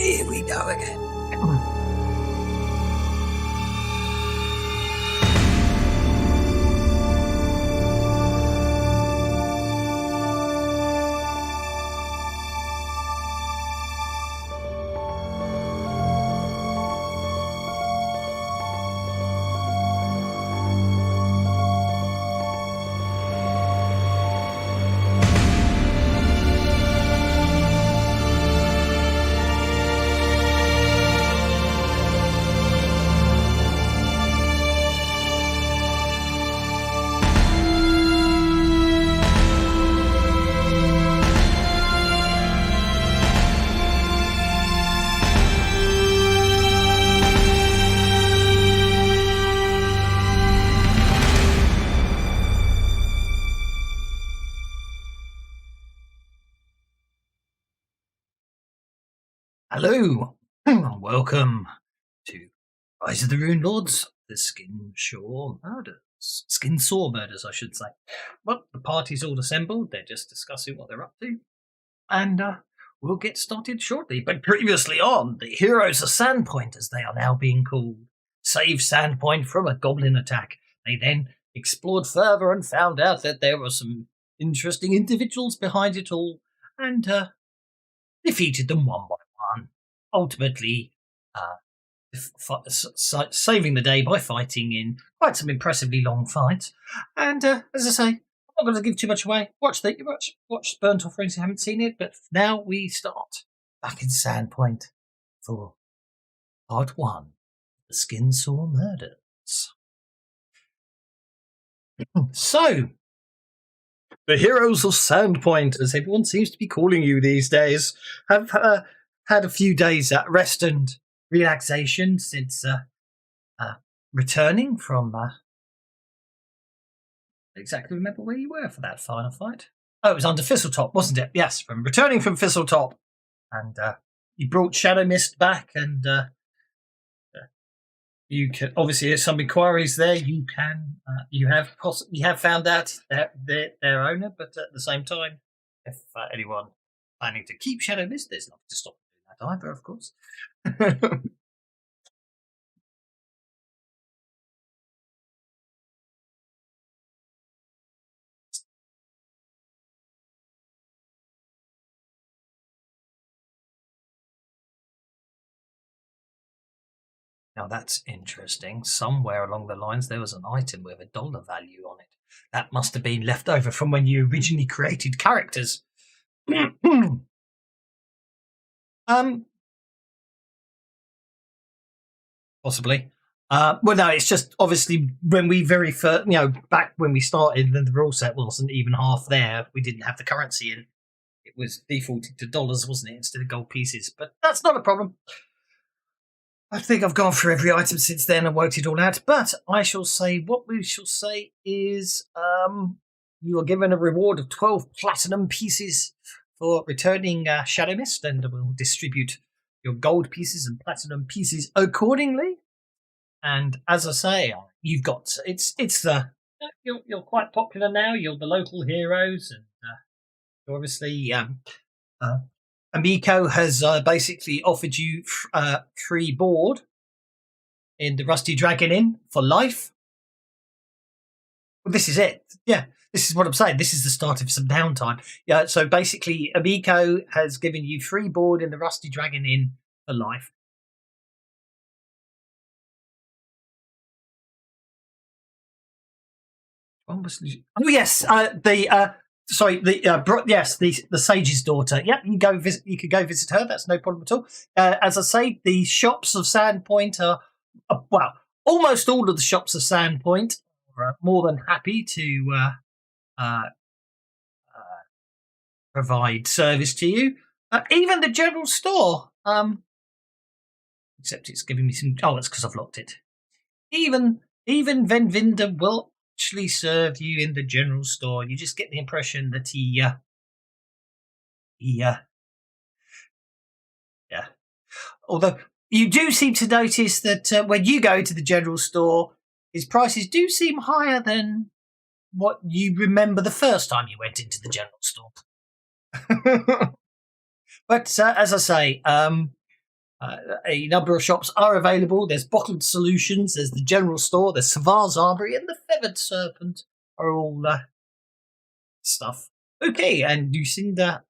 Here we go again. Hello, and welcome to Rise of the Runelords, the Skinsaw murders, I should say. Well, the party's all assembled, they're just discussing what they're up to, and we'll get started shortly. But previously on, the heroes of Sandpoint, as they are now being called, saved Sandpoint from a goblin attack. They then explored further and found out that there were some interesting individuals behind it all, and defeated them one by one, ultimately saving the day by fighting in quite some impressively long fights. And as I say, I'm not going to give too much away. Watch Burnt Offerings if you haven't seen it, but now we start back in Sandpoint for part 1, the Skinsaw murders. So, the heroes of Sandpoint, as everyone seems to be calling you these days, have had a few days at rest and relaxation since returning from... exactly remember where you were for that final fight. Oh, it was under Thistletop, wasn't it? Yes, from returning from Thistletop. And you brought Shadow Mist back, and you can, obviously there's some inquiries there. You have found out their owner, but at the same time, if anyone planning to keep Shadow Mist, there's nothing to stop doing that either, of course. Now that's interesting. Somewhere along the lines there was an item with $1 value on it. That must have been left over from when you originally created characters. Possibly. Well, no, it's just obviously when we very first, back when we started, then the rule set wasn't even half there. We didn't have the currency in. It was defaulted to dollars, wasn't it, instead of gold pieces? But that's not a problem. I think I've gone through every item since then and worked it all out. But what we shall say is you are given a reward of 12 platinum pieces for returning Shadow Mist, and we'll distribute your gold pieces and platinum pieces accordingly. And as I say, you've got you're quite popular now. You're the local heroes, and obviously Amico has basically offered you free board in the Rusty Dragon Inn for life. Well, this is it. Yeah, this is what I'm saying. This is the start of some downtime. Yeah, so basically Amico has given you free board in the Rusty Dragon Inn for life. Oh yes, the Sage's daughter. Yep, you can go visit. You could go visit her. That's no problem at all. As I say, the shops of Sandpoint are almost all of the shops of Sandpoint are more than happy to provide service to you. Even the general store. Except it's giving me some. Oh, that's because I've locked it. Even Venvinda will actually serve you in the general store. You just get the impression that he Although you do seem to notice that when you go to the general store, his prices do seem higher than what you remember the first time you went into the general store. But as I say, A number of shops are available. There's Bottled Solutions, there's the General Store, there's Savar's Armory, and the Feathered Serpent are all stuff. Okay, and Lucinda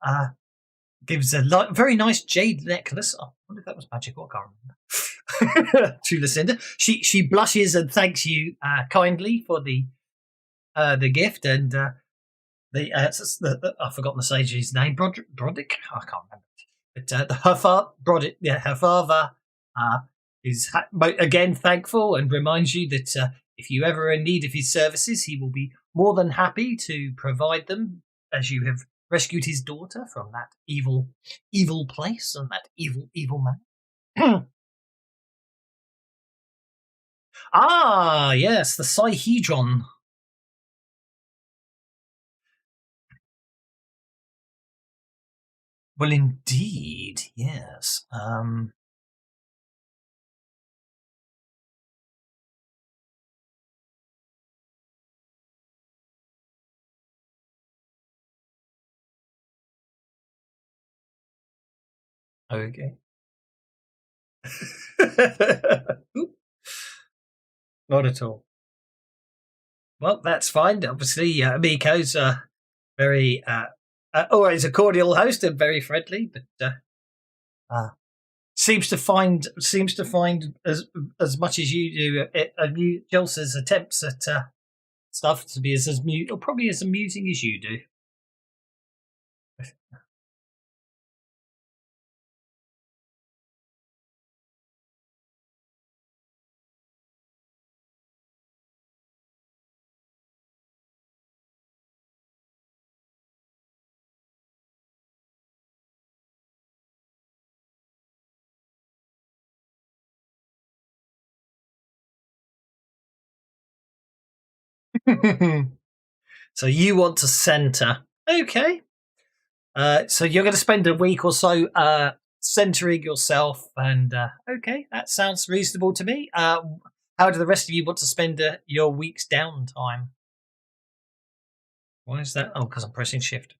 gives a very nice jade necklace. Oh, I wonder if that was magical. I can't remember. To Lucinda, she blushes and thanks you kindly for the gift, and I've forgotten the sage's name. Broderick. I can't remember. But her father is again thankful and reminds you that if you ever are in need of his services, he will be more than happy to provide them, as you have rescued his daughter from that evil place and that evil man. Ah, yes, the Sihedron. Well, indeed, yes. Okay. Not at all. Well, that's fine. Obviously, Miko's very always a cordial host and very friendly, but seems to find as much as you do Jels's attempts at stuff to be as mute or probably as amusing as you do. So you want to center. Okay. So you're going to spend a week or so centering yourself, and okay, that sounds reasonable to me. How do the rest of you want to spend your week's downtime? Why is that? Oh, because I'm pressing shift.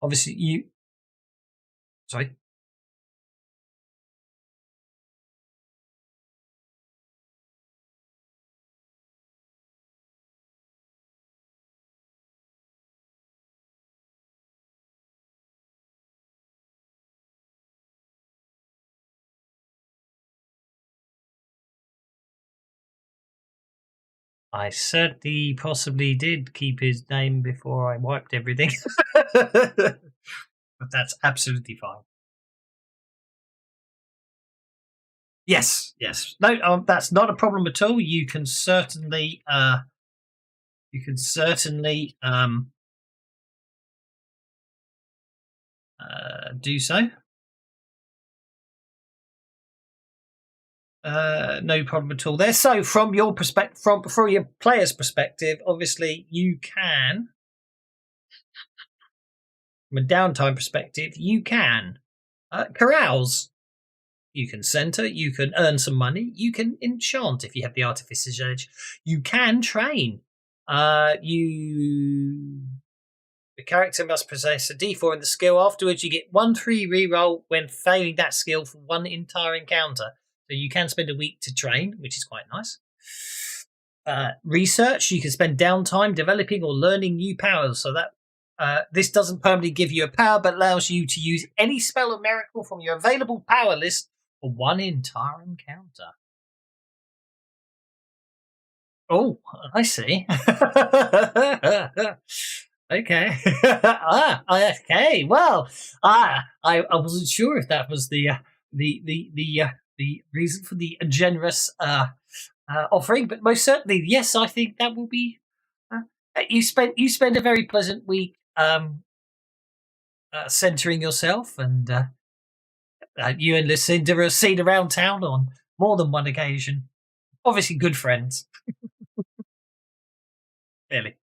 Obviously, you. Sorry. I certainly possibly did keep his name before I wiped everything. But that's absolutely fine. Yes, yes. No, that's not a problem at all. You can certainly do so. No problem at all there. So, from your perspective, from your player's perspective, obviously you can, from a downtime perspective, you can carouse. You can center. You can earn some money. You can enchant if you have the artificer's edge. You can train. The character must possess a D4 in the skill. Afterwards, you get 1/3 reroll when failing that skill for one entire encounter. So you can spend a week to train, which is quite nice. Research, you can spend downtime developing or learning new powers. So that this doesn't permanently give you a power, but allows you to use any spell or miracle from your available power list for one entire encounter. Oh, I see. Okay. Okay. Well, I wasn't sure if that was the reason for the generous offering, but most certainly, yes, I think that will be. You spend a very pleasant week centering yourself, and you and Lucinda are seen around town on more than one occasion. Obviously, good friends. Clearly.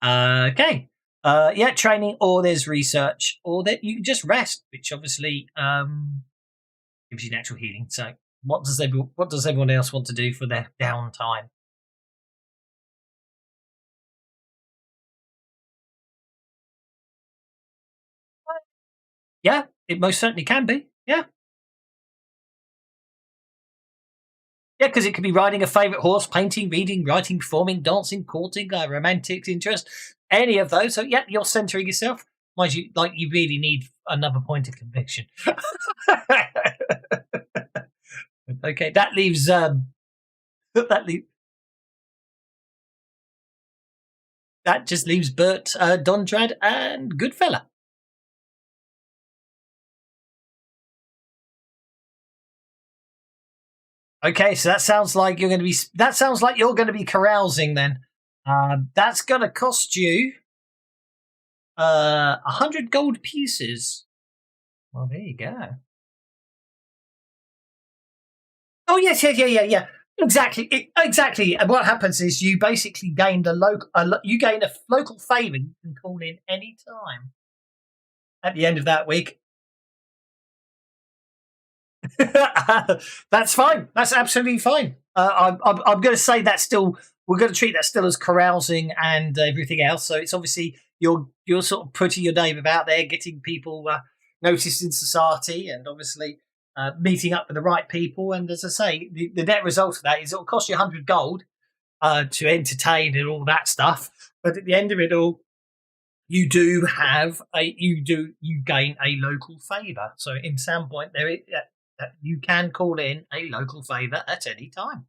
Okay. Yeah, training, or there's research, or that you can just rest, which obviously gives you natural healing. So, what does everyone else want to do for their downtime? Yeah, It most certainly can be. Yeah. Yeah, because it could be riding a favourite horse, painting, reading, writing, performing, dancing, courting, romantic interest, any of those. So, yeah, you're centering yourself. Mind you, like, you really need another point of conviction. Okay, that leaves that just leaves Bert, Dondrad, and Goodfella. Okay, so that sounds like you're going to be carousing then. That's going to cost you 100 gold pieces. Well, there you go. Oh yes, yeah. Exactly. And what happens is you basically gain a local favour you can call in any time at the end of that week. That's fine. That's absolutely fine. I'm going to say we're going to treat that still as carousing and everything else. So it's obviously you're sort of putting your name about there, getting people noticed in society, and obviously meeting up with the right people. And as I say, the net result of that is it'll cost you 100 gold to entertain and all that stuff. But at the end of it all, you gain a local favour. So in Sandpoint, you can call in a local favour at any time.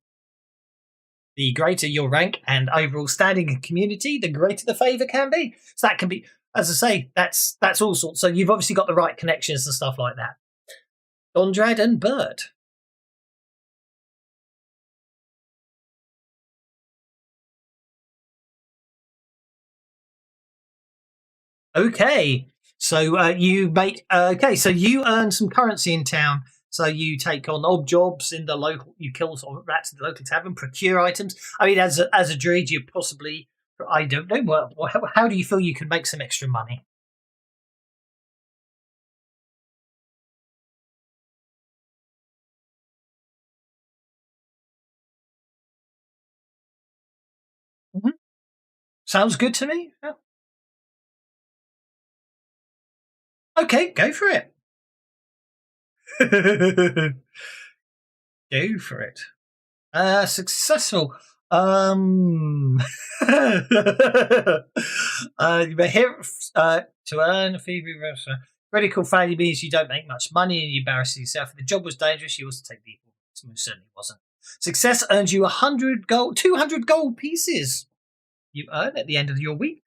The greater your rank and overall standing in community, the greater the favour can be. So that can be, as I say, that's all sorts. So you've obviously got the right connections and stuff like that. Dondrad and Bert. Okay, so you earn some currency in town. So you take on odd jobs in the local. You kill sort of rats in the local tavern, procure items. I mean, as a druid, you possibly, I don't know. How do you feel you can make some extra money? Mm-hmm. Sounds good to me. Yeah. Okay, go for it. Go for it. Successful. To earn a fee. Critical failure means you don't make much money and you embarrass yourself. If the job was dangerous, you also take the equal. It most certainly wasn't. Success earns you 200 gold pieces. You earn at the end of your week.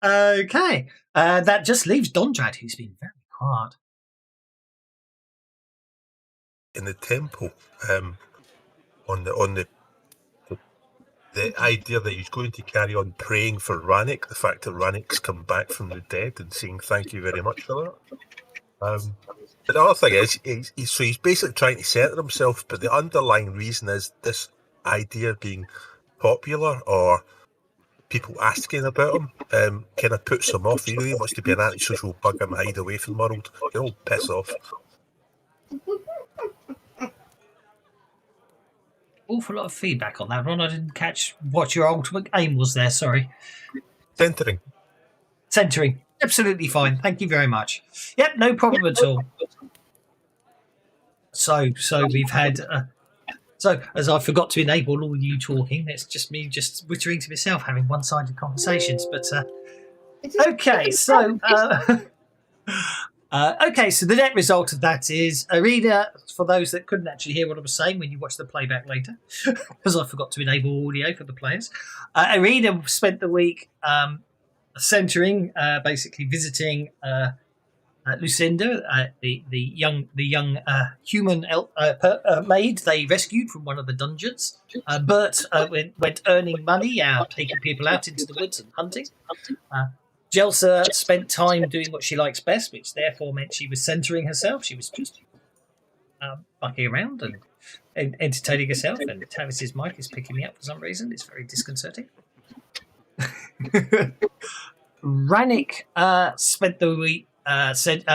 Okay, that just leaves Dondrad, who's been very quiet. In the temple, on the idea that he's going to carry on praying for Rannick, the fact that Rannick's come back from the dead and saying thank you very much for that. But the other thing is, he's basically trying to center himself, but the underlying reason is this idea being popular or people asking about him kind of puts him off. He really wants to be an antisocial bug and hide away from the world. He'll piss off. Awful lot of feedback on that, Ron. I didn't catch what your ultimate aim was there. Sorry. Centering. Absolutely fine. Thank you very much. Yep, no problem at all. So we've had. So as I forgot to enable all you talking, it's just me just whittering to myself, having one-sided conversations. But okay, so. Okay, so the net result of that is Arena, for those that couldn't actually hear what I was saying when you watch the playback later, because I forgot to enable audio for the players. Arena spent the week centering, basically visiting Lucinda, the young human maid they rescued from one of the dungeons. Bert went earning money, taking people out into the woods and hunting. Jelsa spent time doing what she likes best, which therefore meant she was centering herself. She was just bucking around and entertaining herself. And Tavis's mic is picking me up for some reason. It's very disconcerting. Rannick spent the week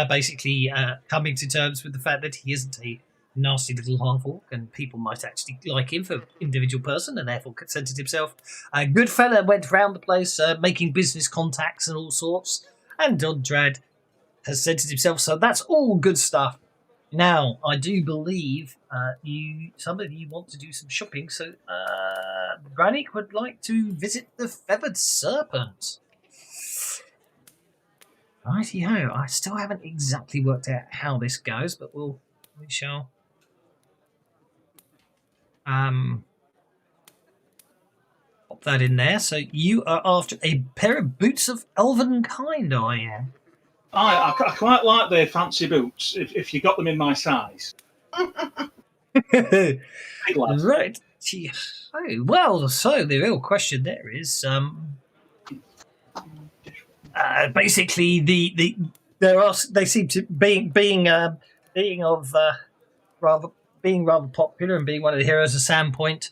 basically coming to terms with the fact that he isn't a nasty little half-orc, and people might actually like him for individual person, and therefore consented himself. A good fella went round the place making business contacts and all sorts, and Dondrad has centered himself, so that's all good stuff. Now, I do believe some of you want to do some shopping, so Brannick would like to visit the Feathered Serpent. Righty-ho, I still haven't exactly worked out how this goes, but we shall pop that in there. So you are after a pair of boots of elven kind, are you? I quite like their fancy boots if you got them in my size. Big lad. Right. Oh, well, so the real question there is basically they seem to being rather popular and being one of the heroes of Sandpoint.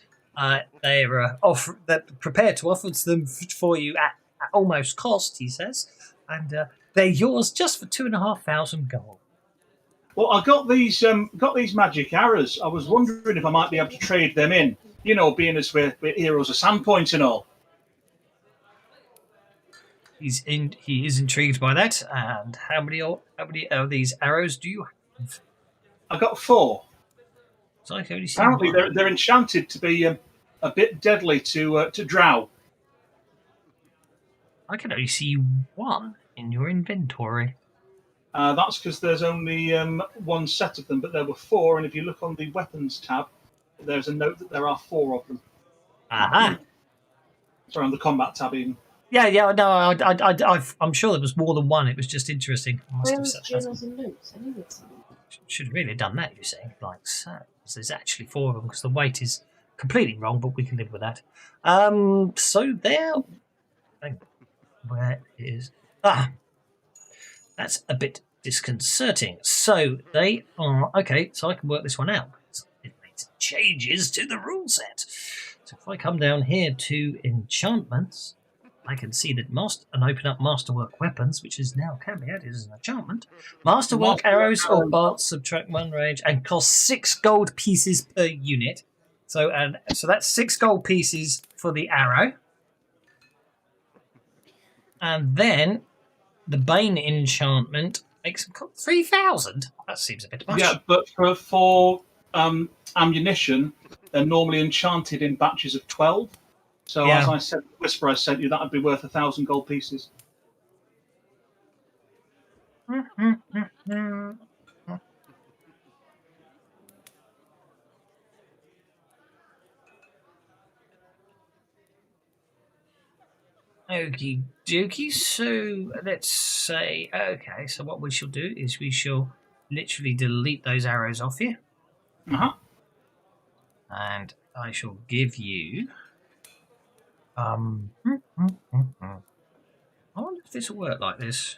They're prepared to offer them for you at almost cost, he says, and they're yours just for 2,500 gold. Well, I got these magic arrows. I was wondering if I might be able to trade them in. You know, being as we're heroes of Sandpoint and all. He is intrigued by that. And how many of these arrows do you have? I got 4. So I can only see Apparently, one. they're enchanted to be a bit deadly to drow. I can only see 1 in your inventory. That's because there's only 1 set of them, but there were 4. And if you look on the weapons tab, there's a note that there are 4 of them. Aha! Sorry, on the combat tab even. Yeah. No, I'm sure there was more than 1. It was just interesting. I must have set that. and notes? I knew it's Should have really done that, you see, like so. So there's actually 4 of them because the weight is completely wrong, but we can live with that. So there. Where is that's a bit disconcerting. So they are okay. So I can work this one out. It makes changes to the rule set. So if I come down here to enchantments, I can see that and open up masterwork weapons, which is now can be added as an enchantment. Masterwork arrows or bolts subtract 1 range and cost 6 gold pieces per unit. So that's 6 gold pieces for the arrow. And then the Bane enchantment makes 3,000. That seems a bit much. Yeah, but for ammunition, they're normally enchanted in batches of 12. So as I said, the Whisper I sent you, that would be worth 1,000 gold pieces. Okie dokie. So let's say, okay, so what we shall do is we shall literally delete those arrows off you. Uh-huh. And I shall give you I wonder if this will work like this.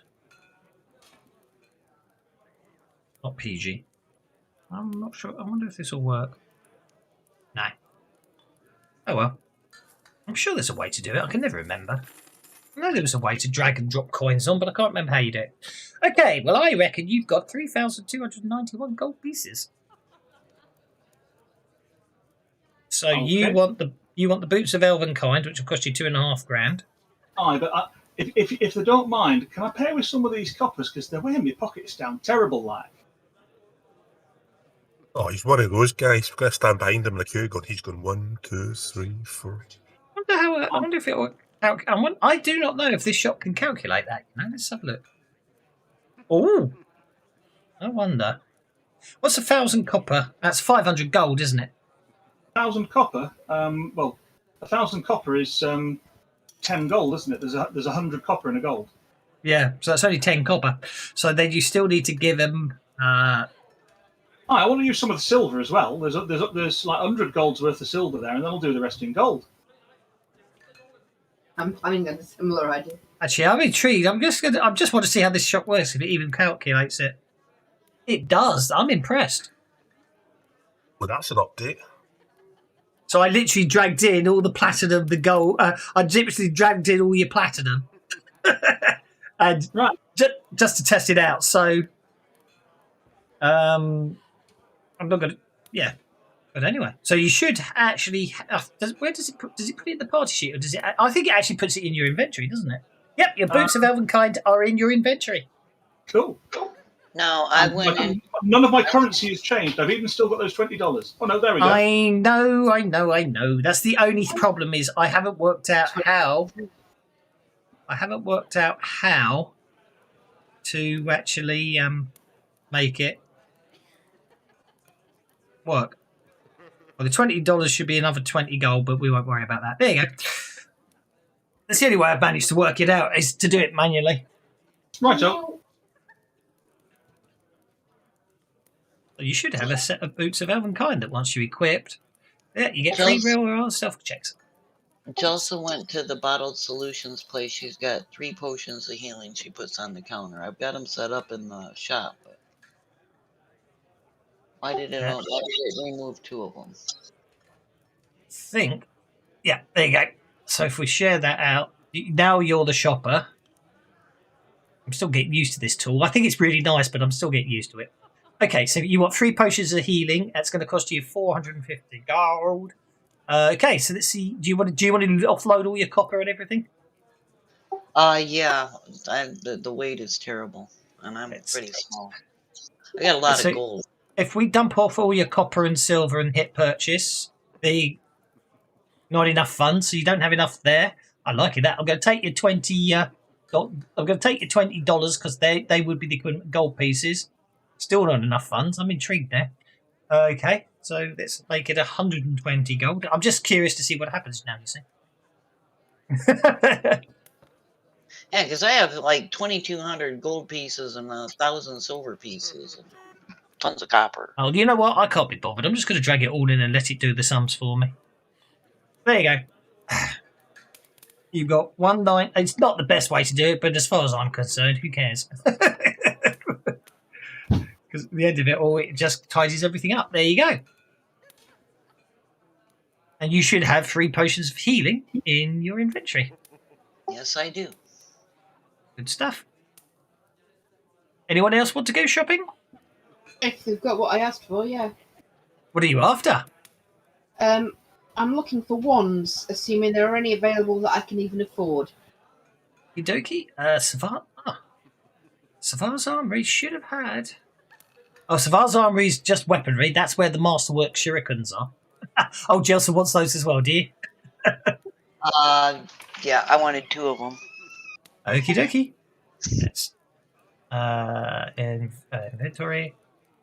Not PG. I'm not sure. I wonder if this will work. No. Oh well. I'm sure there's a way to do it. I can never remember. I know there was a way to drag and drop coins on, but I can't remember how you do it. Okay, well I reckon you've got 3,291 gold pieces. So Okay. you want the boots of elven kind, which will cost you 2,500. Aye, but if they don't mind, can I pay with some of these coppers because they're weighing my pockets down terrible like. Oh, he's one of those guys. We're going to stand behind him in the queue going, he's going 1, 2, 3, 4. I wonder if it will. I do not know if this shop can calculate that. Let's have a look. Oh, I wonder. What's 1,000 copper? That's 500 gold, isn't it? 1,000 copper. 1,000 copper is 10 gold, isn't it? There's 100 copper in a gold. Yeah, so that's only 10 copper. So then you still need to give them. I want to use some of the silver as well. There's like 100 gold's worth of silver there, and then I'll do the rest in gold. I'm planning on a similar idea. Actually, I'm intrigued. I just want to see how this shop works. If it even calculates it, it does. I'm impressed. Well, that's an update. So I literally dragged in all the platinum, the gold. I literally dragged in all your platinum, and Right. just to test it out. So, I'm not going to. Yeah. But anyway, so you should actually. Where does it put? Does it put it in the party sheet, or does it? I think it actually puts it in your inventory, doesn't it? Yep, your boots of Elvenkind are in your inventory. Cool. No, I went in. None of my currency has changed. I've even still got those $20. Oh no, there we go. I know. That's the only problem is I haven't worked out how. To actually make it work. Well, the $20 should be another 20 gold, but we won't worry about that. There you go. That's the only way I've managed to work it out is to do it manually. Right, so You should have a set of boots of Elvenkind that once you equipped, yeah, you get free real stealth checks. Chelsea went to the bottled solutions place. She's got 3 potions of healing she puts on the counter. I've got them set up in the shop. But why did it remove 2 of them? Yeah, there you go. So if we share that out, now you're the shopper. I'm still getting used to this tool. I think it's really nice, but I'm still getting used to it. Okay, so you want 3 potions of healing. That's going to cost you 450 gold. Okay, so let's see. Do you want to offload all your copper and everything? Yeah. The weight is terrible, and I'm pretty small. I got a lot of gold. If we dump off all your copper and silver and hit purchase, not enough funds, so you don't have enough there. I like it. That I'm going to take your 20. I'm going to take your $20 because they would be the equivalent gold pieces. Still not enough funds. I'm intrigued there. Okay, so let's make it 120 gold. I'm just curious to see what happens now. You see. Yeah, because I have like 2,200 gold pieces and 1,000 silver pieces and tons of copper. Oh, you know what? I can't be bothered. I'm just going to drag it all in and let it do the sums for me. There you go. You've got 19. It's not the best way to do it, but as far as I'm concerned, who cares? Because at the end of it all, it just tidies everything up. There you go. And you should have 3 potions of healing in your inventory. Yes, I do. Good stuff. Anyone else want to go shopping? If they've got what I asked for, yeah. What are you after? I'm looking for wands, assuming there are any available that I can even afford. Okie dokie. Savar's Armory should have had. Oh, Savar's Armory is just weaponry. That's where the masterwork shurikens are. Oh, Jelsa wants those as well, do you? Yeah, I wanted 2 of them. Okie dokie. Let's inventory.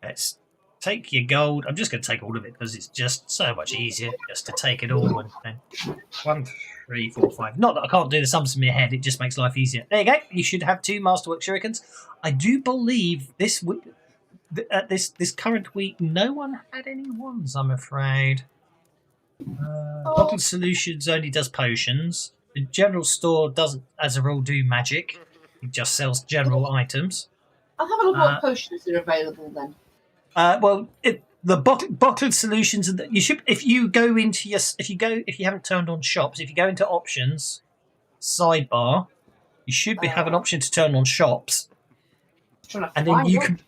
Let's take your gold. I'm just going to take all of it because it's just so much easier just to take it all. And then 1, 3, 4, 5. Not that I can't do the sums in my head. It just makes life easier. There you go. You should have 2 masterwork shurikens. I do believe this week, at this current week, no one had any ones. I'm afraid. Bottled Solutions only does potions. The general store doesn't, as a rule, do magic. It just sells general items. I'll have a look at what potions are available then. The bottled solutions, you should. If you haven't turned on shops, if you go into options, sidebar, you should have an option to turn on shops, and then you can.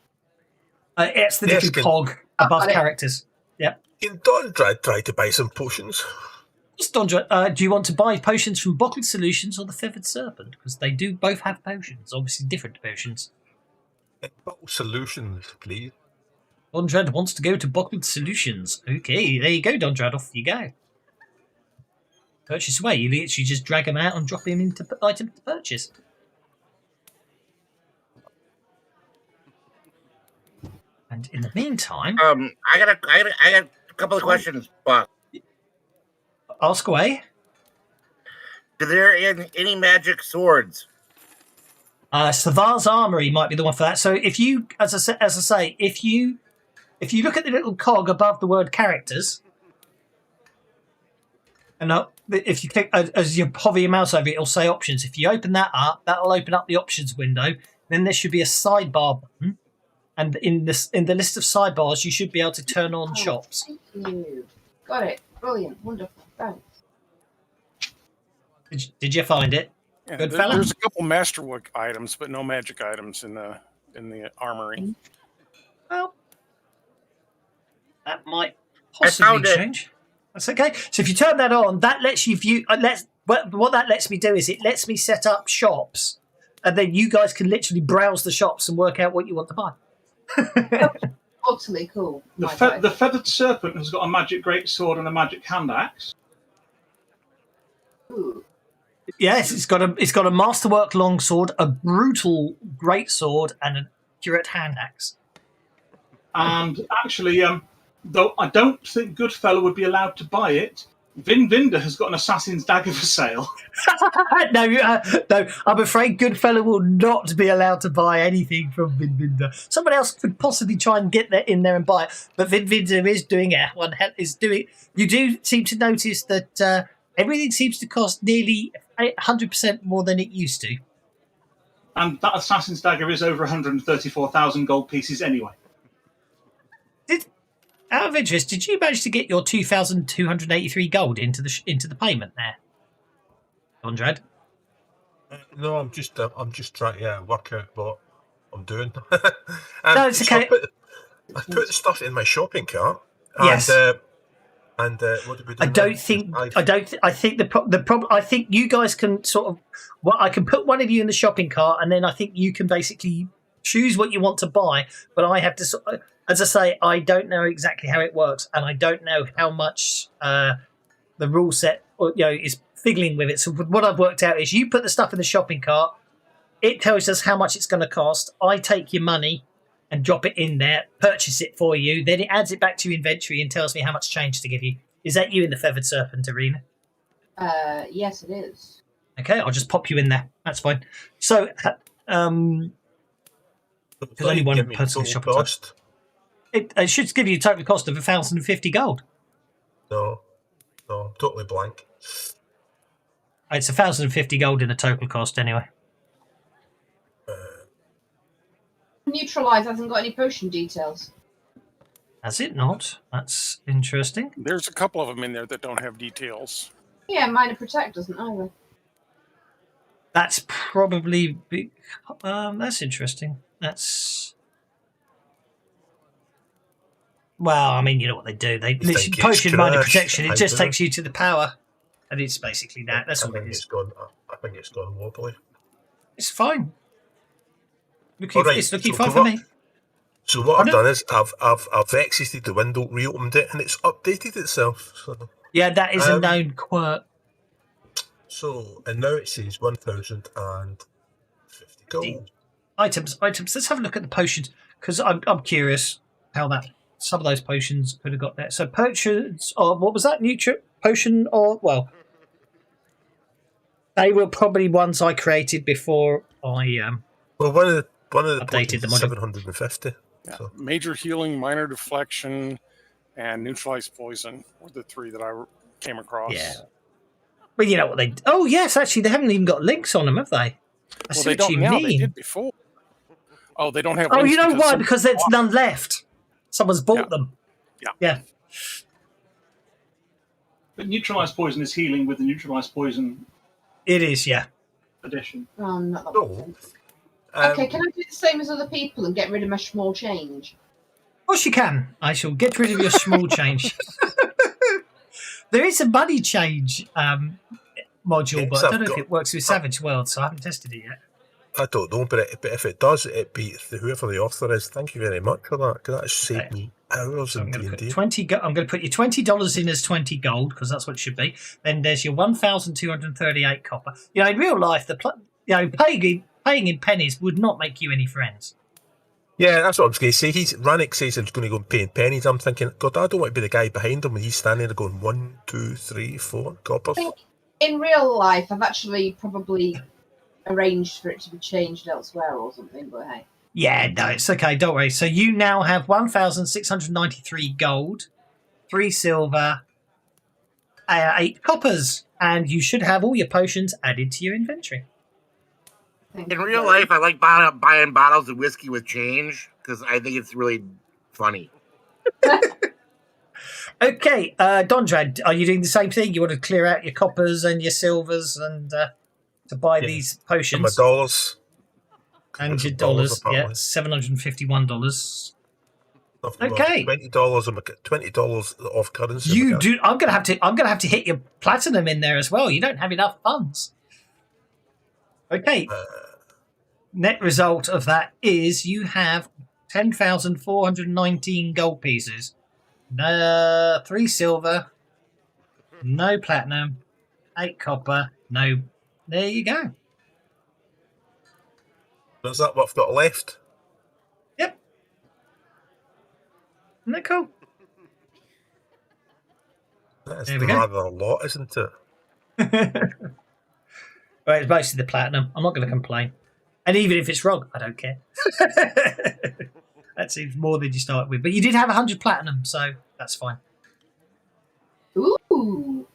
It's the little cog above characters. Yep. Can Dondrad try to buy some potions? Yes, Dondrad, do you want to buy potions from Bottled Solutions or the Feathered Serpent? Because they do both have potions, obviously different potions. Bottled Solutions, please. Dondrad wants to go to Bottled Solutions. Okay, there you go, Dondrad. Off you go. Purchase away. You literally just drag them out and drop them into item to purchase. And in the meantime, I got a couple of questions, Buck. Ask away. Do there any magic swords? Savar's Armory might be the one for that. So if you, as I say, if you look at the little cog above the word characters, and if you click as you hover your mouse over it, it'll say options. If you open that up, that'll open up the options window. Then there should be a sidebar button, and in the list of sidebars, you should be able to turn on shops. Thank you. Got it. Brilliant. Wonderful. Thanks. Did you find it? Yeah, Good fella? There's a couple masterwork items, but no magic items in the armory. Well, That might I found possibly it. change. That's okay. So if you turn that on, that lets you view. What that lets me do is it lets me set up shops, and then you guys can literally browse the shops and work out what you want to buy. Totally cool. The, My guy. the feathered serpent has got a magic greatsword and a magic hand axe. Ooh. Yes, it's got a masterwork longsword, a brutal greatsword, and an accurate hand axe. And actually, though I don't think Goodfellow would be allowed to buy it, Vin Vinder has got an assassin's dagger for sale. No, I'm afraid Goodfellow will not be allowed to buy anything from Vin Vinder. Someone else could possibly try and get in there and buy it, but Vin Vinder is doing it. You do seem to notice that everything seems to cost nearly 100% more than it used to. And that assassin's dagger is over 134,000 gold pieces anyway. Out of interest, did you manage to get your 2,283 gold into the payment there, Conrad? No, I'm just trying to work out what I'm doing. No, it's okay. I put the stuff in my shopping cart. Yes. And what did we do? I think the problem. I think you guys can sort of. Well, I can put one of you in the shopping cart, and then I think you can basically choose what you want to buy. But I have to. As I say, I don't know exactly how it works, and I don't know how much the rule set is fiddling with it. So what I've worked out is you put the stuff in the shopping cart. It tells us how much it's going to cost. I take your money and drop it in there, purchase it for you. Then it adds it back to your inventory and tells me how much change to give you. Is that you in the Feathered Serpent arena? Yes, it is. Okay, I'll just pop you in there. That's fine. So, because only one person can shop at it should give you a total cost of 1,050 gold. No, totally blank. It's 1,050 gold in the total cost anyway. Neutralize hasn't got any potion details. Has it not? That's interesting. There's a couple of them in there that don't have details. Yeah, Minor Protect doesn't either. That's probably... that's interesting. That's... Well, I mean, you know what they do. They literally potion minor protection. It just takes you to the power. And it's basically that. That's all it is. I think it's gone wobbly. It's fine. It's looking so fine for me. So what I've done is I've exited the window, reopened it, and it's updated itself. So, yeah, that is a known quirk. So, and now it says 1,050 gold. Items. Let's have a look at the potions, because I'm curious how that some of those potions could have got there. So potions, or what was that? Potion, or well, they were probably ones I created before I well, one of the updated the module. 750. Yeah. So. Major healing, minor deflection, and neutralized poison were the three that I came across. Yeah. But you know what they... Oh, yes, actually, they haven't even got links on them, have they? Well, they don't now. They did before. Oh, they don't have links. Oh, you know why? Because there's none left. Someone's bought them. Yeah. But neutralized poison is healing with the neutralized poison. It is, yeah. Addition. Oh, not that No. Okay, can I do the same as other people and get rid of my small change? Of course you can. I shall get rid of your small change. There is a money change module, but I don't know if it works with Savage World, so I haven't tested it yet. I don't know, but if it does, it beats whoever the author is. Thank you very much for that, because that has saved me hours in D&D. I'm going to put your $20 in as 20 gold, because that's what it should be. Then there's your 1,238 copper. You know, in real life, paying in pennies would not make you any friends. Yeah, that's what I was going to say. Rannick says he's going to go and pay in pennies. I'm thinking, God, I don't want to be the guy behind him when he's standing there going 1, 2, 3, 4 coppers. I think in real life, I've actually probably arranged for it to be changed elsewhere or something, but hey. Yeah, no, it's okay. Don't worry. So you now have 1,693 gold, 3 silver, 8 coppers, and you should have all your potions added to your inventory. In real life, I like buying bottles of whiskey with change because I think it's really funny. Okay, Dondrad, are you doing the same thing? You want to clear out your coppers and your silvers and to buy these potions? And my dollars. And your dollars, yeah, $751. Okay. $20 off currency. You do. I'm gonna have to hit your platinum in there as well. You don't have enough funds. Okay. Net result of that is you have 10,419 gold pieces. 3 silver, no platinum, 8 copper, no. There you go. Is that what I've got left? Yep. Isn't that cool? That is There we go. rather a lot, isn't it? Well, it's mostly the platinum. I'm not going to complain. And even if it's wrong, I don't care. That seems more than you start with. But you did have 100 platinum, so that's fine. Ooh.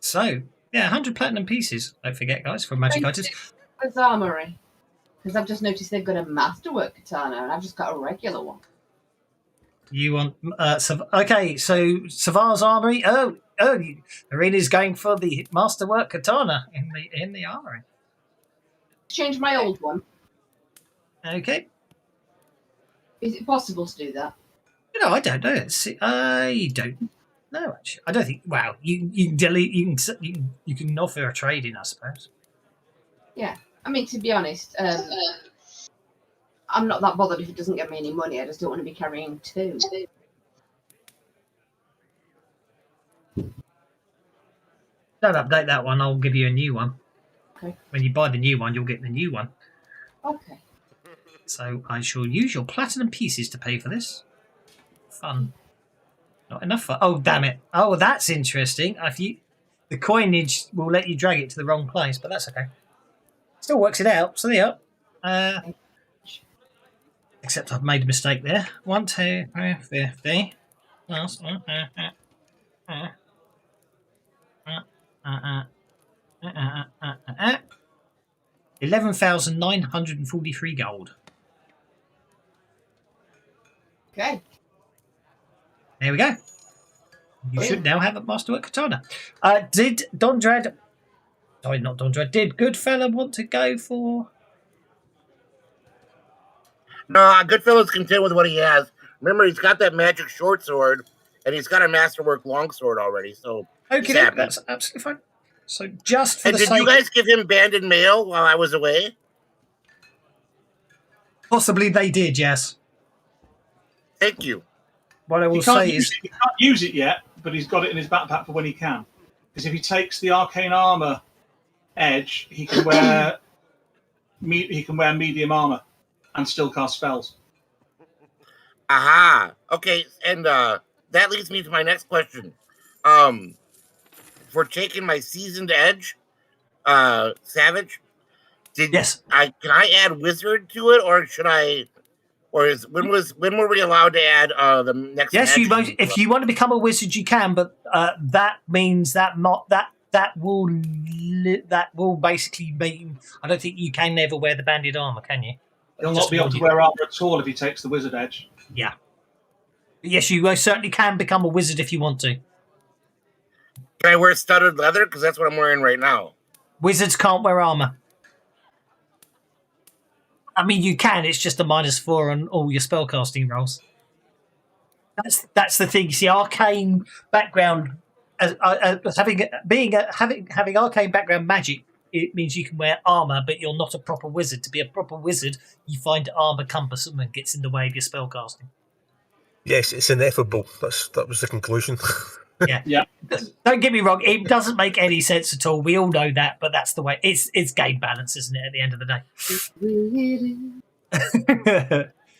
So, yeah, 100 platinum pieces. Don't forget, guys, for magic items. There's armory. Because I've just noticed they've got a masterwork katana, and I've just got a regular one. You want... okay, so Savar's armory. Arena's going for the masterwork katana in the armory. Change my old one. Okay. Is it possible to do that? No, I don't know. I don't know, actually. I don't think... Wow, you can delete... You can offer a trade-in, I suppose. Yeah. I mean, to be honest, I'm not that bothered if it doesn't get me any money. I just don't want to be carrying 2. Don't update that one. I'll give you a new one. Okay. When you buy the new one, you'll get the new one. Okay. So I shall use your platinum pieces to pay for this. Fun. Not enough for... Oh, damn it. Oh, that's interesting. The coinage will let you drag it to the wrong place, but that's okay. Still works it out. So there you are. Except I've made a mistake there. 1, 2, 3, 50. 11,943 gold. Okay. There we go. You should now have a masterwork katana. Did Dondred... Sorry, not Dondred. Did Goodfella want to go for... No, Goodfellow's content with what he has. Remember, he's got that magic short sword, and he's got a masterwork longsword already, so... Okay, that's absolutely fine. So just for and the did sake... you guys give him banded mail while I was away? Possibly they did, yes. Thank you. What I will say is... He can't use it yet, but he's got it in his backpack for when he can. Because if he takes the arcane armor edge, he can wear medium armor and still cast spells. Aha. Okay, and that leads me to my next question. For taking my seasoned edge, Savage, yes. Can I add wizard to it, or should I? Or when were we allowed to add the next? Yes, if you want to become a wizard, you can, but that means that will basically mean I don't think you can never wear the banded armor, can you? He'll not be able to wear armor at all if he takes the wizard edge. Yeah. Yes, you most certainly can become a wizard if you want to. Can I wear studded leather? Because that's what I'm wearing right now. Wizards can't wear armor. I mean, you can. It's just a -4 on all your spellcasting rolls. That's the thing. You see, arcane background, having arcane background magic, it means you can wear armor, but you're not a proper wizard. To be a proper wizard, you find armor cumbersome and gets in the way of your spellcasting. Yes, it's ineffable. That was the conclusion. Yeah. Don't get me wrong; it doesn't make any sense at all. We all know that, but that's the way. It's game balance, isn't it? At the end of the day.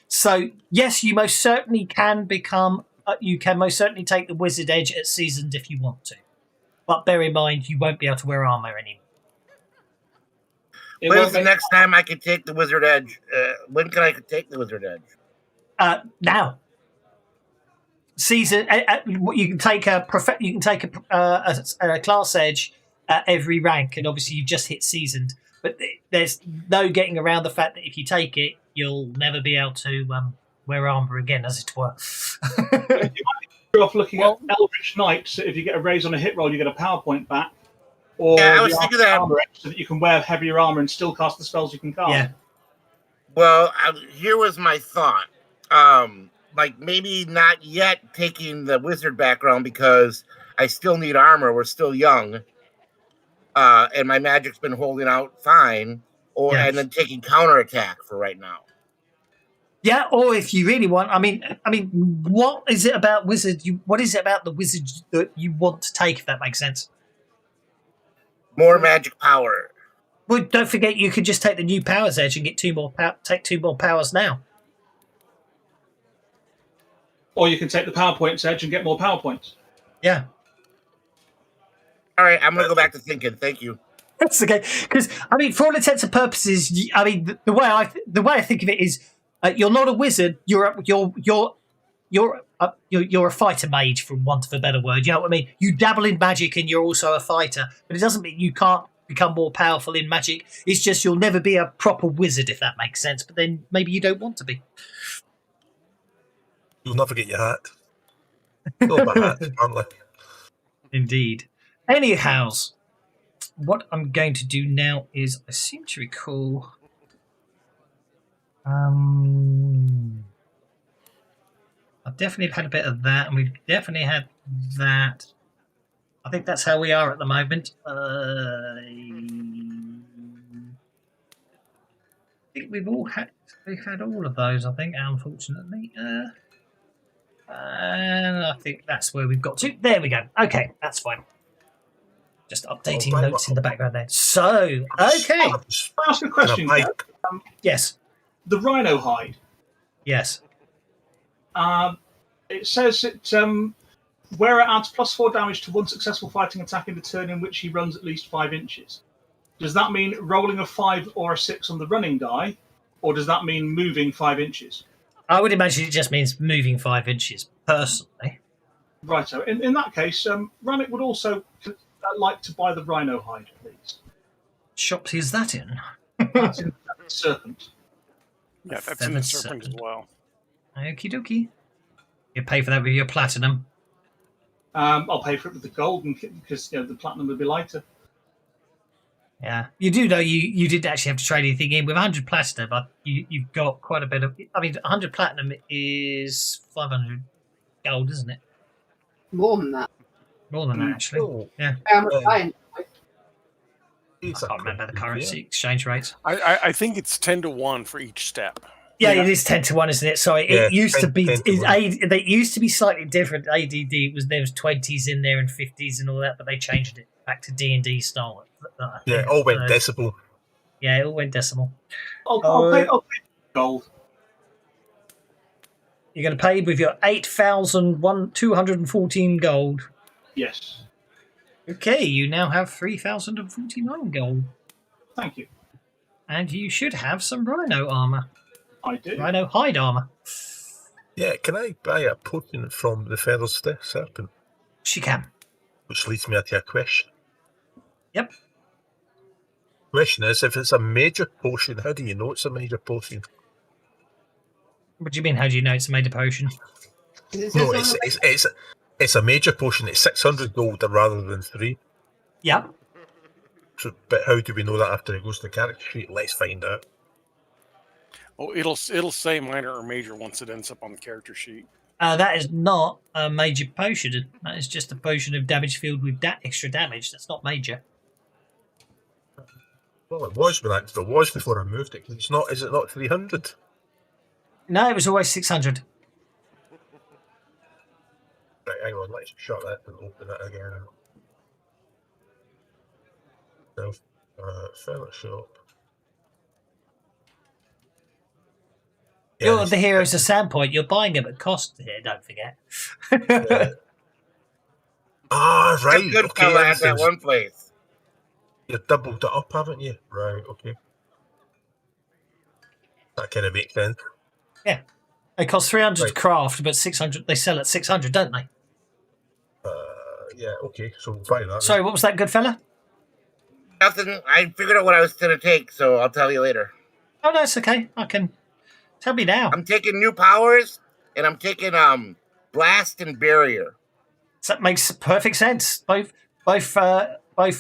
So yes, you most certainly can become. You can most certainly take the wizard edge at seasoned if you want to, but bear in mind you won't be able to wear armor anymore. When's the next time I can take the wizard edge? When can I take the wizard edge? Now. Season. You can take a class edge at every rank, and obviously you've just hit seasoned. But there's no getting around the fact that if you take it, you'll never be able to wear armor again, as it were. You're off looking at Eldritch Knight, so if you get a raise on a hit roll, you get a power point back. Or I was thinking that armor so that you can wear heavier armor and still cast the spells you can cast. Yeah. Well, here was my thought. Like maybe not yet taking the wizard background because I still need armor. We're still young, and my magic's been holding out fine. And then taking counterattack for right now. Yeah, or if you really want, I mean, what is it about wizard? What is it about the wizard that you want to take? If that makes sense. More magic power. Well, don't forget you could just take the new powers edge and get take 2 more powers now. Or you can take the power points edge and get more power points. Yeah. All right, I'm gonna go back to thinking. Thank you. That's okay, because I mean, for all intents and purposes, I mean, the way I think of it is, you're not a wizard. You're a fighter mage, for want of a better word. You know what I mean? You dabble in magic, and you're also a fighter, but it doesn't mean you can't become more powerful in magic. It's just you'll never be a proper wizard, if that makes sense. But then maybe you don't want to be. You'll never get your hat. Still my hat, apparently. Indeed. Anyhows, what I'm going to do now is, I seem to recall. I've definitely had a bit of that, and we've definitely had that. I think that's how we are at the moment. I think we've had all of those, I think, unfortunately. And I think that's where we've got to. There we go. Okay, that's fine. Just updating notes in the background there. So, okay. Can I ask a question? Yes. The rhino hide. Yes. It says it where it adds +4 damage to one successful fighting attack in the turn in which he runs at least 5 inches. Does that mean rolling a 5 or a 6 on the running die, or does that mean moving 5 inches? I would imagine it just means moving 5 inches, personally. Right. So in that case, Ranik would also like to buy the rhino hide, please. Shops is that in? That's in Serpent. Yeah, that's in the Serpent as well. Okie dokie. You pay for that with your platinum. I'll pay for it with the gold because the platinum would be lighter. Yeah, you do know you didn't actually have to trade anything in with 100 platinum. But you've got quite a bit of. I mean, 100 platinum is 500 gold, isn't it? More than that. More than that, actually. Oh. Yeah. How much buying? I can't remember the currency exchange rates. I think it's 10-1 for each step. Yeah, it is 10-1, isn't it? Sorry, it used to be. They used to be slightly different. ADD there was 20s in there and 50s and all that, but they changed it back to D&D style. Yeah, it all went decimal. Yeah, it all went decimal. I'll pay gold. You're going to pay with your 8,214 gold. Yes. Okay, you now have 3,049 gold. Thank you. And you should have some rhino armor. I do. Rhino hide armor. Yeah, can I buy a potion from the Feathered Serpent? She can. Which leads me to a question. Yep. Question is, if it's a major potion, how do you know it's a major potion? What do you mean, how do you know it's a major potion? No, it's a major potion. It's 600 gold rather than 3. Yep. So, but how do we know that after it goes to the character sheet? Let's find out. Oh, it'll say minor or major once it ends up on the character sheet. That is not a major potion. That is just a potion of damage filled with extra damage. That's not major. Well, it was before I moved it. It's not. Is it not 300? No, it was always 600. Right, hang on. Let's shut that and open it again. Fellowship. You're the heroes of Sandpoint. You're buying them at cost here, don't forget. Right. Good Okay, fella at that one place. You've doubled it up, haven't you? Right, okay. That kind of makes sense. Yeah. They cost 300 to craft, but 600. They sell at 600, don't they? Yeah, okay. So we'll buy that. Sorry, what was that, good fella? Nothing. I figured out what I was going to take, so I'll tell you later. Oh, no, it's okay. I can... Tell me now. I'm taking new powers, and I'm taking blast and barrier. So that makes perfect sense. Both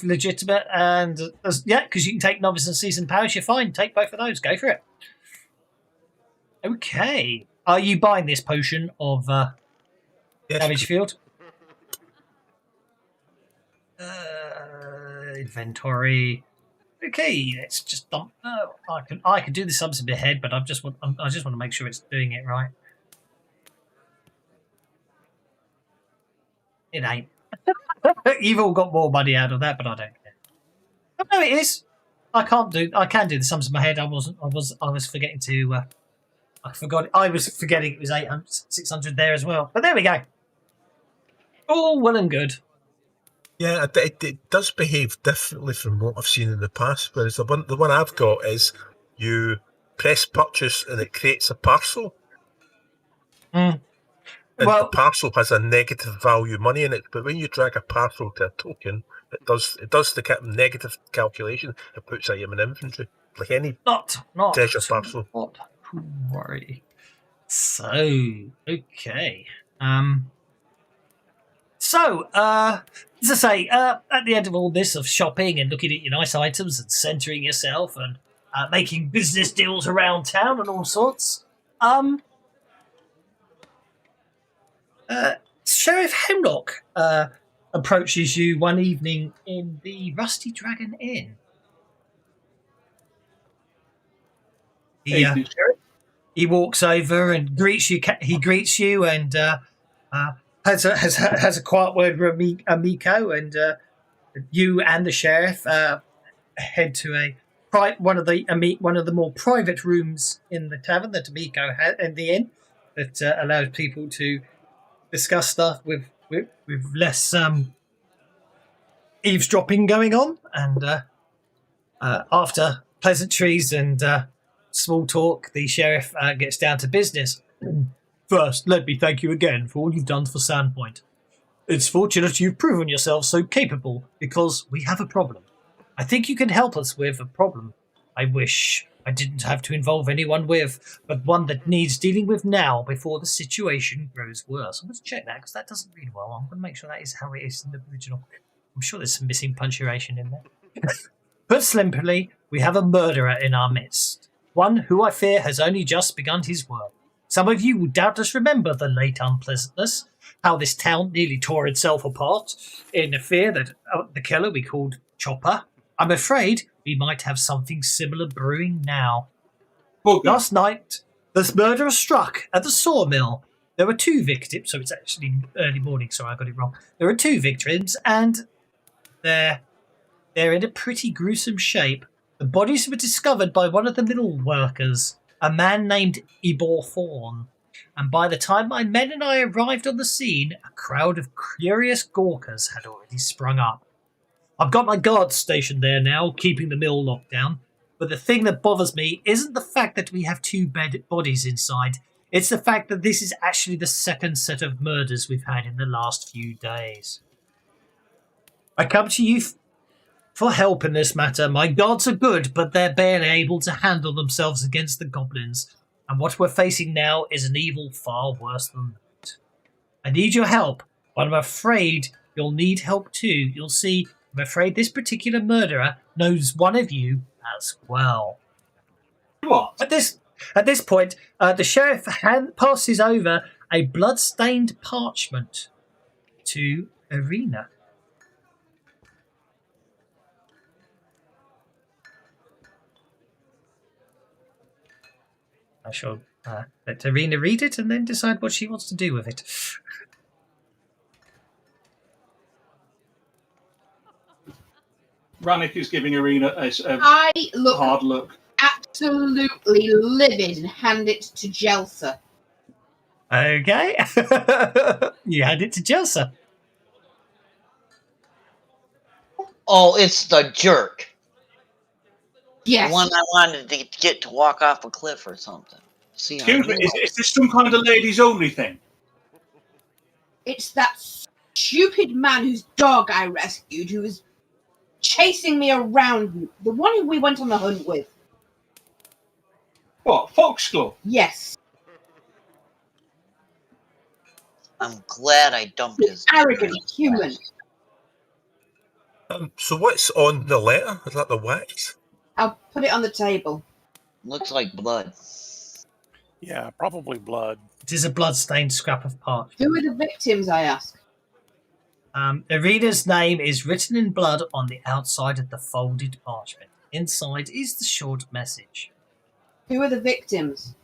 legitimate and... yeah, because you can take novice and seasoned powers. You're fine. Take both of those. Go for it. Okay. Are you buying this potion of Yes, damage field? Inventory. Okay, let's just dump. I can do the subs in my head, but I just want to make sure it's doing it right. It ain't. You've all got more money out of that, but I don't care. Oh, no, it is. I can do the sums in my head. I was forgetting to. I forgot. I was forgetting it was 800, 600 there as well. But there we go. All well and good. yeah, it does behave differently from what I've seen in the past. Whereas the one I've got is you press purchase and it creates a parcel. Mm. And Well- the parcel has a negative value money in it, but when you drag a parcel to a token, it does the negative calculation. It puts item in inventory, like any Not treasure parcel. Not to worry. So okay. So as I say, at the end of all this of shopping and looking at your nice items and centering yourself and making business deals around town and all sorts, Sheriff Hemlock approaches you one evening in the Rusty Dragon Inn. Evening, Sheriff. He walks over and greets you. He greets you and has a quiet word with Amico, and you and the sheriff head to one of the more private rooms in the tavern that Amico had in the inn that allows people to discuss stuff with less eavesdropping going on, and after pleasantries and small talk, the sheriff gets down to business. First, let me thank you again for all you've done for Sandpoint. It's fortunate you've proven yourself so capable, because we have a problem. I think you can help us with a problem I wish I didn't have to involve anyone with, but one that needs dealing with now before the situation grows worse. I'm going to check that, because that doesn't read well. I'm going to make sure that is how it is in the original. I'm sure there's some missing punctuation in there. Put simply, we have a murderer in our midst. One who I fear has only just begun his work. Some of you will doubtless remember the late unpleasantness, how this town nearly tore itself apart in the fear that the killer we called Chopper. I'm afraid we might have something similar brewing now. Boogie. Last night, this murderer struck at the sawmill. There were 2 victims, so it's actually early morning, sorry, I got it wrong. There were 2 victims, and they're in a pretty gruesome shape. The bodies were discovered by one of the mill workers, a man named Ebor Thorn. And by the time my men and I arrived on the scene, a crowd of curious gawkers had already sprung up. I've got my guards stationed there now, keeping the mill locked down. But the thing that bothers me isn't the fact that we have 2 bodies inside. It's the fact that this is actually the second set of murders we've had in the last few days. I come to you for help in this matter. My guards are good, but they're barely able to handle themselves against the goblins. And what we're facing now is an evil far worse than that. I need your help, but I'm afraid you'll need help too. You'll see, I'm afraid this particular murderer knows one of you as well. What? At this point, the sheriff passes over a blood-stained parchment to Arena. I shall let Arena read it and then decide what she wants to do with it. Rannick is giving Arena a I look hard look. absolutely livid and hand it to Jelsa. Okay. You hand it to Jelsa. Oh, it's the jerk. Yes. The one I wanted to get to walk off a cliff or something. See, Excuse me, is this some kind of ladies only thing? It's that stupid man whose dog I rescued who was chasing me around. The one who we went on the hunt with. What, Foxglove? Yes. I'm glad I dumped his Arrogant human. So what's on the letter? Is that the wax? I'll put it on the table. Looks like blood. Yeah, probably blood. It is a blood-stained scrap of parchment. Who are the victims, I ask? Irina's name is written in blood on the outside of the folded parchment. Inside is the short message. Who are the victims?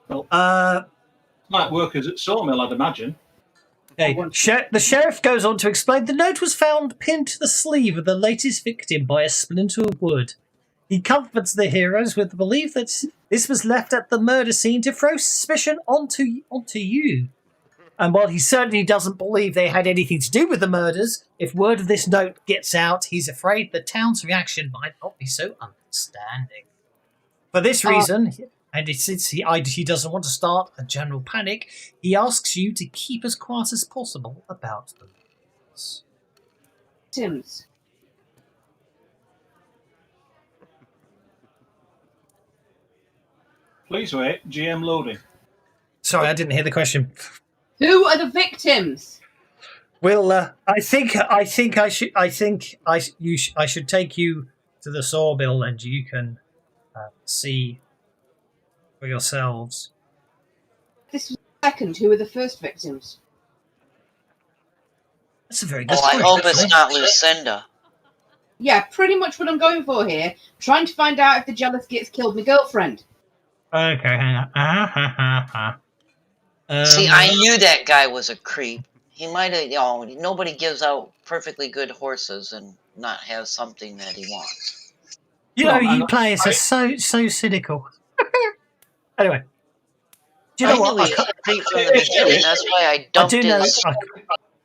Night workers at Sawmill, I'd imagine. Okay. The sheriff goes on to explain the note was found pinned to the sleeve of the latest victim by a splinter of wood. He comforts the heroes with the belief that this was left at the murder scene to throw suspicion onto you. And while he certainly doesn't believe they had anything to do with the murders, if word of this note gets out, he's afraid the town's reaction might not be so understanding. For this reason, and since he doesn't want to start a general panic, he asks you to keep as quiet as possible about the murders. Victims. Please wait. GM loading. Sorry, I didn't hear the question. Who are the victims? Well, I think I should take you to the sawmill and you can see for yourselves. This was the second. Who are the first victims? That's a very good Oh, I point, hope actually. it's not Lucinda. Yeah, pretty much what I'm going for here. Trying to find out if the jealous gets killed my girlfriend. Okay, hang on. See, I knew that guy was a creep. He might have, nobody gives out perfectly good horses and not have something that he wants. You players are so cynical. Anyway, do you know I knew what? he was a creep from the beginning. That's why I dumped his...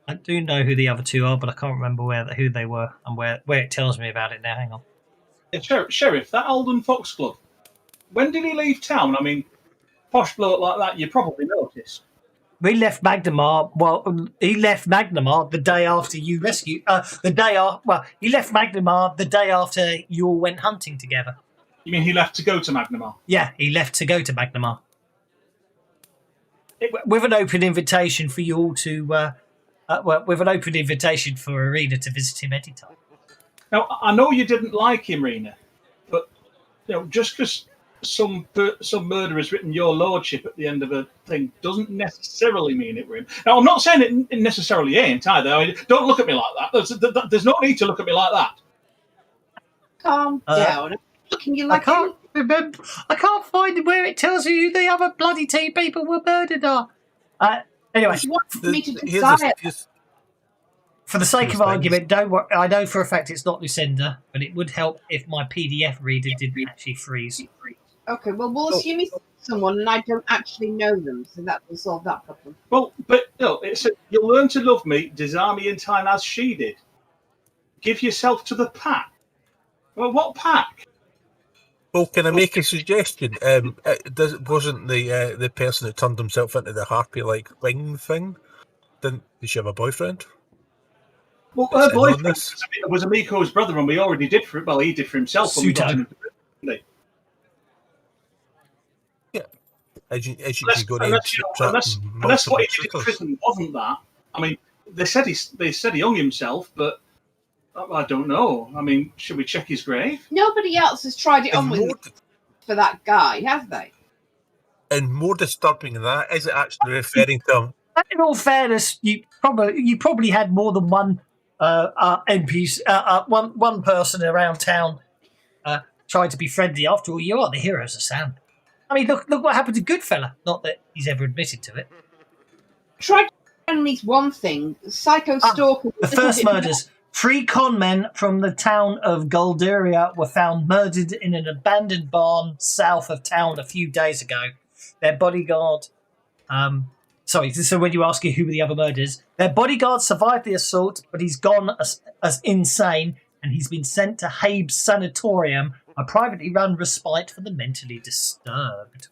I do know who the other two are, but I can't remember who they were and where it tells me about it now. Hang on. Sheriff, that Alden Foxglove, when did he leave town? I mean, posh bloke like that, you probably noticed. We left Magnamar. Well, he left Magnamar the day after you rescued. He left Magnamar the day after you all went hunting together. You mean he left to go to Magnamar? Yeah, he left to go to Magnamar with an open invitation for you all to. With an open invitation for Irina to visit him anytime. Now, I know you didn't like him, Irina, but just because some murderer has written your lordship at the end of a thing doesn't necessarily mean it were him. Now, I'm not saying it necessarily ain't either. I mean, don't look at me like that. There's no need to look at me like that. Calm down. I'm looking you like I can't remember. I can't find where it tells you who the other bloody two people were murdered are. Anyway, you want me to decide. for the sake of argument, don't worry. I know for a fact it's not Lucinda, but it would help if my PDF reader didn't actually freeze. Okay, well, we'll assume it's someone and I don't actually know them, so that will solve that problem. Well, but it's you'll learn to love me, desire me in time as she did. Give yourself to the pack. Well, what pack? Well, can I make a suggestion? Wasn't the person that turned himself into the harpy-like wing thing? Did she have a boyfriend? Well, her boyfriend was Amiko's brother, and we already did for it. Well, he did for himself when we got him into prison, didn't he? Unless what he did in prison wasn't that. I mean, they said he hung himself, but I don't know. I mean, should we check his grave? Nobody else has tried it on with me for that guy, have they? And more disturbing than that, is it actually referring to him? In all fairness, you probably had more than one NPC, one person around town trying to be friendly. After all, you are the heroes of Sam. I mean, look what happened to Goodfella. Not that he's ever admitted to it. Try to friendly one thing. Psycho Stalker. The first murders. 3 con men from the town of Golderia were found murdered in an abandoned barn south of town a few days ago. Their bodyguard... so when you ask who were the other murders, their bodyguard survived the assault, but he's gone as insane, and he's been sent to Habe's Sanatorium, a privately run respite for the mentally disturbed.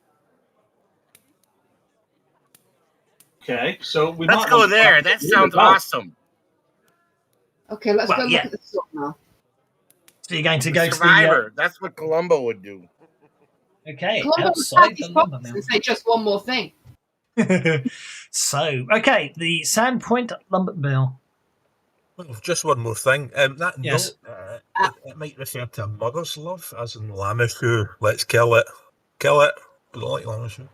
Okay, so let's go there. That sounds awesome. Okay, let's go look at the sword now. So you're going to go Survivor. to the... That's what Columbo would do. Okay, Columbo outside the lumber mill. and say just one more thing. So, okay, the Sandpoint Lumber Mill. Well, just one more thing. That Yes. note, it might refer to a mother's love, as in Lamech, let's kill it. Kill it. Like honestly.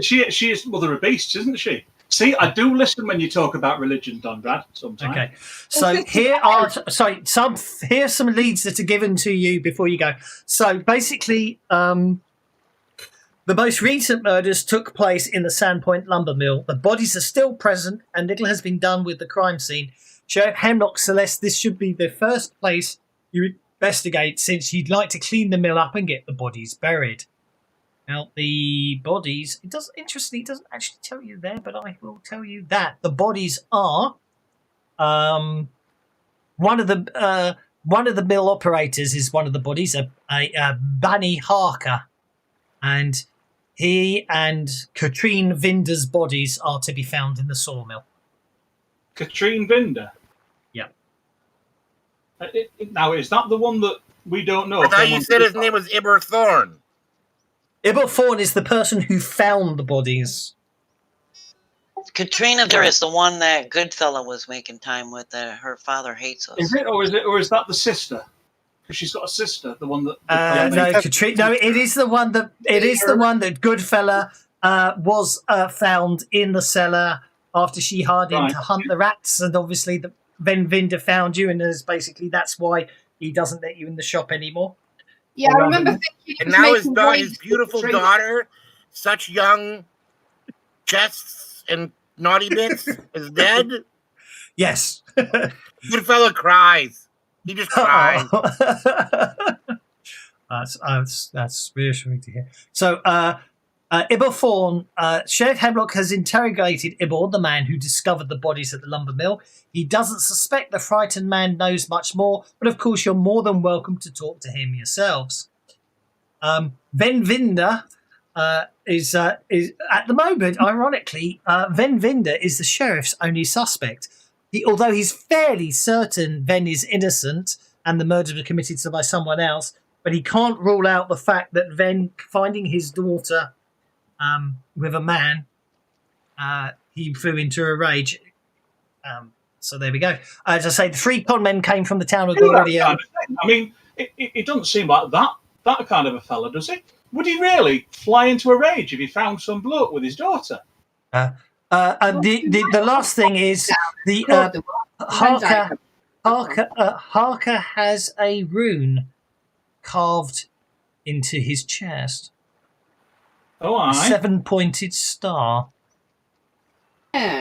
She is Mother of Beasts, isn't she? See, I do listen when you talk about religion, Dondrad, sometimes. Okay, so here's some leads that are given to you before you go. So basically, the most recent murders took place in the Sandpoint lumber mill. The bodies are still present, and little has been done with the crime scene. Sheriff Hemlock Celeste, this should be the first place you investigate, since you'd like to clean the mill up and get the bodies buried. Now, the bodies, it doesn't actually tell you there, but I will tell you that the bodies are one of the mill operators is one of the bodies, a Bunny Harker, and he and Katrine Vinder's bodies are to be found in the sawmill. Katrine Vinder? Yeah. Now, is that the one that we don't know? I thought you said his name was Ibber Thorn. Ibber Thorn is the person who found the bodies. Katrina there is the one that Goodfella was making time with. That her father hates us. Is it, or is that the sister? Because she's got a sister, the one that. No, Katrina. No, it is the one that Goodfella was found in the cellar after she hired him to hunt the rats, and obviously Ven Vinder found you, and that's why he doesn't let you in the shop anymore. Yeah, I remember thinking. And now his beautiful daughter, such young chests and naughty bits, is dead. Yes. Goodfella cries. He just cries. That's reassuring to hear. So, Ibor Thorn, Sheriff Hemlock has interrogated Ibor, the man who discovered the bodies at the lumber mill. He doesn't suspect the frightened man knows much more, but of course you're more than welcome to talk to him yourselves. Ven Vinder is at the moment, ironically, Ven Vinder is the sheriff's only suspect. Although he's fairly certain Ven is innocent and the murders were committed by someone else, but he can't rule out the fact that Ven finding his daughter with a man, he flew into a rage. So there we go. As I say, the three con men came from the town of Gordia. I mean, it doesn't seem like that kind of a fella, does it? Would he really fly into a rage if he found some bloke with his daughter? And the last thing is the Harker has a rune carved into his chest. Oh, aye. A 7-pointed star. Yeah.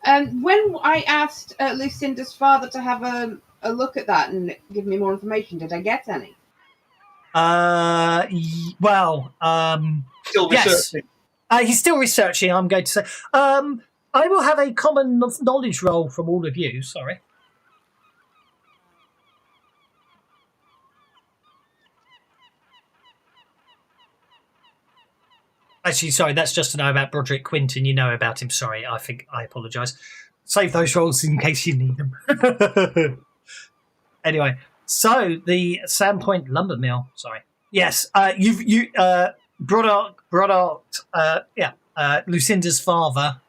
When I asked Lucinda's father to have a look at that and give me more information, did I get any? Still researching. Yes. He's still researching, I'm going to say. I will have a common knowledge roll from all of you. Sorry. Actually, sorry, that's just to know about Broderick Quinton. You know about him. Sorry, I apologise. Save those rolls in case you need them. Anyway, so the Sandpoint lumber mill. Sorry. Yes, Lucinda's father,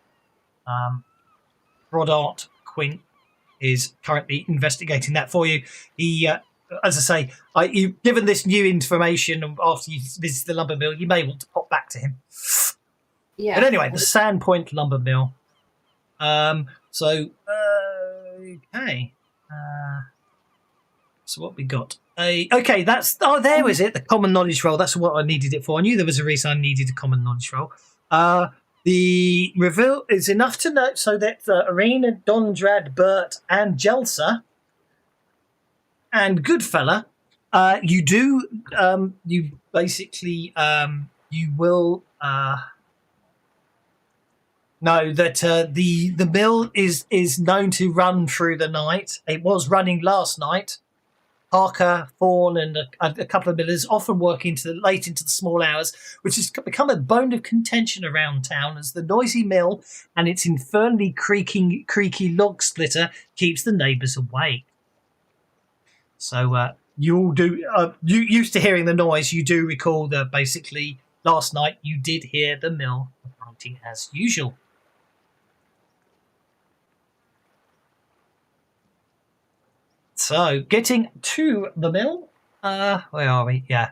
Brodart Quint, is currently investigating that for you. He, as I say, you've given this new information, and after you visit the lumber mill, you may want to pop back to him. Yeah. But anyway, the Sandpoint lumber mill. Okay. So what we got? Okay, there was it. The common knowledge roll. That's what I needed it for. I knew there was a reason I needed a common knowledge roll. The reveal is enough to note so that Arena, Dondrad, Bert, and Jelsa and Goodfella, you basically you will know that the mill is known to run through the night. It was running last night. Harker, Thorn, and a couple of millers often work late into the small hours, which has become a bone of contention around town as the noisy mill and its infernally creaky log splitter keeps the neighbours awake. So you all do. You used to hearing the noise. You do recall that basically last night you did hear the mill operating as usual. So, getting to the mill, Where are we? Yeah.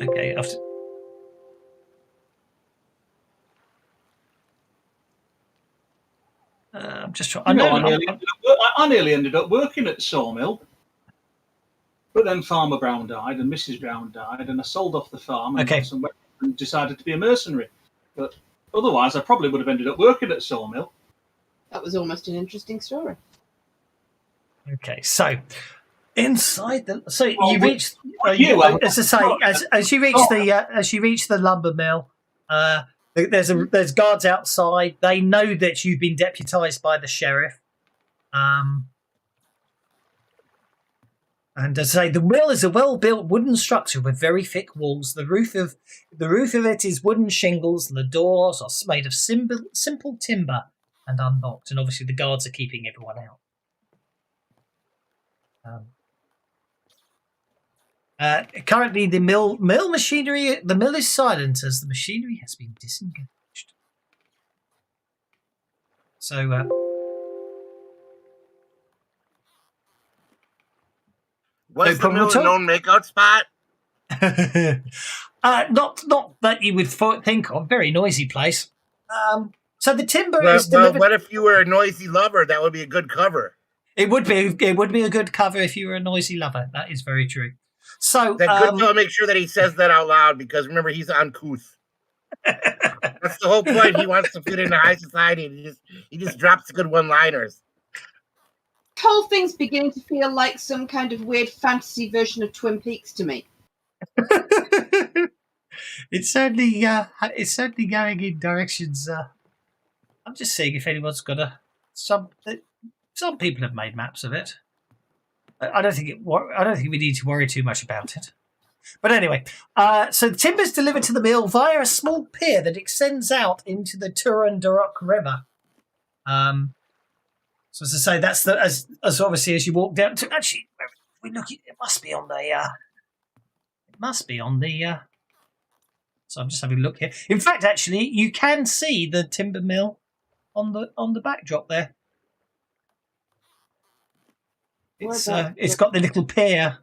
Okay. I'm just trying. I nearly ended up working at the sawmill, but then Farmer Brown died and Mrs. Brown died, and I sold off the farm and got some weapons and decided to be a mercenary. But otherwise, I probably would have ended up working at the sawmill. That was almost an interesting story. Okay, so inside the you reach as you reach the lumber mill. There's guards outside. They know that you've been deputized by the sheriff. And as I say, the mill is a well-built wooden structure with very thick walls. The roof of it is wooden shingles, and the doors are made of simple timber and unlocked. And obviously, the guards are keeping everyone out. Currently, the mill machinery, the mill is silent as the machinery has been disengaged. So, was the mill a known makeout spot? Not that you would think of. Very noisy place. So the timber is delivered. What if you were a noisy lover? That would be a good cover. It would be a good cover if you were a noisy lover. That is very true. So that good fellow make sure that he says that out loud, because remember, he's uncouth. That's the whole point. He wants to fit into high society, and he just drops good one-liners. The whole thing's beginning to feel like some kind of weird fantasy version of Twin Peaks to me. It's certainly going in directions. I'm just seeing if anyone's got some people have made maps of it. I don't think we need to worry too much about it. But anyway, so the timber is delivered to the mill via a small pier that extends out into the Turandurok River. So as I say, that's as obviously as you walk down to. Actually, we look. It must be on the. So I'm just having a look here. In fact, actually, you can see the timber mill on the backdrop there. It's got the little pier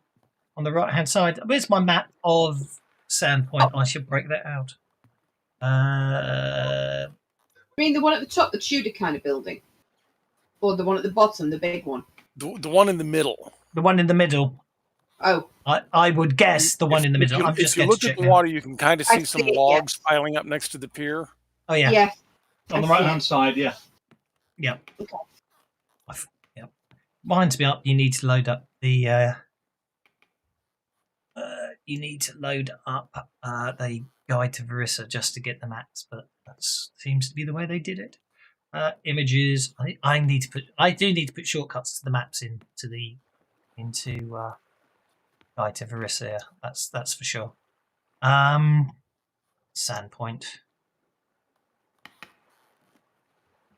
on the right hand side. Where's my map of Sandpoint? I should break that out. I mean the one at the top, the Tudor kind of building, or the one at the bottom, the big one. The one in the middle. The one in the middle. Oh, I would guess the one in the middle. If you look at the water, you can kind of see some logs piling up next to the pier. Oh yeah. Yeah. On the right hand side, yeah. Yeah. Okay. Reminds me up. You need to load up the. You need to load up the guide to Verissa just to get the maps, but that seems to be the way they did it. Images. I do need to put shortcuts to the maps into guide to Verissa. That's for sure. Sandpoint.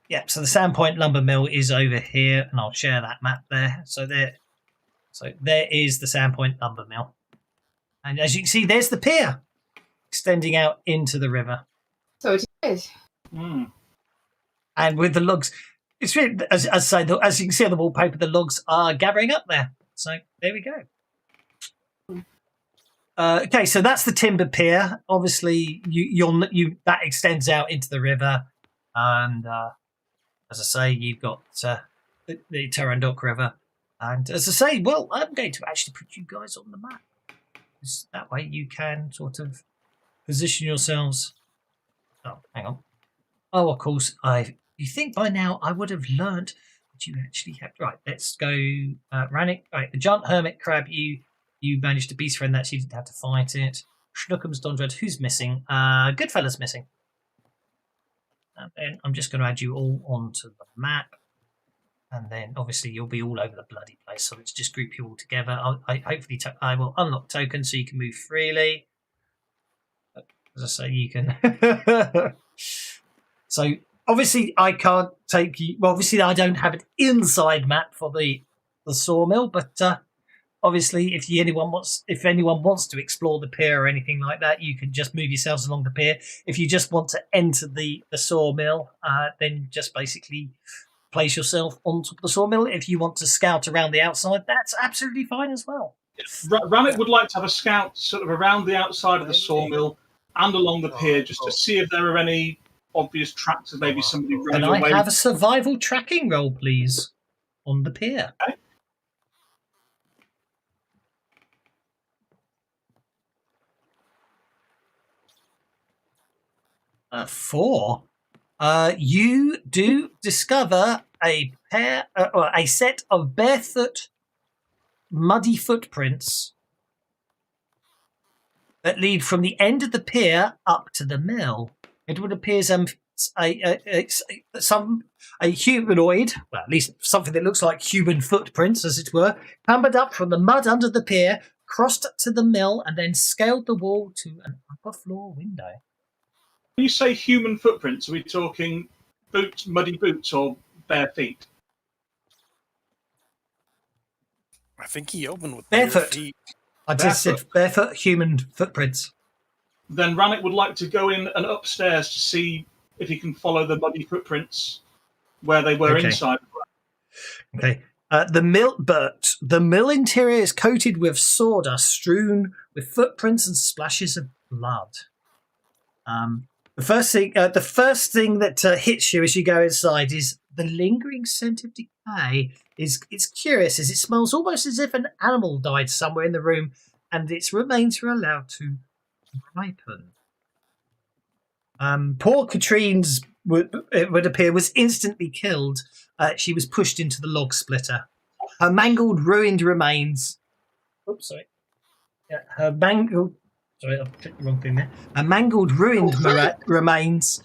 Yep, so the Sandpoint lumber mill is over here, and I'll share that map there. So there is the Sandpoint lumber mill, and as you can see, there's the pier extending out into the river. So it is. And with the logs, it's really as you can see on the wallpaper, the logs are gathering up there. So there we go. Okay, so that's the timber pier. Obviously, you that extends out into the river, and. As I say, you've got the Turandurok River. And as I say, well, I'm going to actually put you guys on the map. That way you can sort of position yourselves. Oh, hang on. Oh, of course, you think by now I would have learnt that you actually have... Right, let's go... Rannick. Right, the giant hermit crab, you managed to beast friend that, so you didn't have to fight it. Schnookums Dondred, who's missing? Goodfella's missing. And then I'm just going to add you all onto the map. And then obviously you'll be all over the bloody place. So let's just group you all together. Hopefully I will unlock tokens so you can move freely. As I say, you can. So obviously I can't take you. Well, obviously I don't have an inside map for the sawmill, but obviously if anyone wants to explore the pier or anything like that, you can just move yourselves along the pier. If you just want to enter the sawmill, then just basically place yourself on top of the sawmill. If you want to scout around the outside, that's absolutely fine as well. Rannick would like to have a scout sort of around the outside of the sawmill and along the pier just to see if there are any obvious tracks of maybe somebody running Can I away. have a survival tracking roll, please, on the pier? Okay. 4. You do discover a set of barefoot, muddy footprints that lead from the end of the pier up to the mill. It would appear a humanoid, well, at least something that looks like human footprints, as it were, clambered up from the mud under the pier, crossed to the mill, and then scaled the wall to an upper floor window. When you say human footprints, are we talking boots, muddy boots, or bare feet? I think he opened with Barefoot. bare feet. I just said barefoot human footprints. Then Rannick would like to go in and upstairs to see if he can follow the muddy footprints where they were inside. Okay. The mill interior is coated with sawdust strewn with footprints and splashes of blood. The first thing that hits you as you go inside is the lingering scent of decay. It's curious, as it smells almost as if an animal died somewhere in the room, and its remains were allowed to ripen. Poor Katrine's it would appear was instantly killed. She was pushed into the log splitter. Her mangled, ruined remains. Oops, sorry. Yeah, her mangled. Sorry, I picked the wrong thing there. Her mangled, ruined remains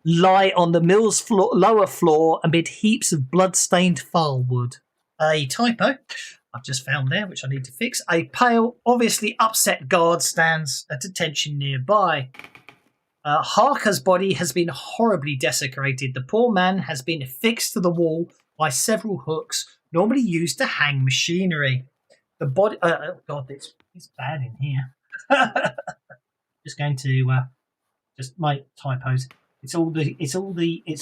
lie on the mill's lower floor amid heaps of blood-stained firewood. A typo I've just found there, which I need to fix. A pale, obviously upset guard stands at attention nearby. Harker's body has been horribly desecrated. The poor man has been affixed to the wall by several hooks, normally used to hang machinery. The body... oh, God, it's bad in here. Just going to just my typos. It's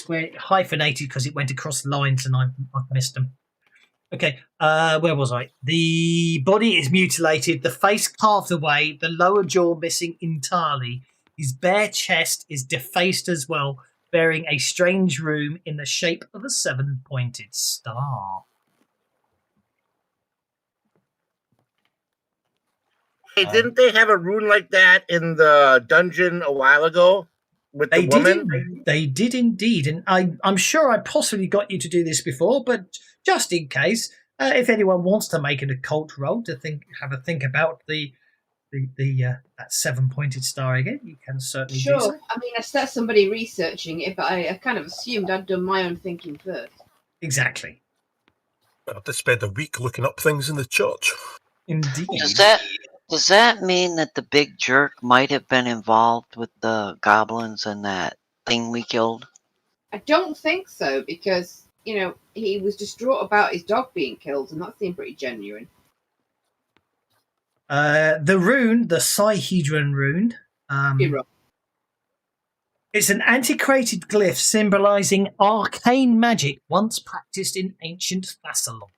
where it hyphenated because it went across the lines and I've missed them. Okay, where was I? The body is mutilated, the face carved away, the lower jaw missing entirely. His bare chest is defaced as well, bearing a strange rune in the shape of a 7-pointed star. Hey, didn't they have a rune like that in the dungeon a while ago with the woman? They did indeed, and I'm sure I possibly got you to do this before, but just in case, if anyone wants to make an occult roll to have a think about that 7-pointed star again, you can certainly do so. I mean, I set somebody researching it, but I kind of assumed I'd done my own thinking first. Exactly. I have to spend a week looking up things in the church. Indeed. Does that mean that the big jerk might have been involved with the goblins and that thing we killed? I don't think so, because, he was distraught about his dog being killed, and that seemed pretty genuine. The rune, the Psyhedron rune, it's an antiquated glyph symbolizing arcane magic once practiced in ancient Thassalon.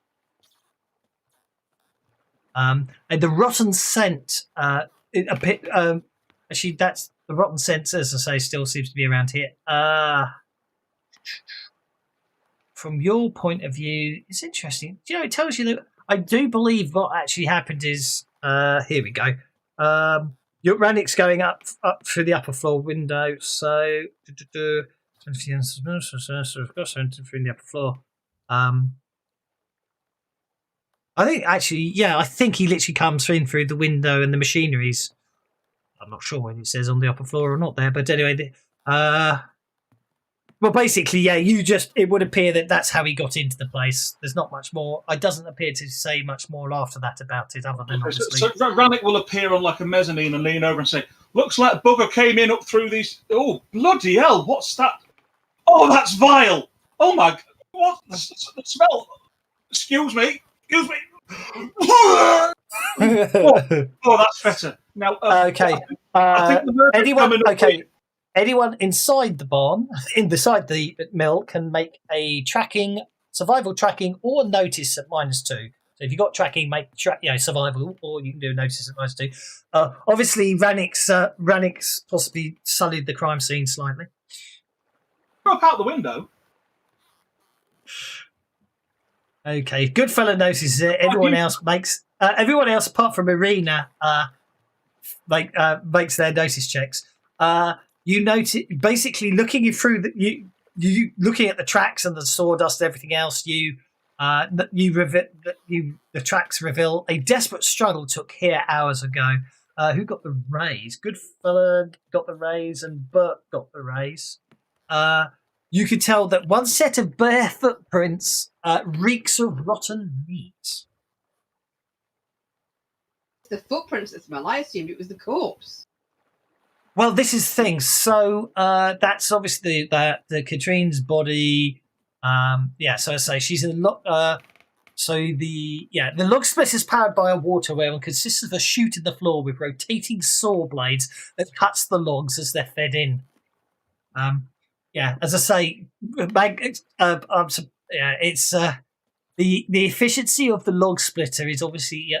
And the rotten scent, actually, that's the rotten scent, as I say, still seems to be around here. From your point of view, it's interesting. It tells you that I do believe what actually happened is, here we go. Your Rannick's going up through the upper floor window, so through the upper floor. I think he literally comes in through the window and the machineries. I'm not sure when it says on the upper floor or not there, but anyway, well, basically, it would appear that that's how he got into the place. There's not much more. It doesn't appear to say much more after that about it, other than obviously. So Rannick will appear on like a mezzanine and lean over and say, "Looks like Bugger came in up through these. Oh, bloody hell! What's that? Oh, that's vile! Oh my! What the smell? Excuse me. Oh, that's better. Now, okay. I think the anyone inside the barn, inside the mill, can make a survival tracking, or notice at -2. So if you've got tracking, make survival, or you can do a notice at -2. Obviously, Ranix possibly sullied the crime scene slightly. Broke out the window. Okay, good fella notices it. Everyone else apart from Irina makes their notice checks. You notice basically looking through you looking at the tracks and the sawdust and everything else. The tracks reveal a desperate struggle took here hours ago. Who got the raise? Good fella got the raise, and Bert got the raise. You could tell that one set of bare footprints reeks of rotten meat. The footprints that smell. I assumed it was the corpse. Well, this is the thing. So that's obviously the Katrine's body. So I say she's in the the log split is powered by a water wheel and consists of a chute in the floor with rotating saw blades that cuts the logs as they're fed in. As I say, it's the efficiency of the log splitter is obviously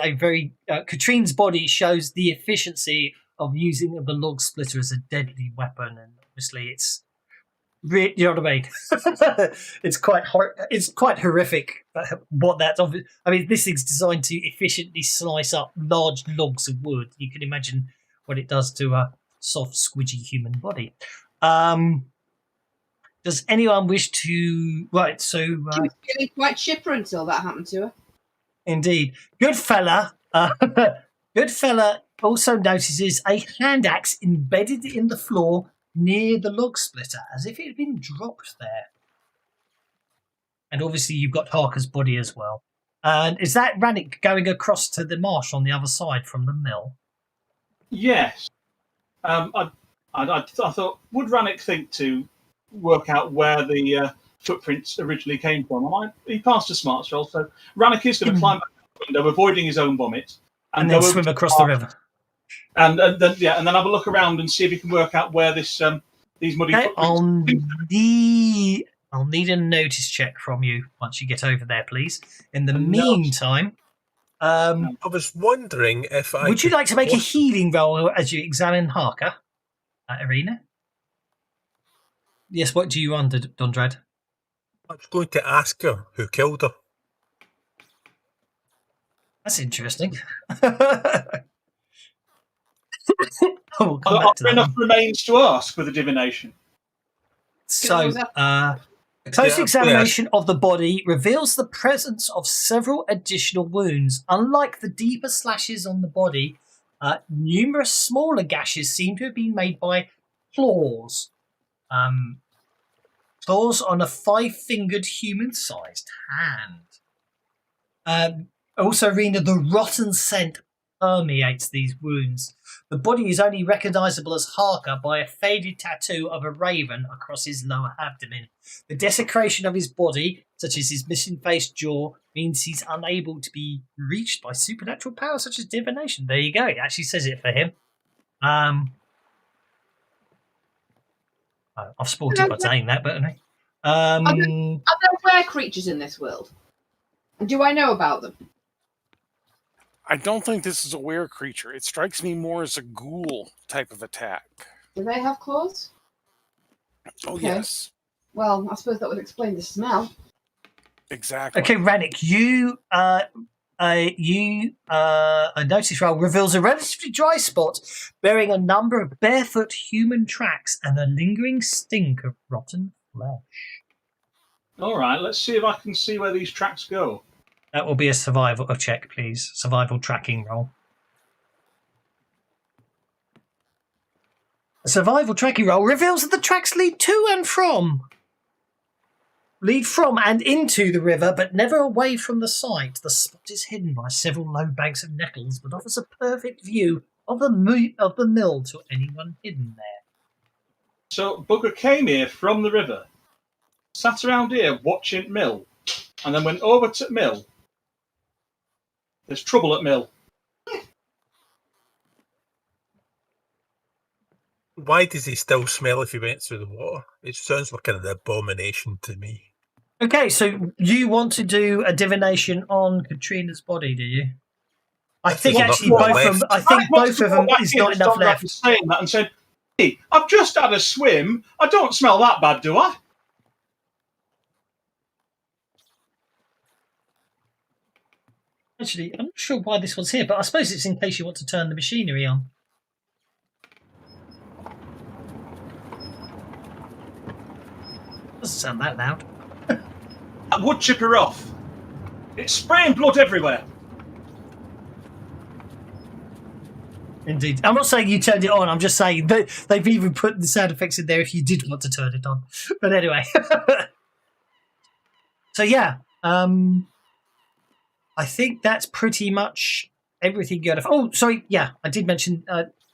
a very Katrine's body shows the efficiency of using the log splitter as a deadly weapon, and obviously it's you know what I mean. It's quite horrific. What that's I mean, this thing's designed to efficiently slice up large logs of wood. You can imagine what it does to a soft, squidgy human body. Does anyone wish to? Right, so She was feeling quite chipper until that happened to her. Indeed, good fella. Good fella also notices a hand axe embedded in the floor near the log splitter, as if it had been dropped there. And obviously, you've got Harker's body as well. And is that Rannick going across to the marsh on the other side from the mill? Yes. I thought, would Rannick think to work out where the footprints originally came from? He passed a smarts roll, so Rannick is going to climb back the window, avoiding his own vomit, and then swim across the river. And then have a look around and see if he can work out where these muddy footprints. I'll need a notice check from you once you get over there, please. In the meantime, I was wondering if would you like to make a healing roll as you examine Harker, Irina? Yes, what do you want, Dondrad? I was going to ask her who killed her. That's interesting. Enough remains to ask with a divination. So, a close examination of the body reveals the presence of several additional wounds. Unlike the deeper slashes on the body, numerous smaller gashes seem to have been made by claws. Claws on a 5-fingered human-sized hand. Also, Rena, the rotten scent permeates these wounds. The body is only recognisable as Harker by a faded tattoo of a raven across his lower abdomen. The desecration of his body, such as his missing-faced jaw, means he's unable to be reached by supernatural powers such as divination. There you go. It actually says it for him. I've spoiled it by saying that, but anyway. Are there rare creatures in this world? And do I know about them? I don't think this is a were creature. It strikes me more as a ghoul type of attack. Do they have claws? Oh, Okay. yes. Well, I suppose that would explain the smell. Exactly. Okay, Rannick, a notice roll reveals a relatively dry spot bearing a number of barefoot human tracks and a lingering stink of rotten flesh. All right, let's see if I can see where these tracks go. That will be a survival check, please. Survival tracking roll. A survival tracking roll reveals that the tracks lead from and into the river, but never away from the site. The spot is hidden by several low banks of nettles, but offers a perfect view of the mill to anyone hidden there. So Bugger came here from the river, sat around here watching Mill, and then went over to Mill. There's trouble at Mill. why does he still smell if he went through the water? It sounds like an abomination to me. Okay, so you want to do a divination on Katrina's body, do you? I If think there's actually enough both of them. left. I think both of them is not enough left. Saying that and said, "Hey, I've just had a swim. I don't smell that bad, do I?" Actually, I'm not sure why this one's here, but I suppose it's in case you want to turn the machinery on. Doesn't sound that loud. That would chip her off. It's spraying blood everywhere. Indeed. I'm not saying you turned it on. I'm just saying that they've even put the sound effects in there if you did want to turn it on. But anyway. So yeah, I think that's pretty much everything you had. Oh, sorry. Yeah, I did mention.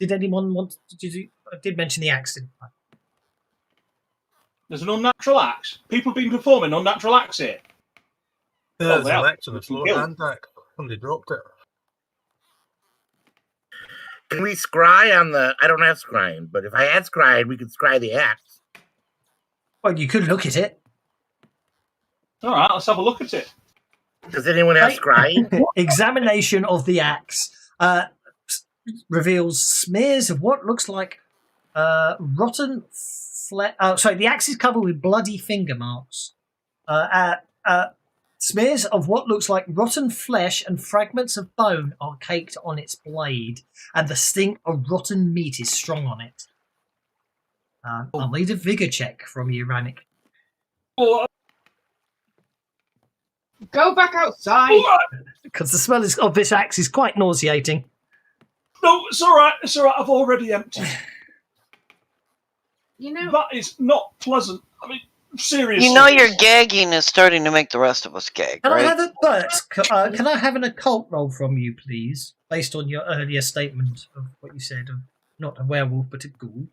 Did anyone want to do? I did mention the axe, didn't I? There's an unnatural axe. People have been performing unnatural acts here. There's they an have. axe on the floor. Kill. Hand axe. Somebody dropped it. Can we scry on the? I don't have scrying, but if I had scrying, we could scry the axe. Well, you could look at it. All right, let's have a look at it. Does anyone have scrying? Examination of the axe reveals smears of what looks like rotten flesh. Sorry, the axe is covered with bloody finger marks. Smears of what looks like rotten flesh and fragments of bone are caked on its blade, and the stink of rotten meat is strong on it. I'll need a vigor check from you, Rannick. Oh, Go back outside. Because the smell of this axe is quite nauseating. no, it's all right. It's all right. I've already emptied. You know, That is not pleasant. I mean, seriously. You know your gagging is starting to make the rest of us gag, Can I right? have a can I have an occult roll from you, please, based on your earlier statement of what you said of not a werewolf but a ghoul?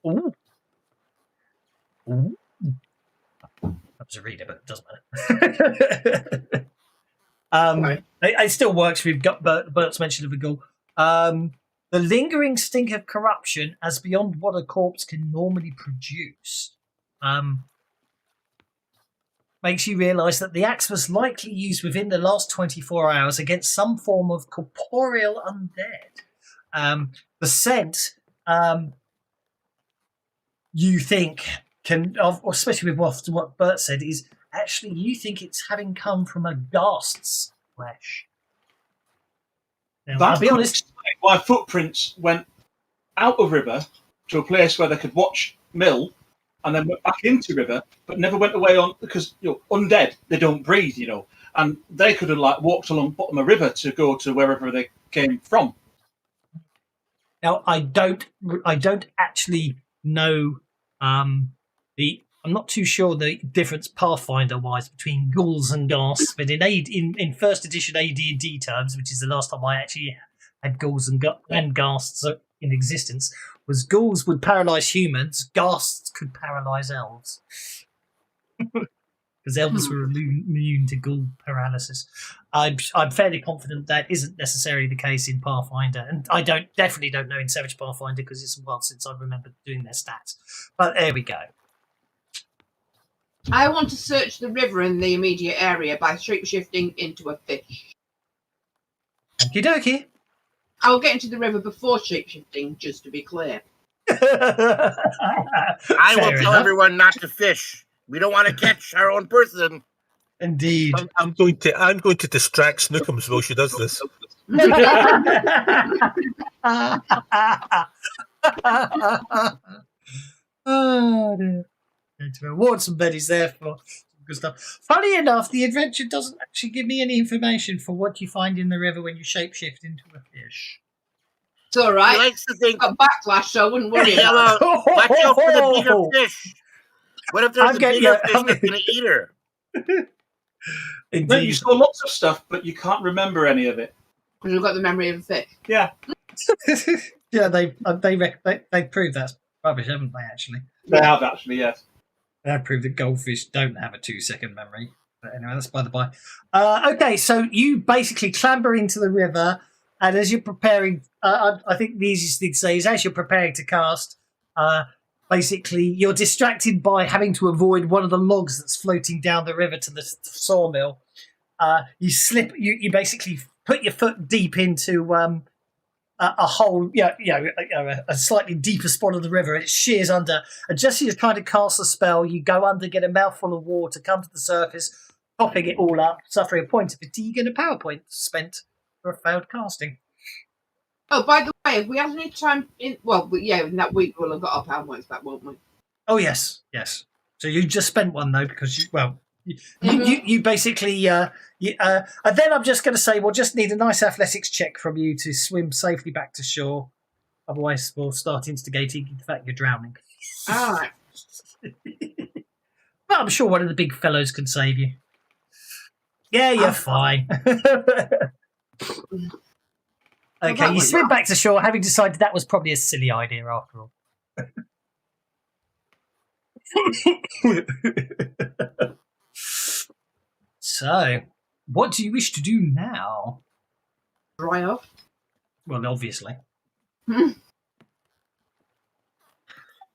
Ooh. Ooh. That was a reader, but it doesn't matter. It still works. We've got Bert's mention of a ghoul. The lingering stink of corruption, as beyond what a corpse can normally produce, makes you realise that the axe was likely used within the last 24 hours against some form of corporeal undead. The scent, you think, especially with what Bert said, is actually you think it's having come from a ghast's flesh. Now, I'll be honest. Why footprints went out of river to a place where they could watch mill, and then went back into river, but never went away on because undead, they don't breathe, and they could have walked along the bottom of river to go to wherever they came from. Now I don't actually know I'm not too sure the difference Pathfinder wise between ghouls and ghasts, but in first edition AD&D terms, which is the last time I actually had ghouls and ghasts in existence, was ghouls would paralyze humans, ghasts could paralyze elves. Because elves were immune to ghoul paralysis. I'm fairly confident that isn't necessarily the case in Pathfinder, and I definitely don't know in Savage Pathfinder because it's a while since I remember doing their stats. But there we go. I want to search the river in the immediate area by shapeshifting into a fish. Okie dokie. I will get into the river before shapeshifting, just to be clear. I will tell everyone not to fish. We don't want to catch our own person. Indeed. I'm going to distract Snookums while she does this. Oh dear. Going to reward somebody's there for good stuff. Funny enough, the adventure doesn't actually give me any information for what you find in the river when you shapeshift into a fish. It's all right. He likes to think, I've got backlash, so I wouldn't worry about it. watch out for the bigger fish. What if there's a bigger fish that's going to eat her? No, you saw lots of stuff, but you can't remember any of it. Because you've got the memory of a fish. Yeah. Yeah, they proved that's rubbish, haven't they, actually? They have, actually, yes. They have proved that goldfish don't have a 2-second memory. But anyway, that's by the by. Okay, so you basically clamber into the river And as you're preparing, I think the easiest thing to say is as you're preparing to cast, basically you're distracted by having to avoid one of the logs that's floating down the river to the sawmill. You slip. You basically put your foot deep into a hole, a slightly deeper spot of the river. It shears under, and just as you're trying to cast a spell, you go under, get a mouthful of water, come to the surface, popping it all up, suffering a point of fatigue and a power point spent for a failed casting. Oh, by the way, if we have any time in that week we'll have got our power points back, won't we? Oh yes. So you just spent one though because you basically and then I'm just going to say we'll just need a nice athletics check from you to swim safely back to shore. Otherwise, we'll start instigating the fact you're drowning. All right. But I'm sure one of the big fellows can save you. Yeah, you're fine. Okay, you swim back to shore, having decided that was probably a silly idea after all. So, what do you wish to do now? Dry off. Well, obviously.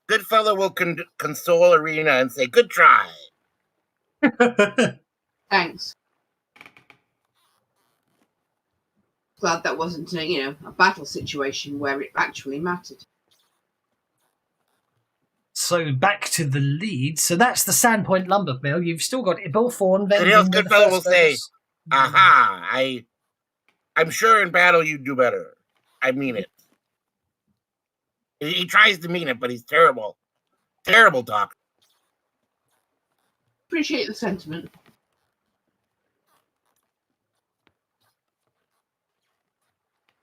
Good fellow will console Arena and say, "Good try." Thanks. Glad that wasn't a battle situation where it actually mattered. So back to the lead. So that's the Sandpoint Lumber Mill. You've still got Ibilthorn. Good fellow will say, "Aha! I'm sure in battle you do better. I mean it." He tries to mean it, but he's terrible. Terrible, Doc. Appreciate the sentiment.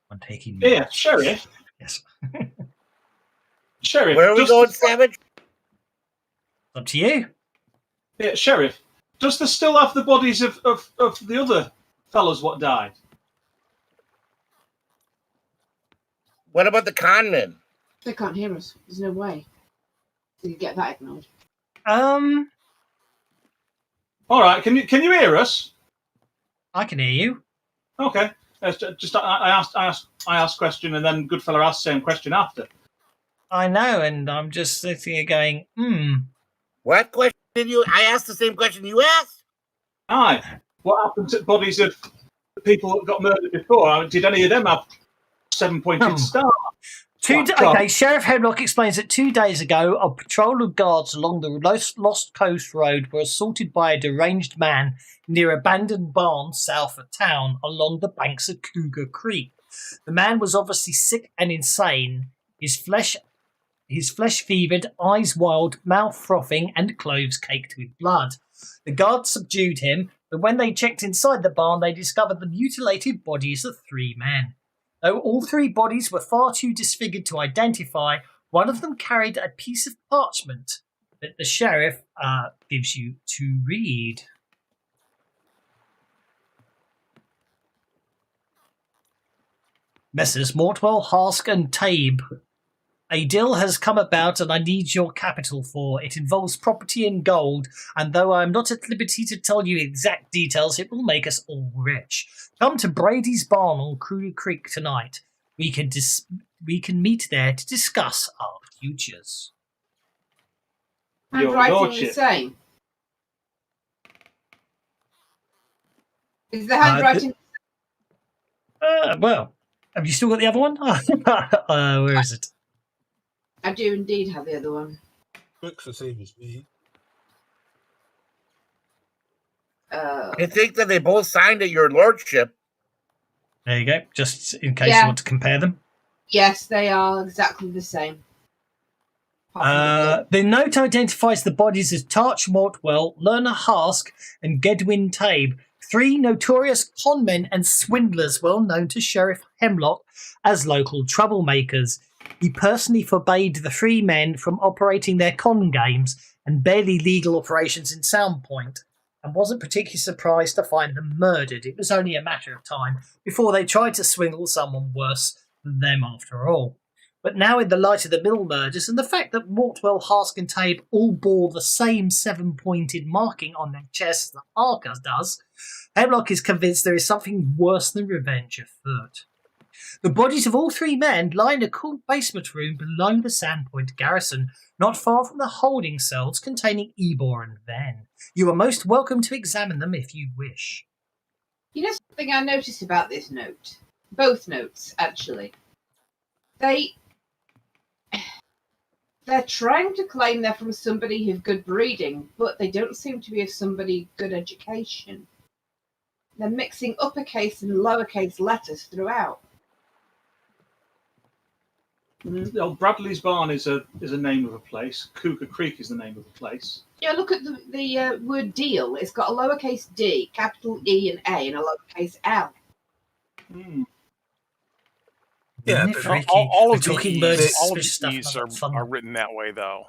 I'm taking. Yeah, Sheriff. Yes. Sheriff. Where are we going, Savage? Up to you. Yeah, Sheriff. Does there still have the bodies of the other fellows what died? What about the con men? They can't hear us. There's no way. You can get that ignored. All right. Can you hear us? I can hear you. Okay. Just I asked question, and then Goodfellow asked the same question after. I know, and I'm just sitting here going, What question did you? I asked the same question you asked. Aye. What happened to bodies of the people that got murdered before? Did any of them have 7-pointed stars? Okay, Sheriff Hemlock explains that 2 days ago, a patrol of guards along the Lost Coast Road were assaulted by a deranged man near abandoned barns south of town along the banks of Cougar Creek. The man was obviously sick and insane, his flesh fevered, eyes wild, mouth frothing, and clothes caked with blood. The guards subdued him, but when they checked inside the barn, they discovered the mutilated bodies of 3 men. Though all 3 bodies were far too disfigured to identify, one of them carried a piece of parchment that the sheriff gives you to read. Messrs. Mortwell, Harsk, and Tabe. A deal has come about and I need your capital for. It involves property and gold, and though I am not at liberty to tell you exact details, it will make us all rich. Come to Brady's Barn on Cougar Creek tonight. We can meet there to discuss our futures. Handwriting the same? Is the handwriting... Well, have you still got the other one? Where is it? I do indeed have the other one. Looks the same as me. I think that they both signed it, your lordship. There you go, just in case you want to compare them. Yes, they are exactly the same. The note identifies the bodies as Tarch Mortwell, Lerner Harsk, and Gedwin Tabe, 3 notorious conmen and swindlers well known to Sheriff Hemlock as local troublemakers. He personally forbade the 3 men from operating their con games and barely legal operations in Soundpoint, and wasn't particularly surprised to find them murdered. It was only a matter of time before they tried to swindle someone worse than them after all. But now in the light of the Mill murders and the fact that Mortwell, Harsk and Tabe all bore the same 7-pointed marking on their chests that Arca does, Hemlock is convinced there is something worse than revenge afoot. The bodies of all 3 men lie in a cool basement room below the Sandpoint garrison, not far from the holding cells containing Ebor and Ven. You are most welcome to examine them if you wish. You know something I noticed about this note? Both notes, actually. They're trying to claim they're from somebody of good breeding, but they don't seem to be of somebody good education. They're mixing uppercase and lowercase letters throughout. Bradley's Barn is a name of a place. Cougar Creek is the name of a place. Yeah, look at the word deal. It's got a lowercase d, capital E and A, and a lowercase L. Yeah, all of talking the birds, E's, all of suspicious the stuff, E's not fun. are written that way, though.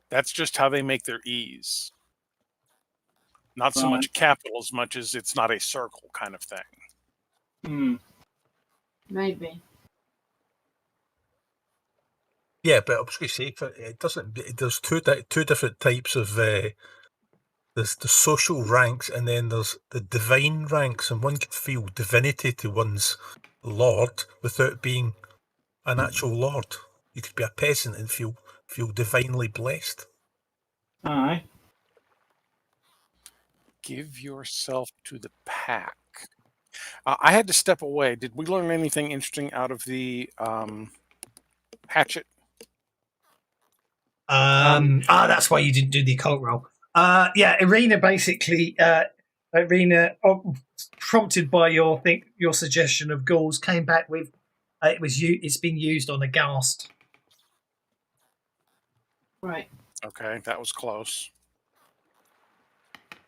That's just how they make their E's. Not so much capital as much as it's not a circle kind of thing. Maybe. Yeah, but I was going to say, it doesn't. There's two different types of. There's the social ranks, and then there's the divine ranks, and one can feel divinity to one's lord without being an actual lord. You could be a peasant and feel divinely blessed. Aye. Give yourself to the pack. I had to step away. Did we learn anything interesting out of the hatchet? That's why you didn't do the occult roll. Yeah, Irina basically, prompted by your suggestion of ghouls, came back with it's being used on a ghast. Right. Okay, that was close.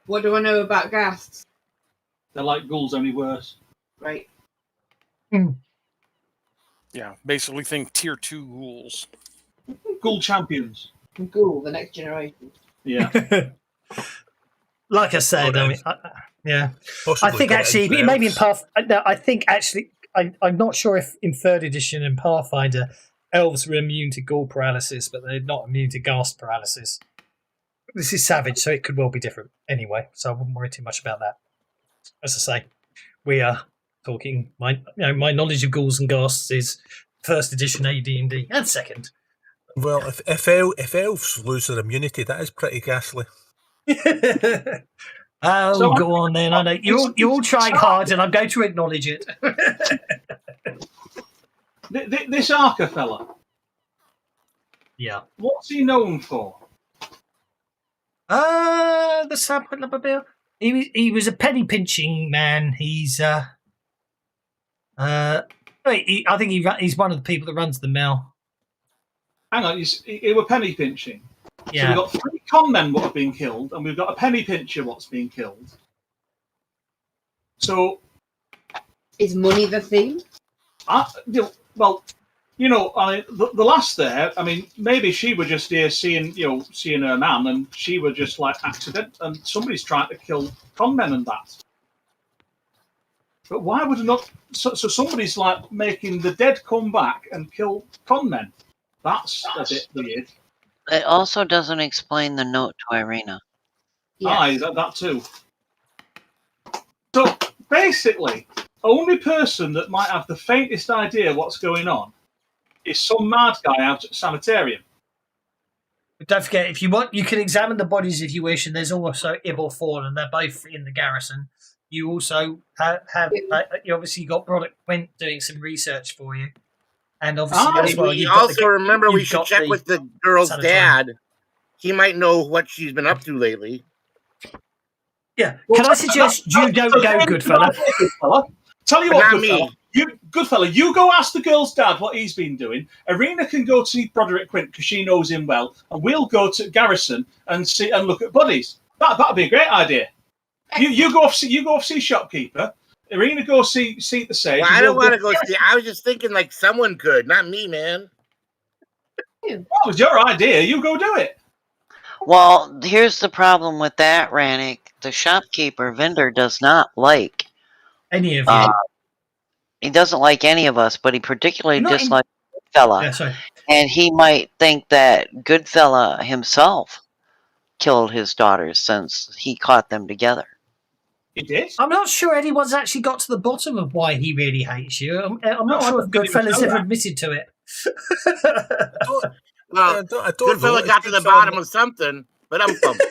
What do I know about ghasts? They're like ghouls, only worse. Right. Yeah, basically think tier 2 ghouls. Ghoul champions. Ghoul, the next generation. Yeah. Like I said, I mean, yeah. I think actually, maybe in Path. No, I think actually, I'm not sure if in 3rd edition and Pathfinder, elves were immune to ghoul paralysis, but they're not immune to ghast paralysis. This is Savage, so it could well be different anyway. So I wouldn't worry too much about that. As I say, we are talking. My knowledge of ghouls and ghasts is 1st edition AD&D and 2nd. Well, if elves lose their immunity, that is pretty ghastly. Go on then. I know you're all trying hard, and I'm going to acknowledge it. This Arca fella. Yeah. What's he known for? The Sandpoint Lumber Bill. He was a penny pinching man. He's I think he's one of the people that runs the mill. Hang on, he were penny pinching. Yeah. So we've got 3 con men what have been killed, and we've got a penny pincher what's been killed. So, is money the theme? The last there. I mean, maybe she were just here seeing her man, and she were just like accident, and somebody's trying to kill con men and that. But why would not? So somebody's like making the dead come back and kill con men. That's a bit weird. It also doesn't explain the note to Irina. Aye, that too. So basically, only person that might have the faintest idea what's going on is some mad guy out at the sanitarium. But don't forget, if you want, you can examine the bodies if you wish, and there's also Ibor Fawn, and they're both in the garrison. You also have you obviously got Broderick Quint doing some research for you. And obviously, as well, we also remember we should check with the girl's dad. He might know what she's been up to lately. Yeah. Can I suggest you don't go, Goodfella? Tell you what, Goodfella, you go ask the girl's dad what he's been doing. Irina can go to see Broderick Quint because she knows him well, and we'll go to Garrison and look at buddies. That'd be a great idea. You go off see shopkeeper. Irina, go see the sage. Well, I don't want to go see. I was just thinking like someone could, not me, man. That was your idea. You go do it. Well, here's the problem with that, Rannick. The shopkeeper vendor does not like any of you. He doesn't like any of us, but he particularly dislikes Goodfella. Yeah, sorry. And he might think that Goodfella himself killed his daughters since he caught them together. He did. I'm not sure anyone's actually got to the bottom of why he really hates you. I'm No, not I sure if don't think he Goodfellas know ever that. admitted to it. Well, I don't know. Goodfella got to the bottom of something, but I'm pumped.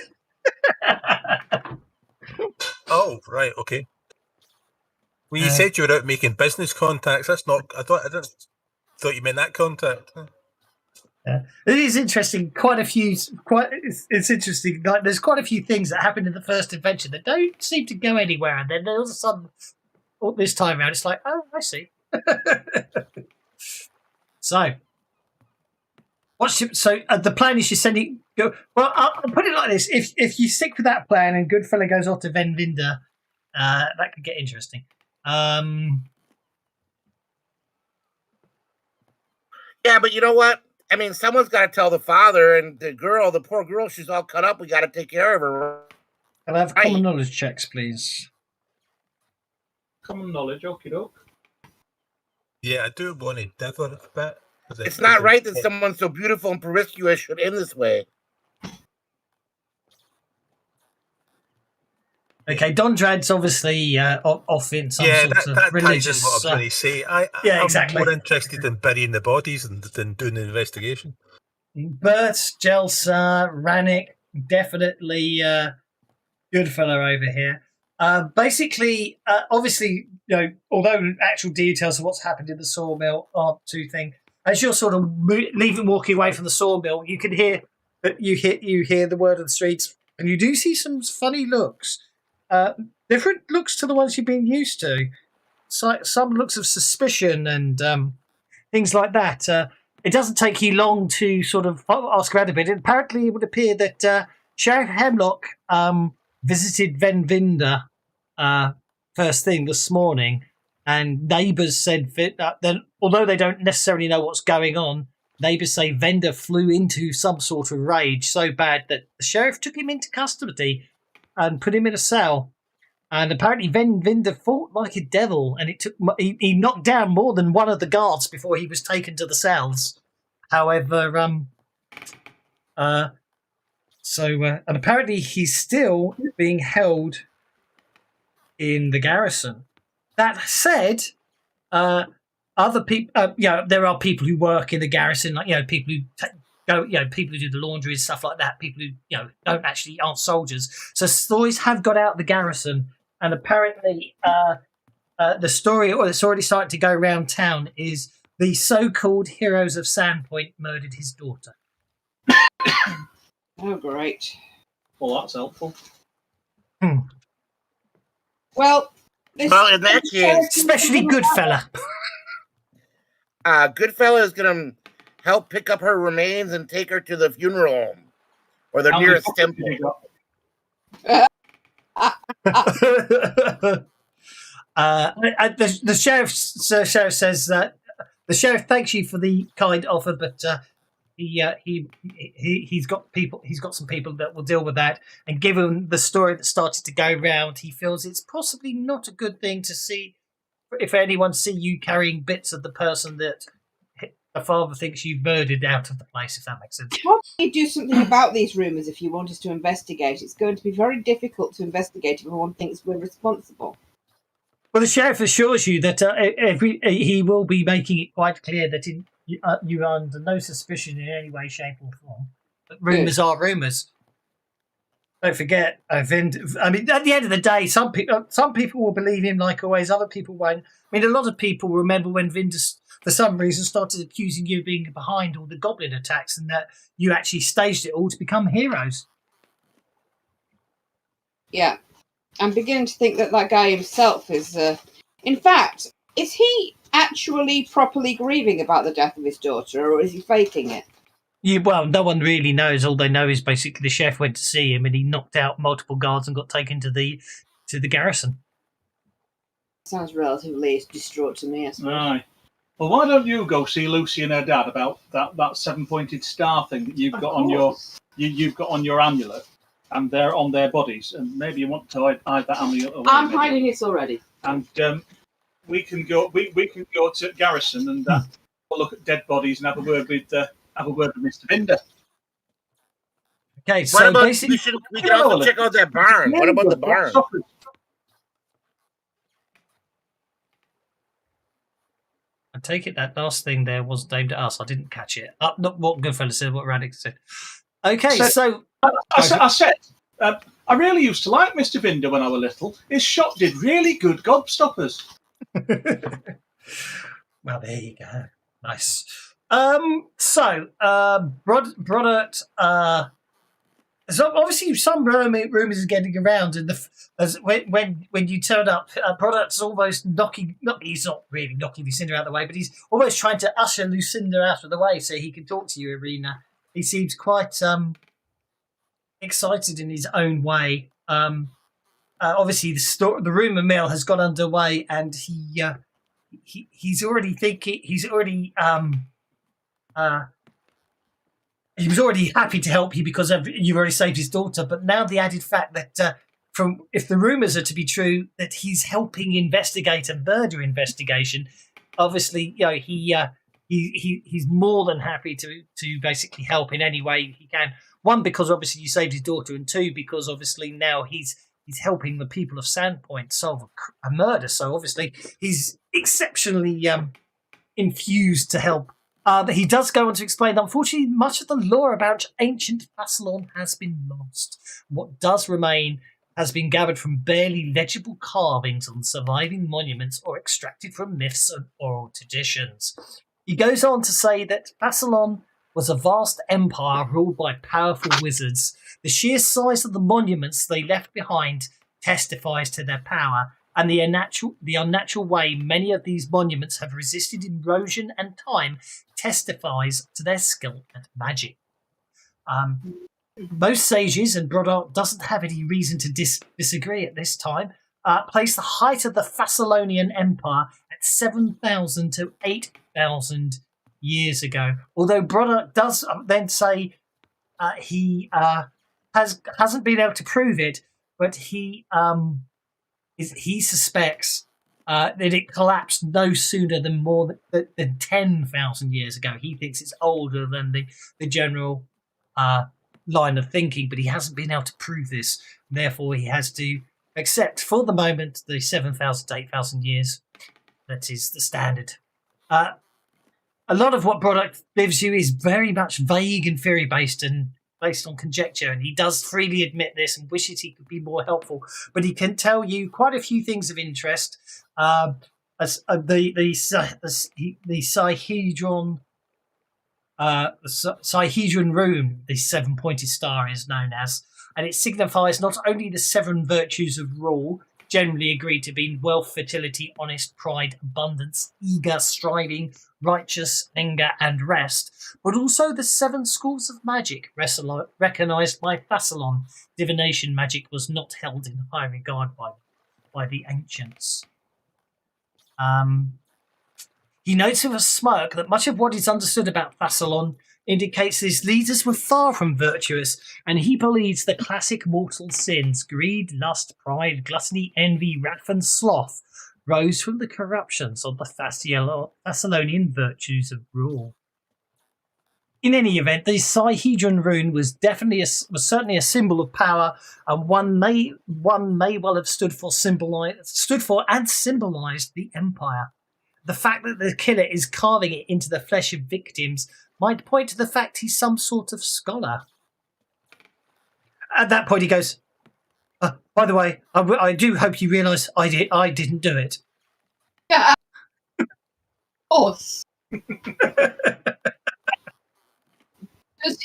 Oh, right, okay. Well, you said you were out making business contacts. That's not. I didn't thought you meant that contact. Yeah. It is interesting. It's interesting. Like, there's quite a few things that happened in the first adventure that don't seem to go anywhere, and then all of a sudden, this time around, it's like, oh, I see. So, the plan is you're sending. Well, I'll put it like this: if you stick with that plan and Goodfella goes off to Venvinda, that could get interesting. Yeah, but you know what? I mean, someone's got to tell the father, and the poor girl, she's all cut up. We got to take care of her. Can I have common knowledge checks, please? Common knowledge, okie doke. Yeah, I do want to differ a bit. It's not right that someone so beautiful and promiscuous should end this way. Okay, Dondrad's obviously off in some sort of that religious. ties in what I'm going to say. exactly. I'm more interested in burying the bodies than doing the investigation. Bert, Jelsa, Rannick, definitely Goodfella over here. Basically, obviously, although actual details of what's happened in the sawmill aren't too thing, as you're sort of walking away from the sawmill, you can hear that you hear the word of the streets, and you do see some funny looks. Different looks to the ones you've been used to. Some looks of suspicion and things like that. It doesn't take you long to sort of ask around a bit. And apparently, it would appear that Sheriff Hemlock visited Venvinda first thing this morning, and neighbours said that although they don't necessarily know what's going on, neighbours say Venda flew into some sort of rage so bad that the sheriff took him into custody and put him in a cell. And apparently Venvinda fought like a devil, and he knocked down more than one of the guards before he was taken to the cells. However, and apparently he's still being held in the garrison. That said, other people, there are people who work in the garrison, like people who people who do the laundry and stuff like that. People who aren't soldiers. So stories have got out of the garrison, and apparently, the story that's already starting to go around town is the so-called heroes of Sandpoint murdered his daughter. Oh, great. Well, that's helpful. Well, in that case, especially Goodfella. Goodfella is going to help pick up her remains and take her to the funeral home or the nearest temple. The sheriff says that the sheriff thanks you for the kind offer, but he's got some people that will deal with that. And given the story that started to go round, he feels it's possibly not a good thing to see if anyone see you carrying bits of the person that the father thinks you've murdered out of the place, if that makes sense. How do you do something about these rumours if you want us to investigate? It's going to be very difficult to investigate if everyone thinks we're responsible. Well, the sheriff assures you that he will be making it quite clear that you are under no suspicion in any way, shape or form. But rumours are rumours. Don't forget, at the end of the day, some people will believe him like always, other people won't. I mean, a lot of people remember when Vinda, for some reason, started accusing you of being behind all the goblin attacks and that you actually staged it all to become heroes. Yeah. I'm beginning to think that guy himself is... In fact, is he actually properly grieving about the death of his daughter, or is he faking it? Well, no one really knows. All they know is basically the chef went to see him and he knocked out multiple guards and got taken to the garrison. Sounds relatively distraught to me, I suppose. Aye. Well, why don't you go see Lucy and her dad about that seven-pointed star thing that you've got on your amulet, and they're on their bodies, and maybe you want to hide that amulet away. I'm hiding it already. And we can go to garrison and look at dead bodies and have a word with Mr. Binder. Okay, so basically, we can also check out that barn. What about the barn? I take it that last thing there wasn't aimed at us. I didn't catch it. Not what Goodfellas said, what Radix said. Okay, so I said, I really used to like Mr. Vinder when I was little. His shop did really good gobstoppers. Well, there you go. Nice. Brodert, so obviously some rumours are getting around, and when you turn up, Brodert's almost he's not really knocking Lucinda out of the way, but he's almost trying to usher Lucinda out of the way so he can talk to you, Irina. He seems quite excited in his own way. Obviously, the rumour mill has got underway, and he's already thinking. He was already happy to help you because you've already saved his daughter. But now the added fact that, if the rumours are to be true, that he's helping investigate a murder investigation, obviously, he's more than happy to basically help in any way he can. One, because obviously you saved his daughter, and two, because obviously now he's helping the people of Sandpoint solve a murder. So obviously he's exceptionally infused to help. He does go on to explain that unfortunately much of the lore about ancient Fassalon has been lost. What does remain has been gathered from barely legible carvings on surviving monuments or extracted from myths and oral traditions. He goes on to say that Fassalon was a vast empire ruled by powerful wizards. The sheer size of the monuments they left behind testifies to their power, and the unnatural way many of these monuments have resisted erosion and time testifies to their skill at magic. Most sages, and Brodart doesn't have any reason to disagree at this time, place the height of the Fassalonian Empire at 7,000 to 8,000 years ago. Although Brodart does then say he hasn't been able to prove it, but he suspects that it collapsed no sooner than than 10,000 years ago. He thinks it's older than the general line of thinking, but he hasn't been able to prove this. Therefore, he has to accept for the moment the 7,000 to 8,000 years. That is the standard. A lot of what Brodart gives you is very much vague and theory-based and based on conjecture, and he does freely admit this and wishes he could be more helpful. But he can tell you quite a few things of interest. As the Sihedron rune, the seven-pointed star is known as, and it signifies not only the seven virtues of rule, generally agreed to be wealth, fertility, honest, pride, abundance, eager, striving, righteous, anger, and rest, but also the seven schools of magic recognised by Fassalon. Divination magic was not held in high regard by the ancients. He notes with a smirk that much of what is understood about Fassalon indicates his leaders were far from virtuous, and he believes the classic mortal sins, greed, lust, pride, gluttony, envy, wrath, and sloth, rose from the corruptions of the Fassalonian virtues of rule. In any event, the Sihedron rune was certainly a symbol of power, and one may well have stood for and symbolised the empire. The fact that the killer is carving it into the flesh of victims might point to the fact he's some sort of scholar. At that point, he goes, by the way, I do hope you realise I didn't do it. Yeah, of course. Does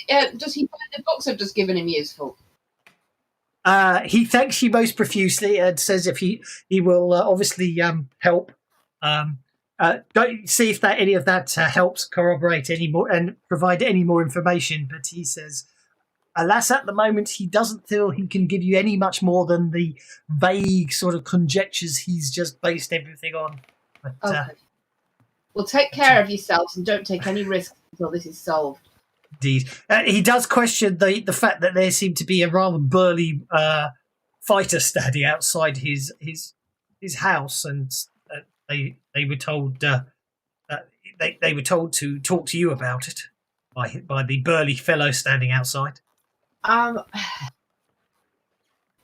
he find the books I've just given him useful? He thanks you most profusely and says if he will obviously help. Don't see if any of that helps corroborate any more and provide any more information. But he says, alas, at the moment, he doesn't feel he can give you any much more than the vague sort of conjectures he's just based everything on. But, okay. Well, take care of yourselves and don't take any risks until this is solved. Indeed. He does question the fact that there seemed to be a rather burly fighter standing outside his house, and they were told they were told to talk to you about it by the burly fellow standing outside.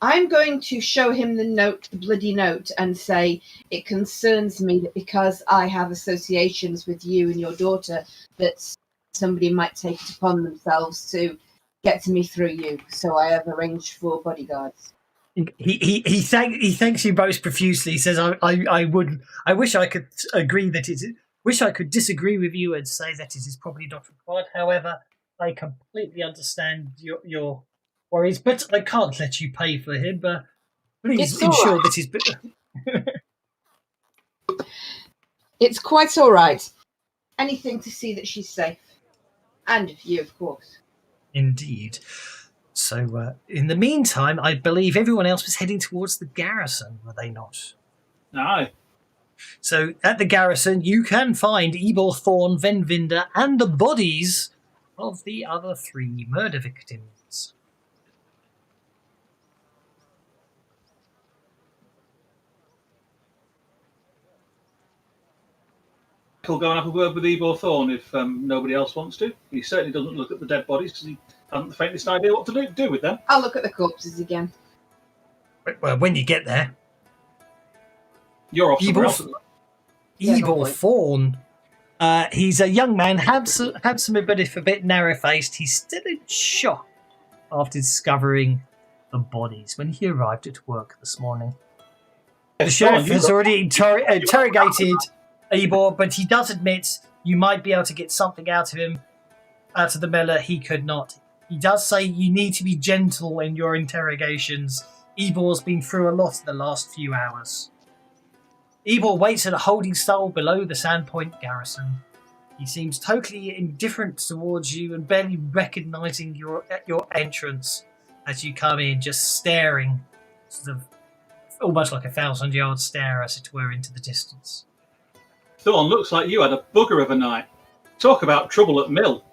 I'm going to show him the note, the bloody note, and say it concerns me that because I have associations with you and your daughter, that somebody might take it upon themselves to get to me through you. So I have arranged for bodyguards. He thanks you both profusely. He says, I wish I could agree that it. Wish I could disagree with you and say that it is probably not required. However, I completely understand your worries, but I can't let you pay for him. But please It's all ensure right. that he's. It's quite all right. Anything to see that she's safe. And you, of course. Indeed. So, in the meantime, I believe everyone else was heading towards the garrison, were they not? Aye. So, at the garrison, you can find Ebor, Thorn, Venvinder, and the bodies of the other 3 murder victims. We'll go and have a word with Ebor Thorn if nobody else wants to. He certainly doesn't look at the dead bodies because he hasn't the faintest idea what to do with them. I'll look at the corpses again. Well, when you get there, You're off somewhere Ebor, else. Yeah, Ebor probably. Thorn. He's a young man, handsome, but if a bit narrow-faced. He's still in shock after discovering the bodies when he arrived at work this morning. The sheriff has already interrogated Ebor, but he does admit you might be able to get something out of him, out of the Miller. He could not. He does say you need to be gentle in your interrogations. Ebor's been through a lot in the last few hours. Ebor waits at a holding stall below the Sandpoint garrison. He seems totally indifferent towards you and barely recognizing your entrance as you come in, just staring, sort of almost like a 1,000-yard stare, as it were, into the distance. Thorn, looks like you had a bugger of a night. Talk about trouble at mill.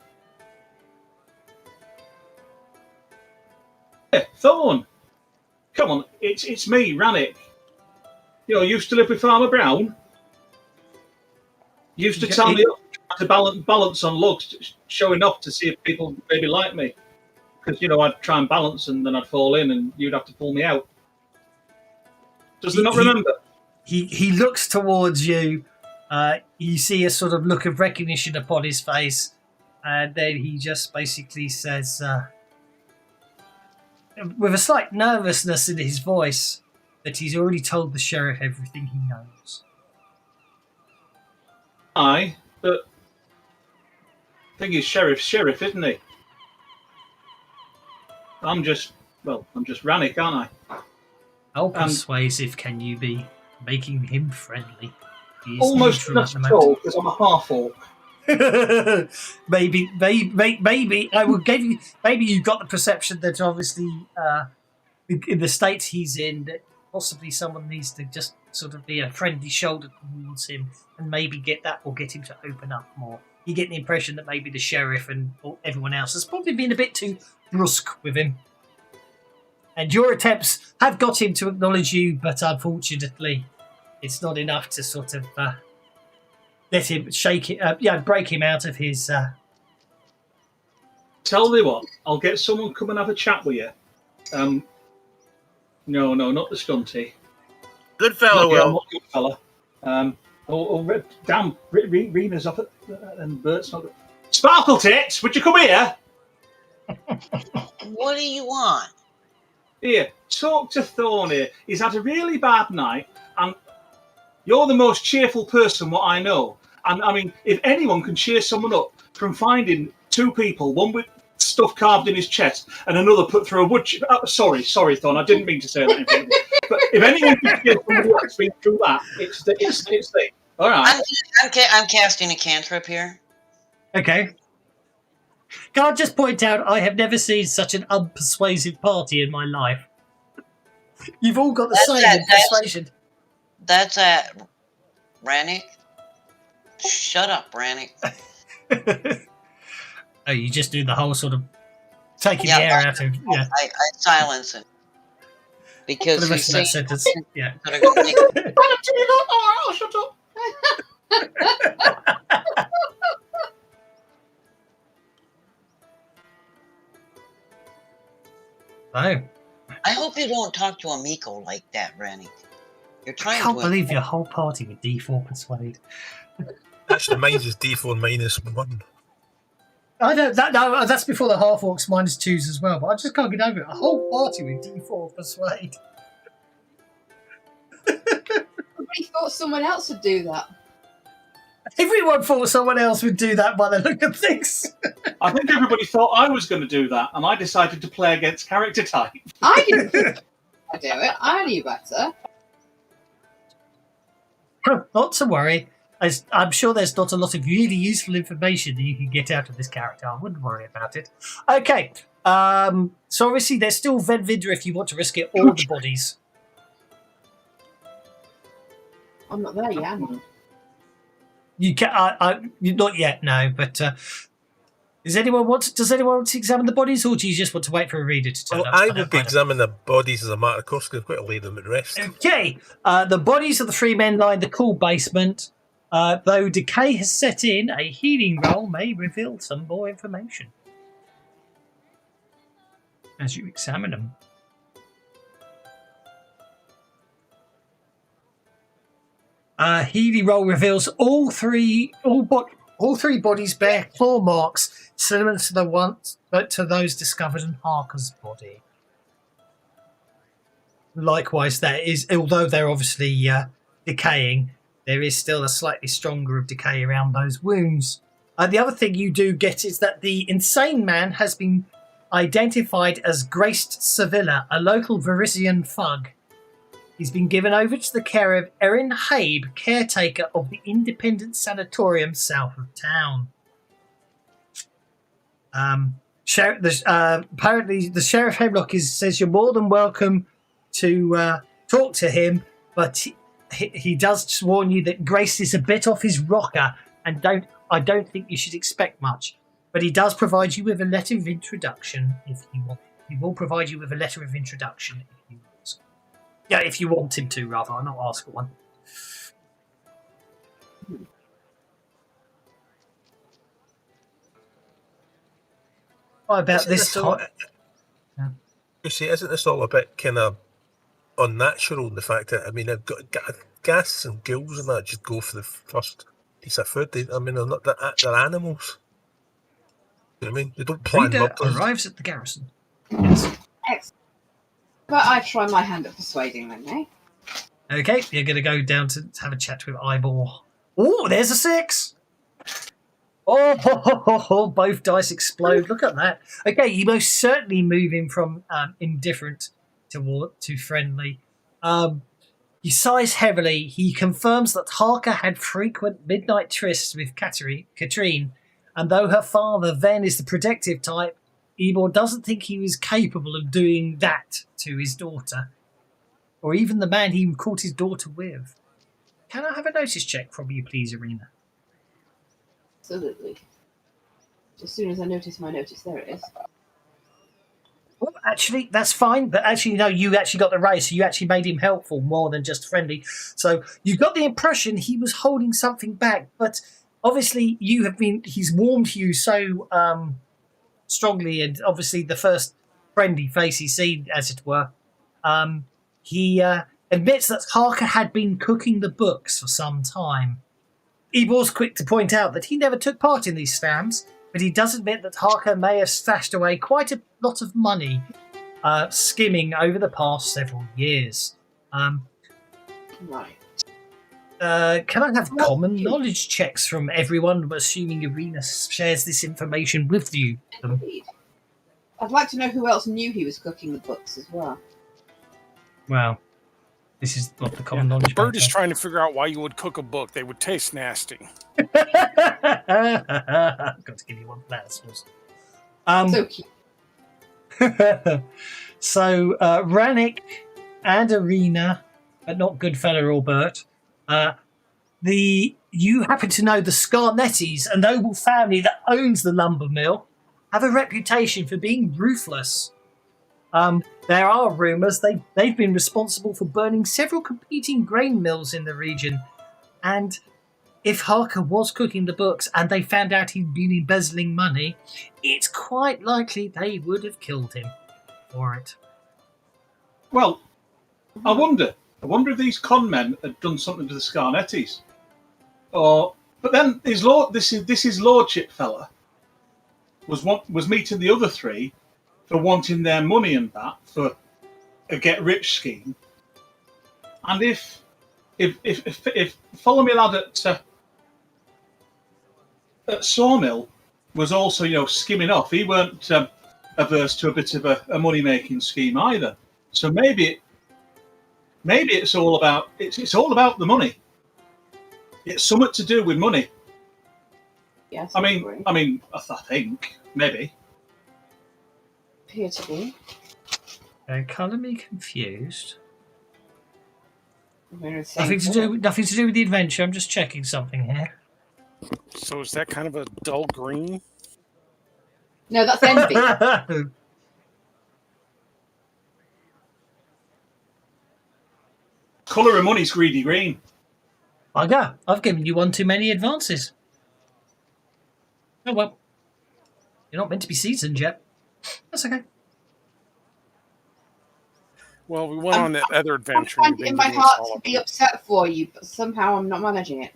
Yeah, Thorn. Come on, it's me, Rannick. You know, used to live with Farmer Brown. Used to tell me to balance on lugs, showing up to see if people maybe like me. Because, you know, I'd try and balance and then I'd fall in and you'd have to pull me out. Does he not remember? He looks towards you. You see a sort of look of recognition upon his face. And then he just basically says, with a slight nervousness in his voice, that he's already told the sheriff everything he knows. Aye, but the thing is, sheriff, isn't he? I'm just Rannick, aren't I? How persuasive can you be, making him friendly? He is Almost neutral enough at the to moment. because I'm a half-orc. maybe I will give you. Maybe you got the perception that obviously in the state he's in, that possibly someone needs to just sort of be a friendly shoulder towards him, and maybe get him to open up more. You get the impression that maybe the sheriff and everyone else has probably been a bit too brusque with him, and your attempts have got him to acknowledge you, but unfortunately, it's not enough to sort of let him break him out of his. Tell you what, I'll get someone come and have a chat with you. No, not the stunty. Good fellow, Will. Good fella. Damn, Rena's up and Bert's not. Sparkle Tits, would you come here? What do you want? Here, talk to Thorn here. He's had a really bad night, and you're the most cheerful person what I know. And I mean, if anyone can cheer someone up from finding 2 people, one with stuff carved in his chest and another put through a wood chip. Oh, sorry, Thorn, I didn't mean to say that. But if anyone can cheer somebody else been through that, it's the. All right. I'm casting a cantrip here. Okay. Can I just point out, I have never seen such an unpersuasive party in my life. You've all got the same persuasion. That's Rannick. Shut up, Rannick. Oh, you just do the whole sort of taking the air out of. Yeah. I silence it. Because For the rest of that sentence. Yeah. Oh, shut up. Oh. I hope you don't talk to Amico like that, Rennie. You're I trying can't to. believe your whole party with D4 persuade. Actually, mine is D4 -1. I don't. No, that's before the half orcs -2s as well. But I just can't get over it. A whole party with D4 persuade. Everybody thought someone else would do that. Everyone thought someone else would do that by the look of things. I think everybody thought I was going to do that, and I decided to play against character type. I didn't think I'd do it. I knew better. Not to worry. I'm sure there's not a lot of really useful information that you can get out of this character. I wouldn't worry about it. Okay. So obviously there's still Venvidra if you want to risk it, or the bodies. I'm not there yet, am I? You can. Not yet, no. But does anyone want to examine the bodies, or do you just want to wait for a reader to turn Well, up? I would be examining the bodies as a matter of course, because I've got to lay them at rest. Okay. The bodies of the 3 men lie in the cool basement. Though decay has set in, a healing roll may reveal some more information as you examine them. Healing roll reveals all three bodies bear claw marks similar to those discovered in Harker's body. Likewise, although they're obviously decaying, there is still a slightly stronger of decay around those wounds. The other thing you do get is that the insane man has been identified as Graced Sevilla, a local Varisian thug. He's been given over to the care of Erin Habe, caretaker of the Independent Sanatorium south of town. Apparently, the Sheriff Hemlock says you're more than welcome to talk to him, but he does warn you that Grace is a bit off his rocker, and I don't think you should expect much. But he does provide you with a letter of introduction if you want. He will provide you with a letter of introduction if you want. Yeah, if you want him to, rather. I'll not ask for one. What about this time? You see, isn't this all a bit kind of unnatural? The fact that, I mean, I've got ghasts and ghouls and that just go for the first piece of food. They're not they're animals. You know what I mean? They don't plan Reader murders. arrives at the garrison. Yes. Excellent. But I try my hand at persuading them, eh? Okay, you're going to go down to have a chat with Ivor. Oh, there's a 6. Oh, both dice explode. Look at that. Okay, you most certainly move him from indifferent to friendly. He sighs heavily. He confirms that Harker had frequent midnight trysts with Katrine, and though her father then is the protective type, Ebor doesn't think he was capable of doing that to his daughter, or even the man he caught his daughter with. Can I have a notice check from you, please, Arena? Absolutely. As soon as I notice my notice, there it is. Well, actually, that's fine. But actually, no, you actually got the raise, so you actually made him helpful more than just friendly. So you got the impression he was holding something back, but obviously he's warmed you so strongly, and obviously the first friendly face he's seen, as it were. He admits that Harker had been cooking the books for some time. Ebor's quick to point out that he never took part in these scams, but he does admit that Harker may have stashed away quite a lot of money skimming over the past several years. Right. Can I have common knowledge checks from everyone, assuming Arena shares this information with you? Indeed. I'd like to know who else knew he was cooking the books as well. Well, this is not the common The knowledge. bird is trying to figure out why you would cook a book. They would taste nasty. Got to give you one for that, I suppose. So cute. So Rannick and Arena, but not Goodfella or Bert. You happen to know the Scarnettis, a noble family that owns the lumber mill, have a reputation for being ruthless. There are rumours they've been responsible for burning several competing grain mills in the region, and if Harker was cooking the books and they found out he'd been embezzling money, it's quite likely they would have killed him for it. Well, I wonder if these con men had done something to the Scarnettis, but then his lordship fella was meeting the other three for wanting their money and that for a get rich scheme, and if Follow Me Lad at Sawmill was also skimming off, he weren't averse to a bit of a money making scheme either. So maybe it's all about the money. It's something to do with money. Yes. I think maybe. Appear to be. Colour me confused. We're in the same Nothing to do with the adventure. I'm just checking something here. So is that kind of a dull green? No, that's envy. Colour of money's greedy green. Bugger, I've given you one too many advances. Oh well. You're not meant to be seasoned yet. That's okay. Well, we went on that other I'm adventure. trying and in you've my been giving us heart all to of be them. upset for you, but somehow I'm not managing it.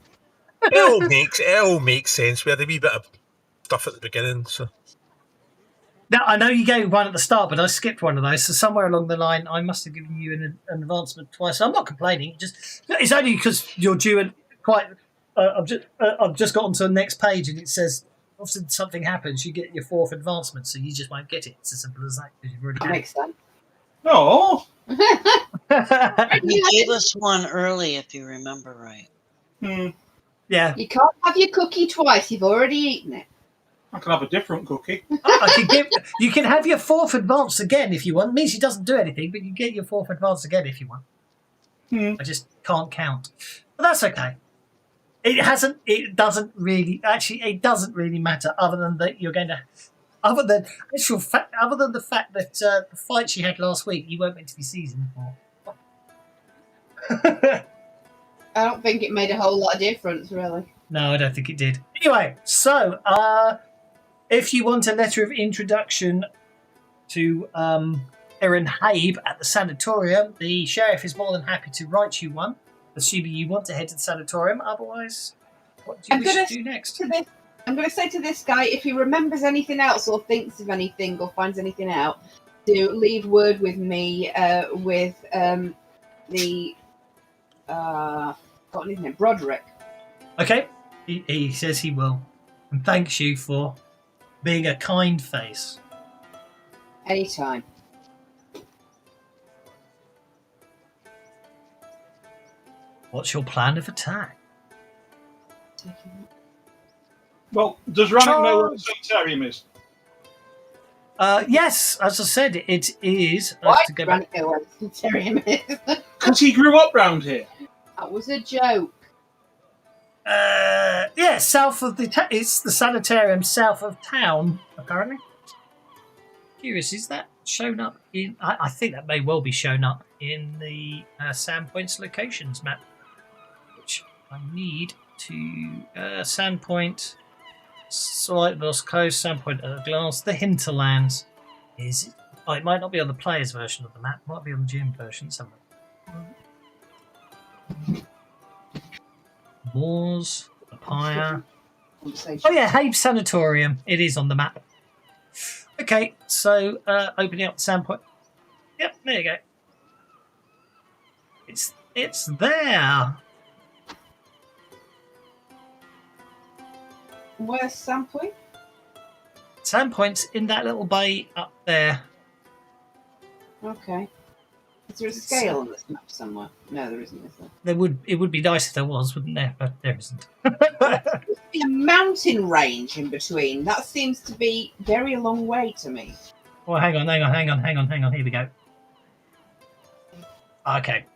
It all makes sense. We had a wee bit of stuff at the beginning, so. Now, I know you gave one at the start, but I skipped one of those. So somewhere along the line, I must have given you an advancement twice. I'm not complaining. It's only because you're due and quite. I've just got onto the next page, and it says, "Often something happens, you get your fourth advancement, so you just won't get it." It's as simple as that because you've already That had makes sense. Oh, it. You gave us one early, if you remember right. Yeah, You can't have your cookie twice. You've already eaten it. I can have a different cookie. you can have your fourth advance again if you want. It means he doesn't do anything, but you get your fourth advance again if you want. I just can't count, but that's okay. It doesn't really matter. Other than that, you're going to. Other than the fact that the fight you had last week, you weren't meant to be seasoned for. I don't think it made a whole lot of difference, really. No, I don't think it did. Anyway, so if you want a letter of introduction to Erin Habe at the sanatorium, the sheriff is more than happy to write you one, assuming you want to head to the sanatorium. Otherwise, what do you wish to do next? I'm going to say to this guy, if he remembers anything else or thinks of anything or finds anything out, to leave word with me with the forgotten his name, Broderick. Okay, he says he will, and thanks you for being a kind face. Anytime. What's your plan of attack? Well, does Rannick know where the sanitarium is? Yes, as I said, it is. Why to go did back. Rannick know where the sanitarium is? Because he grew up round here. That was a joke. Yeah, south of it's the sanitarium south of town, apparently. Curious, is that shown up in? I think that may well be shown up in the Sandpoint's locations map, which I need to Sandpoint. Slightly close, Sandpoint at a glance. The hinterlands is. Oh, it might not be on the player's version of the map. It might be on the gym version somewhere. Moors, the Pyre. Oh yeah, Habe Sanatorium. It is on the map. Okay, so opening up the Sandpoint. Yep, there you go. It's there. Where's Sandpoint? Sandpoint's in that little bay up there. Okay. Is there a scale on this map somewhere? No, there isn't, is there? It would be nice if there was, wouldn't there? But there isn't. A mountain range in between. That seems to be very a long way to me. Well, hang on. Here we go. Okay.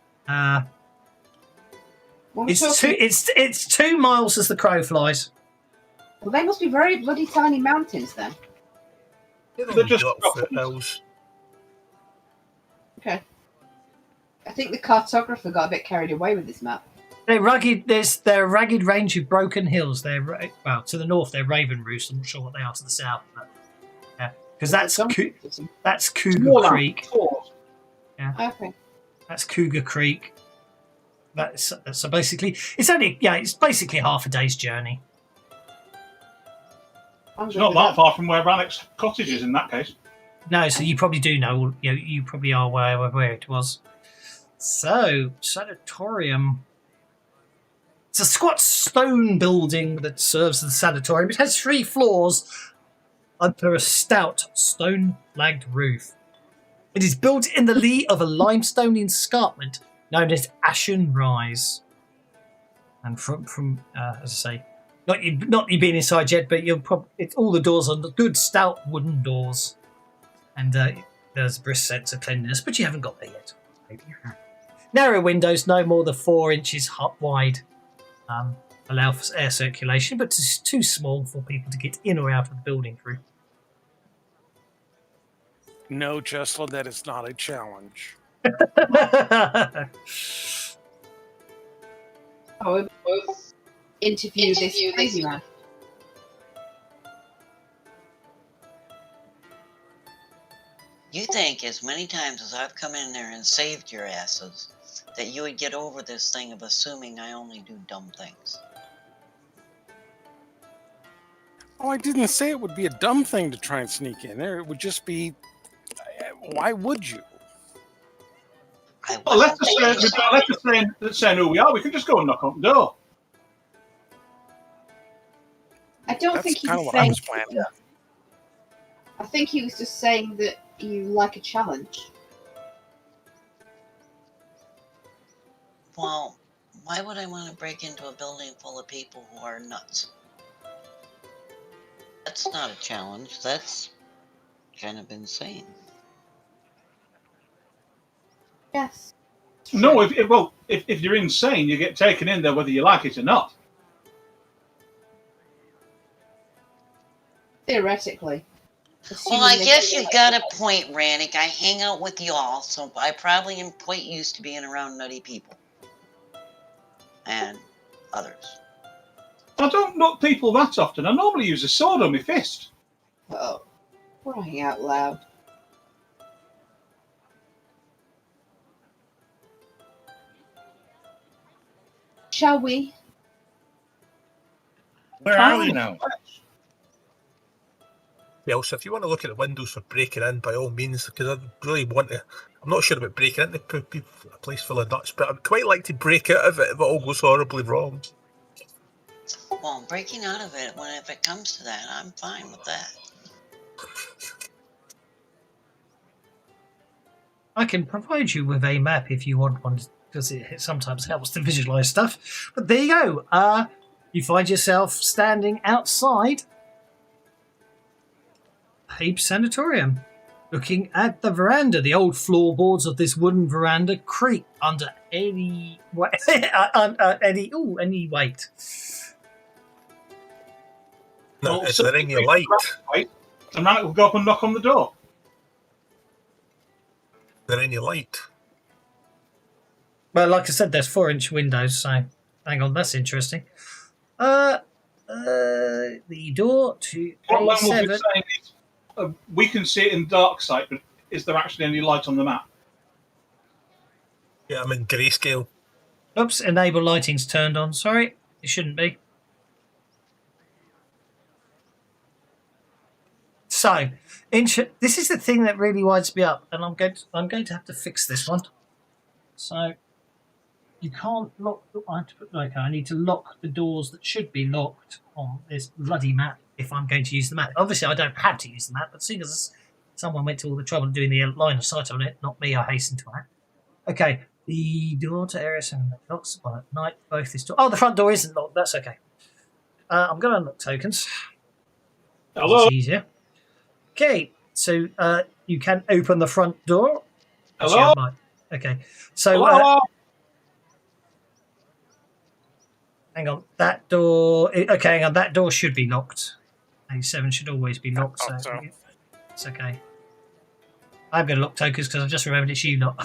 It's 2 miles as the crow flies. Well, they must be very bloody tiny mountains then. They're just foothills. Okay. I think the cartographer got a bit carried away with this map. They're rugged. They're a rugged range of broken hills. They're to the north. They're Raven Roost. I'm not sure what they are to the south, but yeah, because that's Cougar More like Creek. Ford. Okay. That's Cougar Creek. That's so basically it's basically half a day's journey. It's not that far from where Rannick's cottage is in that case. No, so you probably do know. You probably are aware of where it was. So sanatorium. It's a squat stone building that serves as the sanatorium. It has 3 floors under a stout stone-flagged roof. It is built in the lee of a limestone escarpment known as Ashen Rise. And from as I say, not you being inside yet, but all the doors are good stout wooden doors, and there's a brisk sense of cleanliness, but you haven't got there yet. Maybe you have. Narrow windows, no more than 4 inches wide, allow for air circulation, but it's too small for people to get in or out of the building through. No, Jesla, that is not a challenge. Oh, interview this crazy man. You think as many times as I've come in there and saved your asses that you would get over this thing of assuming I only do dumb things? Oh, I didn't say it would be a dumb thing to try and sneak in there. It would just be, why would you? Well, let's just say who we are. We can just go and knock on the door. I don't think That's kind of he's what I saying. was planning. I think he was just saying that you like a challenge. Well, why would I want to break into a building full of people who are nuts? That's not a challenge. That's kind of insane. Yes. No, if you're insane, you get taken in there whether you like it or not. Theoretically. Well, I guess you've got a point, Rannick. I hang out with y'all, so I probably am quite used to being around nutty people. And others. I don't knock people that often. I normally use a sword on my fist. Oh, crying out loud. Shall we? Where are we now? Well, so if you want to look at the windows for breaking in, by all means, because I really want to. I'm not sure about breaking into a place full of nuts, but I'd quite like to break out of it if it all goes horribly wrong. Well, breaking out of it, if it comes to that, I'm fine with that. I can provide you with a map if you want one, because it sometimes helps to visualize stuff. But there you go. You find yourself standing outside Abe Sanatorium, looking at the veranda. The old floorboards of this wooden veranda creak under any weight. Any weight. No, Well, is so- there any light? Right? And Rannick will go up and knock on the door. Is there any light? Well, like I said, there's 4-inch windows, so hang on, that's interesting. The door to What Len was A7. saying is, we can see it in dark sight, but is there actually any light on the map? Yeah, I'm in grayscale. Oops, enable lighting's turned on. Sorry, it shouldn't be. So, this is the thing that really winds me up, and I'm going to have to fix this one. So, you can't lock. I need to lock the doors that should be locked on this bloody map if I'm going to use the map. Obviously, I don't have to use the map, but seeing as someone went to all the trouble of doing the line of sight on it, not me, I hasten to act. Okay, the door to area 7 locks at night. Both this door. Oh, the front door isn't locked. That's okay. I'm going to unlock tokens. Hello? It's easier. Okay, so you can open the front door. Actually, Hello? I might. Okay, so Hello? hang on. That door. Okay, hang on. That door should be locked. A7 should always be locked. I thought so. It's okay. I'm going to lock tokens because I've just remembered it's you lot.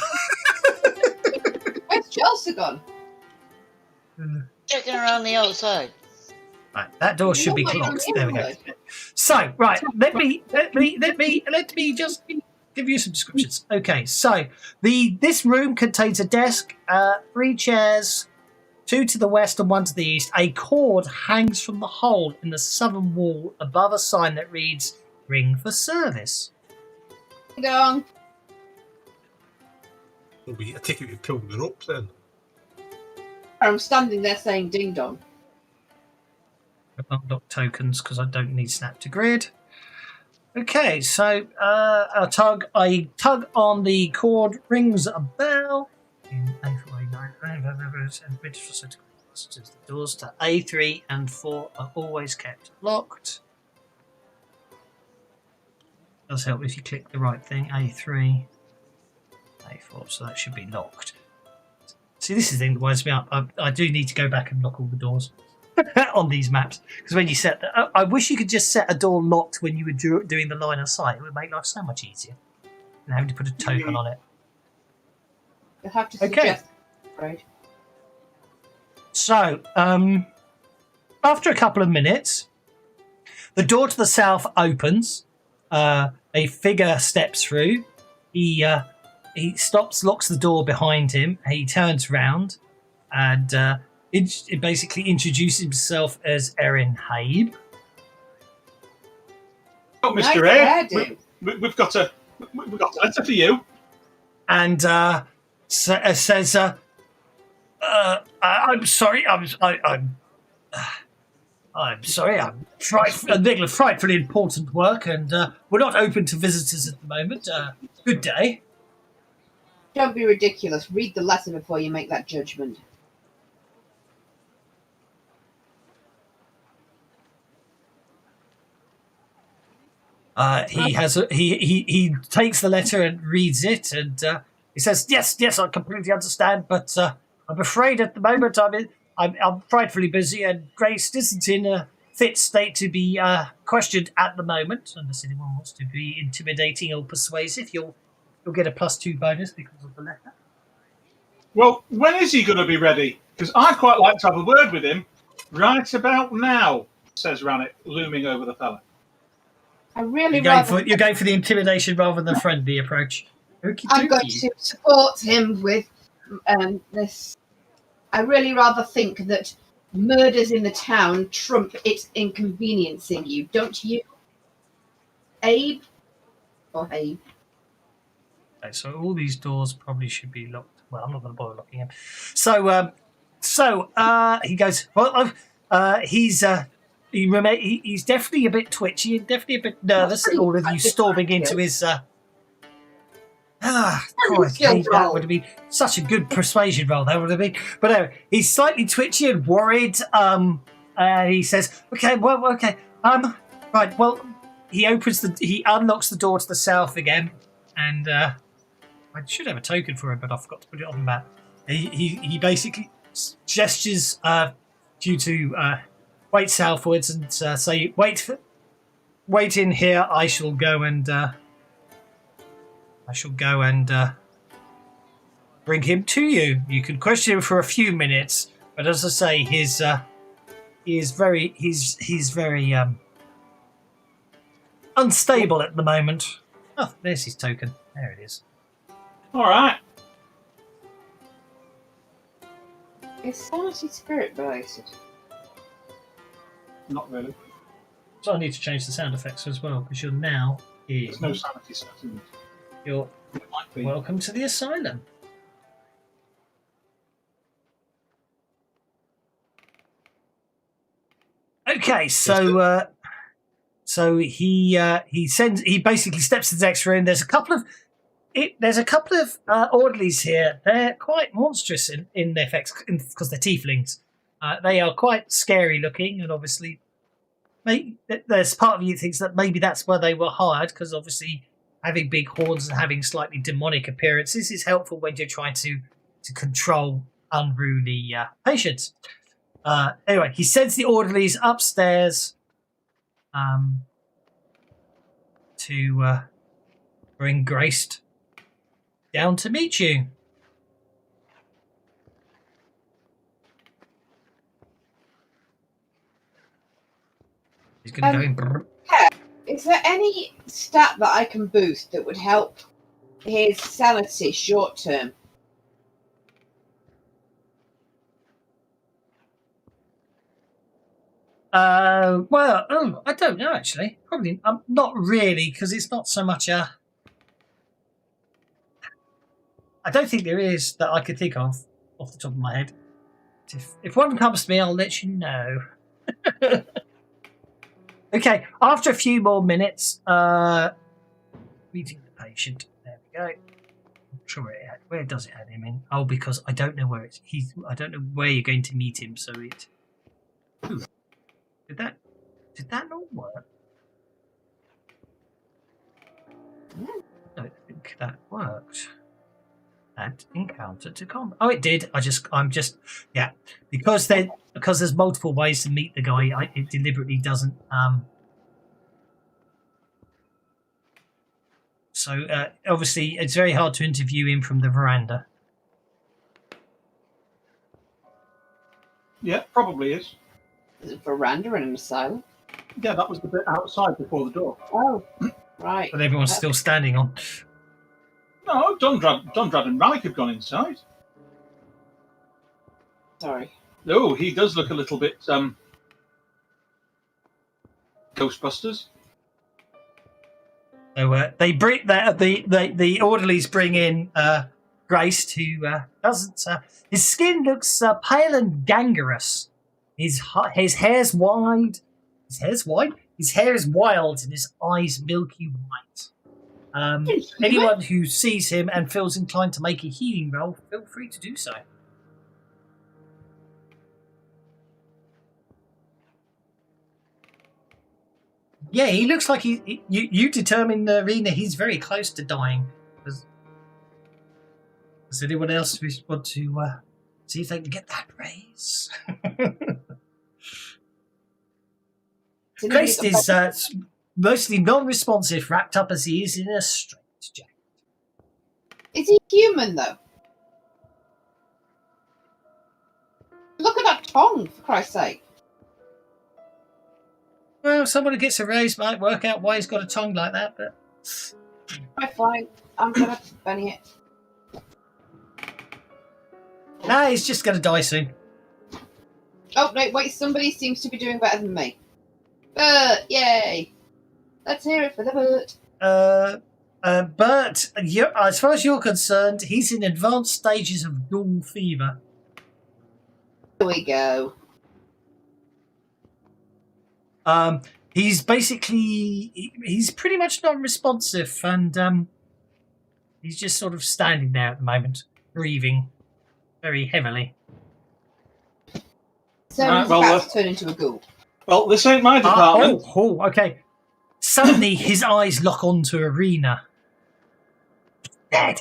Where's Chelsea gone? Checking around the outside. Right, that door should be Nobody locked. in There we go. there. So, right, let me just give you some descriptions. Okay, so this room contains a desk, 3 chairs, 2 to the west and 1 to the east. A cord hangs from the hole in the southern wall above a sign that reads "Ring for service." Dong. I take it you pulled the ropes then. I'm standing there saying ding dong. I can't dock tokens because I don't need snap to grid. Okay, so I tug on the cord, rings a bell. The doors to A3 and 4 are always kept locked. Does help if you click the right thing. A3, A4, so that should be locked. See, this is the thing that winds me up. I do need to go back and lock all the doors on these maps, because when you set I wish you could just set a door locked when you were doing the line of sight. It would make life so much easier than having to put a token on it. You'll have to suggest. Right. So, after a couple of minutes, the door to the south opens. A figure steps through. He stops, locks the door behind him. He turns round and it basically introduces himself as Erin Habe. Oh, Mr. Nice A, we've got a letter for you. And says, "I'm sorry. I'm sorry. I'm dealing with frightfully important work, and we're not open to visitors at the moment. Good day." Don't be ridiculous. Read the letter before you make that judgment. He takes the letter and reads it, and he says, "Yes, I completely understand, but I'm afraid at the moment I'm frightfully busy, and Grace isn't in a fit state to be questioned at the moment. Unless anyone wants to be intimidating or persuasive, you'll get a +2 bonus because of the letter." Well, when is he going to be ready? Because I'd quite like to have a word with him right about now, says Rannick, looming over the fella. I really You're going for the intimidation rather than the friendly approach. I'm going to support him with this. I really rather think that murders in the town trump it inconveniencing you, don't you, Abe? Or Abe? Okay, so all these doors probably should be locked. Well, I'm not going to bother locking him. So he goes. Well, he's definitely a bit twitchy and definitely a bit nervous at all of you storming into his. Crikey, that would have been such a good persuasion roll. That would have been. But anyway, he's slightly twitchy and worried. He says, "Okay, okay. Right. Well, he unlocks the door to the south again, and I should have a token for him, but I forgot to put it on the map. He basically gestures you to wait southwards and say, "Wait in here. I shall go and bring him to you. You can question him for a few minutes, but as I say, he's very unstable at the moment." Oh, there's his token. There it is. All right. Is sanity spirit based? Not really. So I need to change the sound effects as well, because you're now in. There's no sanity setting. You're It might be. welcome to the asylum. Okay, so he basically steps to the next room. There's a couple of orderlies here. They're quite monstrous in their effects because they're tieflings. They are quite scary looking, and obviously, there's part of you thinks that maybe that's where they were hired, because obviously having big horns and having slightly demonic appearances is helpful when you're trying to control unruly patients. Anyway, he sends the orderlies upstairs to bring Grace down to meet you. He's going to go in. Is there any stat that I can boost that would help his sanity short term? Well, I don't know actually. Probably not really, because it's not so much a. I don't think there is that I could think of off the top of my head. If one comes to me, I'll let you know. Okay, after a few more minutes, meeting the patient. There we go. I'm sure where does it have him in? Oh, because I don't know where it's. I don't know where you're going to meet him. So it. Ooh. Did that not work? I don't think that worked. Add encounter to combat. Oh, it did. I'm just yeah. Because there's multiple ways to meet the guy. It deliberately doesn't. So obviously, it's very hard to interview him from the veranda. Yeah, probably is. Is it veranda in an asylum? Yeah, that was the bit outside before the door. Oh, right. But everyone's still standing on. No, Dondrad and Rannick have gone inside. Sorry. Oh, he does look a little bit Ghostbusters. So they bring the orderlies bring in Grace, who doesn't. His skin looks pale and gangrenous. His hair's wide. His hair's wide. His hair is wild, and his eyes milky white. Anyone who sees him and feels inclined to make a healing roll, feel free to do so. Yeah, he looks like you determine the arena. He's very close to dying. Does anyone else want to see if they can get that raise? Grace is mostly non-responsive, wrapped up as he is in a straitjacket. Is he human, though? Look at that tongue, for Christ's sake. Well, someone who gets a raise might work out why he's got a tongue like that, but... Fine. I'm going to bunny it. Nah, he's just going to die soon. Oh, no, wait, somebody seems to be doing better than me. Bert, yay! Let's hear it for the Bert. Bert, as far as you're concerned, he's in advanced stages of ghoul fever. Here we go. He's he's pretty much non-responsive, and he's just sort of standing there at the moment, breathing very heavily. So he's about to turn into a ghoul. Well, this ain't my department. Okay. Suddenly, his eyes lock onto Arena. Said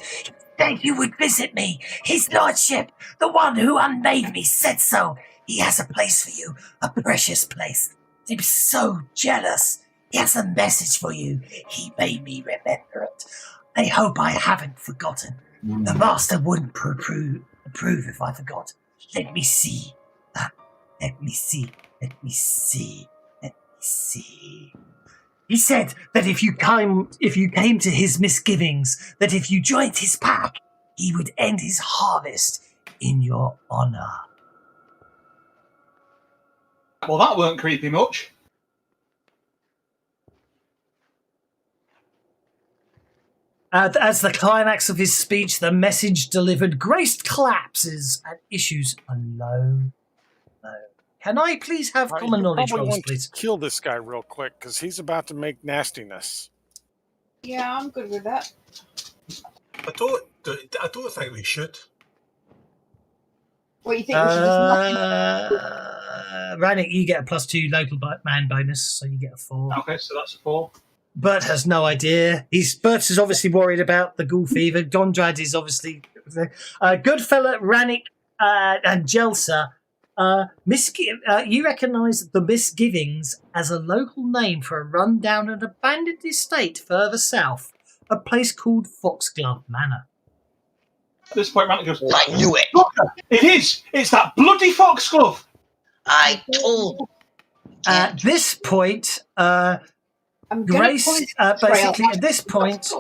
you would visit me. His lordship, the one who unmade me, said so. He has a place for you, a precious place. I'm so jealous. He has a message for you. He made me remember it. I hope I haven't forgotten. The master wouldn't approve if I forgot. Let me see. Let me see. He said that if you came to his misgivings, that if you joined his pack, he would end his harvest in your honor. Well, that weren't creepy much. As the climax of his speech, the message delivered, Grace collapses and issues a low. Can I please have common knowledge rolls, please? Kill this guy real quick, because he's about to make nastiness. Yeah, I'm good with that. I don't think we should. What do you think we should just Rannick, you get a +2 local man bonus, so you get a 4. Okay, so that's a 4. Bert has no idea. Bert is obviously worried about the ghoul fever. Dondrad is obviously Goodfella, Rannick, and Jelsa. You recognise the Misgivings as a local name for a rundown and abandoned estate further south, a place called Foxglove Manor. At this point, Rannick goes, I knew it. Look, it is! It's that bloody foxglove! I told. At this point, I'm gonna Grace, pull his trail. basically, at this point,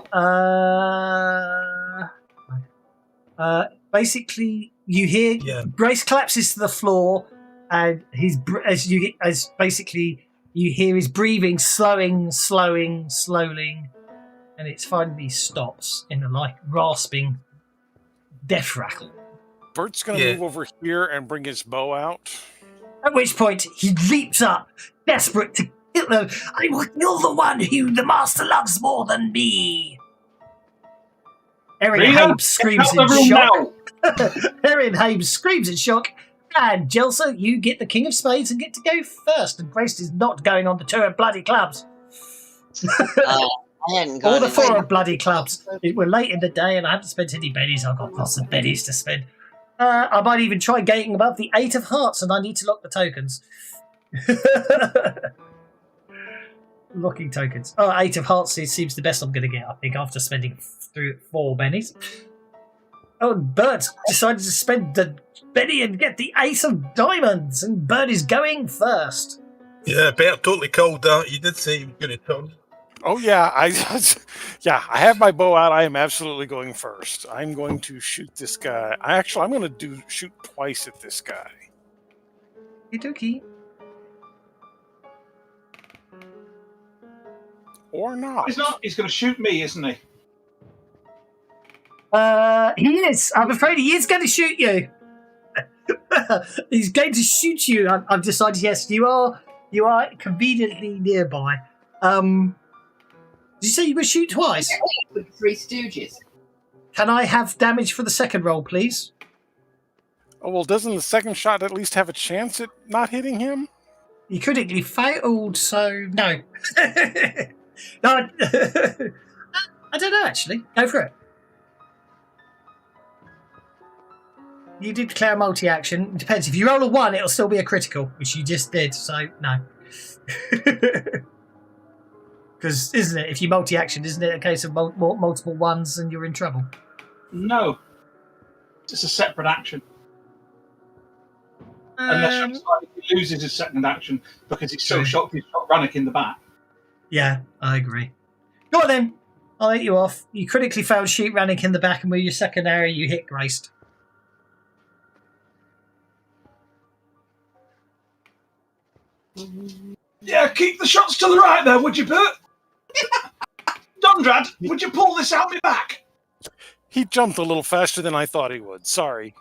basically, you hear Yeah. Grace collapses to the floor, and as basically you hear his breathing slowing, and it finally stops in a like rasping death rattle. Bert's going to move over here and bring his bow out. At which point he leaps up, desperate to kill them. I will kill the one who the master loves more than me. Erin Rena, Habes screams get out in the room shock. now. Erin Habes screams in shock. And Jelsa, you get the King of Spades and get to go first. And Grace is not going on the tour of bloody clubs. I hadn't gone All the in- four of bloody clubs. We're late in the day and I haven't spent any bennies. I've got lots of bennies to spend. I might even try gating above the 8 of hearts, and I need to lock the tokens. Locking tokens. Oh, 8 of hearts seems the best I'm going to get, I think, after spending 4 bennies. Oh, and Bert decided to spend the benny and get the ace of diamonds, and Bert is going first. Yeah, Bert totally called that. You did say you were going to turn. Oh yeah, I have my bow out. I am absolutely going first. I'm going to shoot this guy. I'm going to shoot twice at this guy. Okie Or not. He's not. He's going to shoot me, isn't he? He is. I'm afraid he is going to shoot you. He's going to shoot you. I've decided. Yes, you are. You are conveniently nearby. Did you say you would shoot twice? With the Three Stooges. Can I have damage for the second roll, please? Oh well, doesn't the second shot at least have a chance at not hitting him? You critically failed, so no. No, I don't know, actually. Go for it. You did declare a multi-action. It depends. If you roll a 1, it'll still be a critical, which you just did, so no. Because, isn't it, if you multi-action, isn't it a case of multiple 1s and you're in trouble? No. It's a separate action. Unless he loses his second action because he's so shocked he's shot Rannick in the back. Yeah, I agree. Go on then. I'll let you off. You critically failed to shoot Rannick in the back, and with your second arrow, you hit Grace. Yeah, keep the shots to the right there, would you, Bert? Dundrad, would you pull this out my back? He jumped a little faster than I thought he would. Sorry.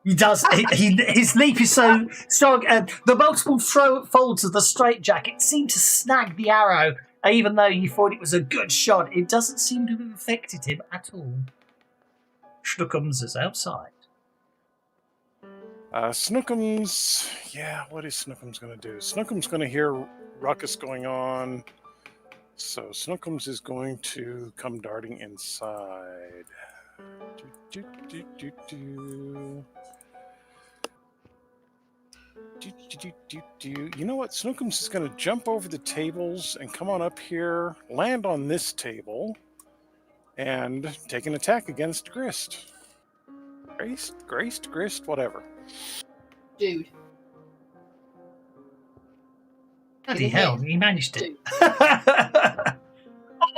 He does. His leap is so strong, and the multiple folds of the straitjacket seem to snag the arrow. Even though you thought it was a good shot, it doesn't seem to have affected him at all. Schnookums is outside. Snookums. Yeah, what is Snookums going to do? Snookums going to hear ruckus going on. So Snookums is going to come darting inside. You know what? Snookums is going to jump over the tables and come on up here, land on this table, and take an attack against Grist. Grist, whatever. Dude. Bloody hell, he managed it.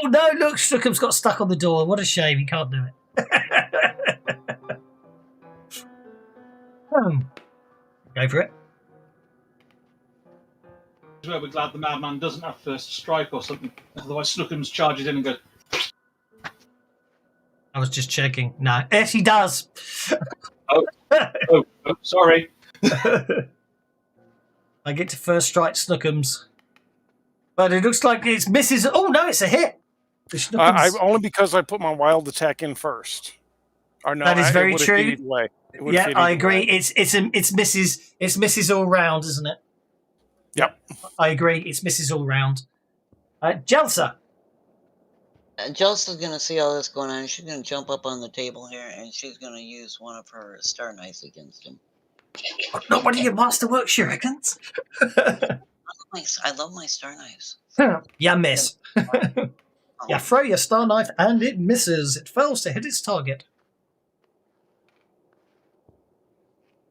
Oh no, look, Snookum's got stuck on the door. What a shame, he can't do it. Go for it. We're glad the madman doesn't have first strike or something. Otherwise, Snookums charges in and goes. I was just checking. No. Yes, he does. Oh, sorry. I get to first strike Snookums. But it looks like it's misses. Oh, no, it's a hit. Only because I put my wild attack in first. Or no, that is very true. Yeah, I agree. It's misses all round, isn't it? Yep. I agree. It's misses all round. Jelsa. Jelsa's going to see all this going on. She's going to jump up on the table here, and she's going to use one of her star knives against him. Not one of your masterwork shurikens? I love my star knives. Yeah, miss. Yeah, throw your star knife, and it misses. It fails to hit its target.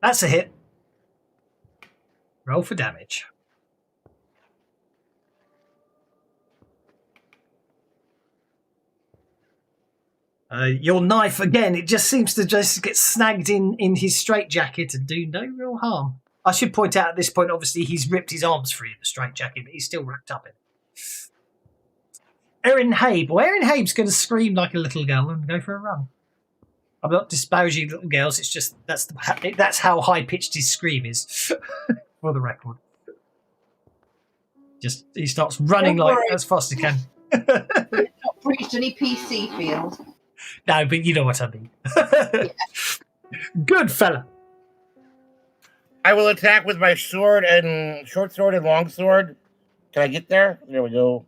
That's a hit. Roll for damage. Your knife, again, it just seems to just get snagged in his straitjacket and do no real harm. I should point out at this point, obviously, he's ripped his arms free of the straitjacket, but he's still wrapped up in it. Erin Habe. Well, Erin Habe's going to scream like a little girl and go for a run. I'm not disparaging little girls, it's just that's how high-pitched his scream is, for the record. Just he starts running like as fast as he can. Not breached any PC field. No, but you know what I mean. Good fella. I will attack with my sword and short sword and long sword. Can I get there? There we go.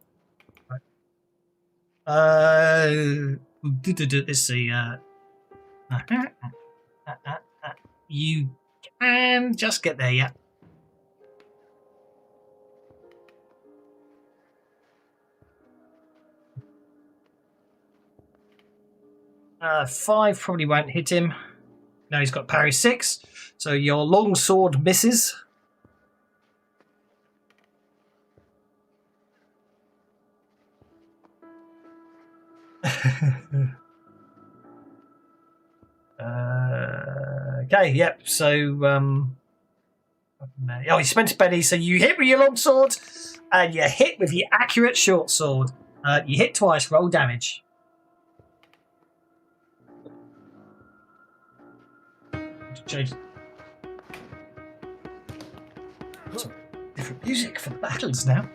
Let's see. You can just get there, yeah. Five probably won't hit him. No, he's got parry 6. So your long sword misses. Okay, yep. So, you spent a penny. So you hit with your long sword, and you hit with your accurate short sword. You hit twice. Roll damage. Change. Some different music for the battles now.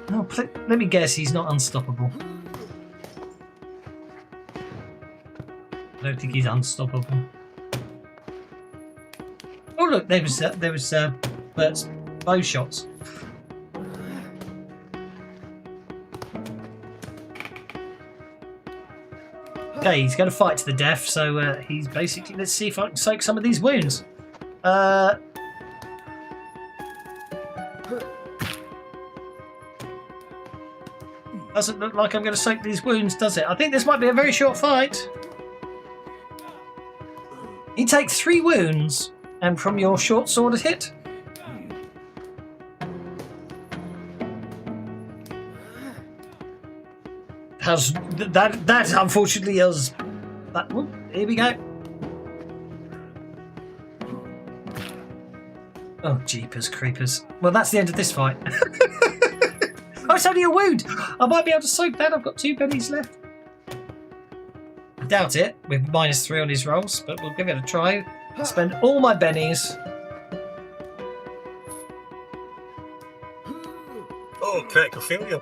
Oh, let me guess, he's not unstoppable. I don't think he's unstoppable. Oh look, there was Bert's bow shots. Okay, he's going to fight to the death, so he's basically... Let's see if I can soak some of these wounds. Doesn't look like I'm going to soak these wounds, does it? I think this might be a very short fight. You take 3 wounds, and from your short sword hit. That unfortunately is that. Here we go. Oh, jeepers creepers. Well, that's the end of this fight. Oh, it's only a wound. I might be able to soak that. I've got 2 pennies left. I doubt it, with -3 on his rolls, but we'll give it a try. I'll spend all my bennies. Oh, critical failure.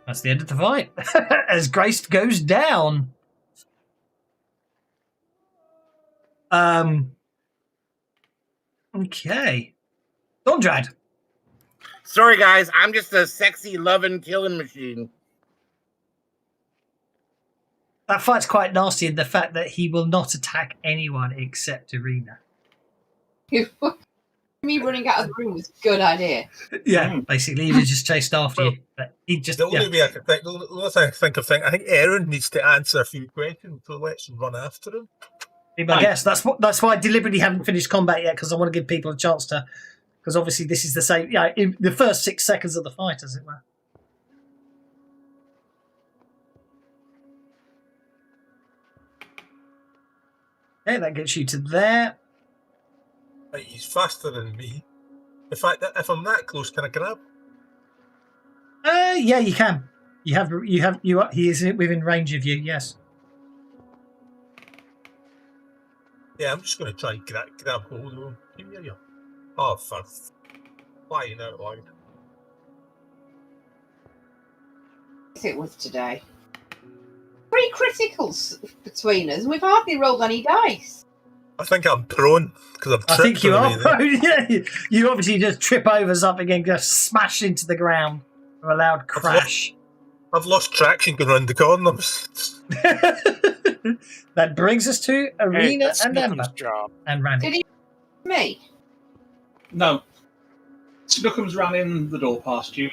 That's the end of the fight. As Grace goes down. Okay. Dondrad. Sorry, guys. I'm just a sexy, loving, killing machine. That fight's quite nasty in the fact that he will not attack anyone except Arena. Me running out of the room was a good idea. Yeah, basically, he was just chased after you. But he just. The only way I can think, the only thing I think of, I think Aaron needs to answer a few questions, so let's run after him. I guess that's why I deliberately haven't finished combat yet, because I want to give people a chance to. Because obviously, this is the same. Yeah, in the first 6 seconds of the fight, as it were. Okay, that gets you to there. Right, he's faster than me. In fact, if I'm that close, can I grab? Yeah, you can. He is within range of you. Yes. Yeah, I'm just going to try and grab hold of him. Here. Oh, for flying out loud. It was today. 3 criticals between us, and we've hardly rolled any dice. I think I'm prone because I've tripped. I think you on are the way prone. Yeah, you obviously just trip over something and just smash into the ground with a loud crash. I've lost traction going around the corners. That brings us to Arena that's and Amber job. and Randy. Did he me? No. Snookums ran in the door past you.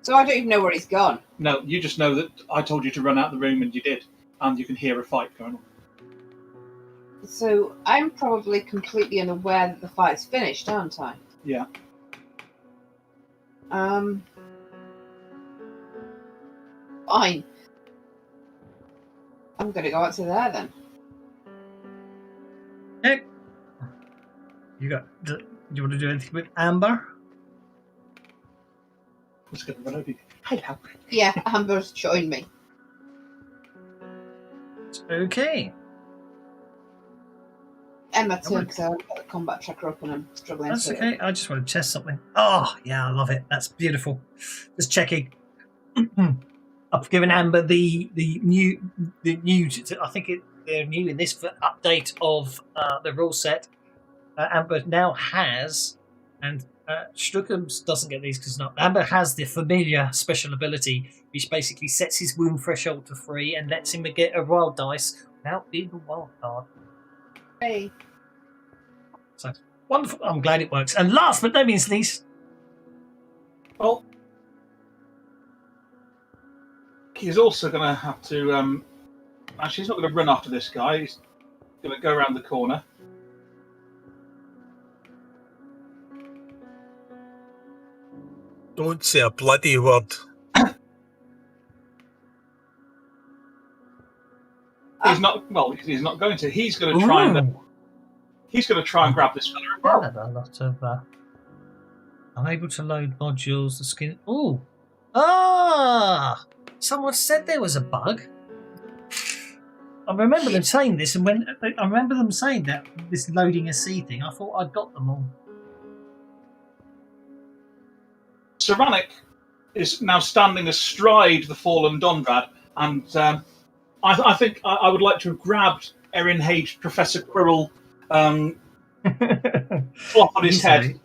So I don't even know where he's gone. No, you just know that I told you to run out the room and you did. And you can hear a fight going on. So I'm probably completely unaware that the fight's finished, aren't I? Yeah. Fine. I'm going to go out to there then. Okay. Do you want to do anything with Amber? Let's get the run over. Hello. Yeah, Amber's joined me. Okay. Emma too, because I've got the combat tracker up and I'm struggling. That's to okay. I just want to test something. Oh, yeah, I love it. That's beautiful. Just checking. I've given Amber the new. I think they're new in this update of the rule set. Amber now has, and Struckums doesn't get these because not. Amber has the familiar special ability, which basically sets his wound threshold to 3 and lets him get a wild dice without being a wild card. Hey. So wonderful. I'm glad it works. And last but no means least, Well, he's also going to have to. Actually, he's not going to run after this guy. He's going to go around the corner. Don't say a bloody word. He's not. Well, he's not going to. He's going to try and. He's going to try and grab this fella as well. a lot of. Unable to load modules. The skin. Oh, ah! Someone said there was a bug. I remember them saying this, and when I remember them saying that this loading a C thing, I thought I'd got them all. Saranic is now standing astride the fallen Donrad, and I think I would like to have grabbed Erin Hage, Professor Quirrell, flop on his head,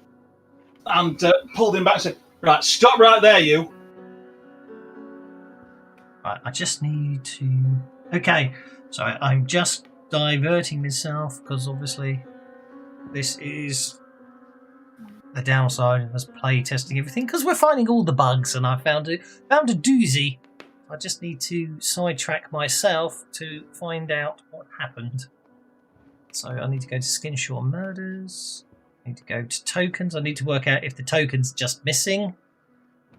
and pulled him back and said, "Right, stop right there, you." Right, I just need to. Okay, so I'm just diverting myself because obviously this is the downside of us play testing everything because we're finding all the bugs, and I found a doozy. I just need to sidetrack myself to find out what happened. So I need to go to Skinsaw Murders. I need to go to tokens. I need to work out if the token's just missing,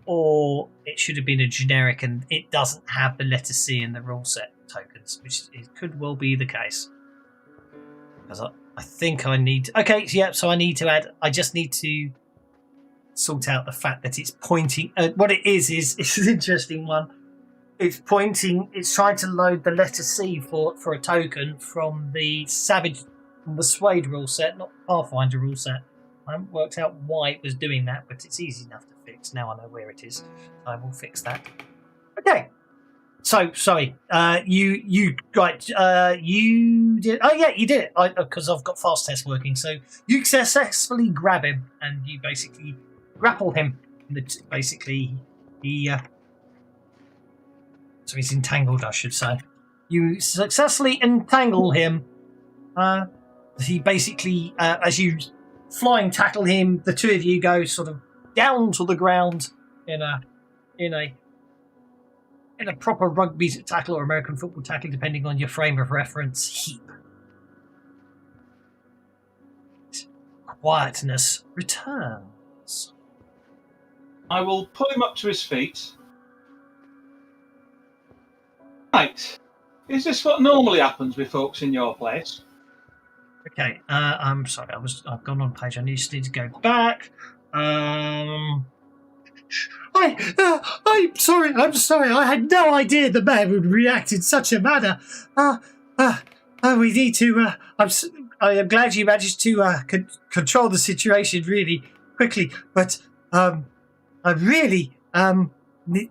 or it should have been a generic and it doesn't have the letter C in the rule set tokens, which it could well be the case. Because I think I need... Okay, yeah, so I need to add... I just need to sort out the fact that it's pointing... what it is it's an interesting one. It's pointing... It's trying to load the letter C for a token from the Savage... From the Suede rule set, not Pathfinder rule set. I haven't worked out why it was doing that, but it's easy enough to fix. Now I know where it is. I will fix that. Okay. So, sorry. You did... Oh, yeah, you did it. Because I've got fast test working. So, you successfully grab him, and you basically grapple him. Basically, so he's entangled, I should say. You successfully entangle him. He basically, as you flying tackle him, the two of you go sort of down to the ground in a proper rugby tackle or American football tackle, depending on your frame of reference, heap. Quietness returns. I will pull him up to his feet. Right. Is this what normally happens with folks in your place? Okay, I'm sorry, I've gone on page. I just need to go back. I'm sorry. I had no idea the man would react in such a manner. We need to. I am glad you managed to control the situation really quickly, but I really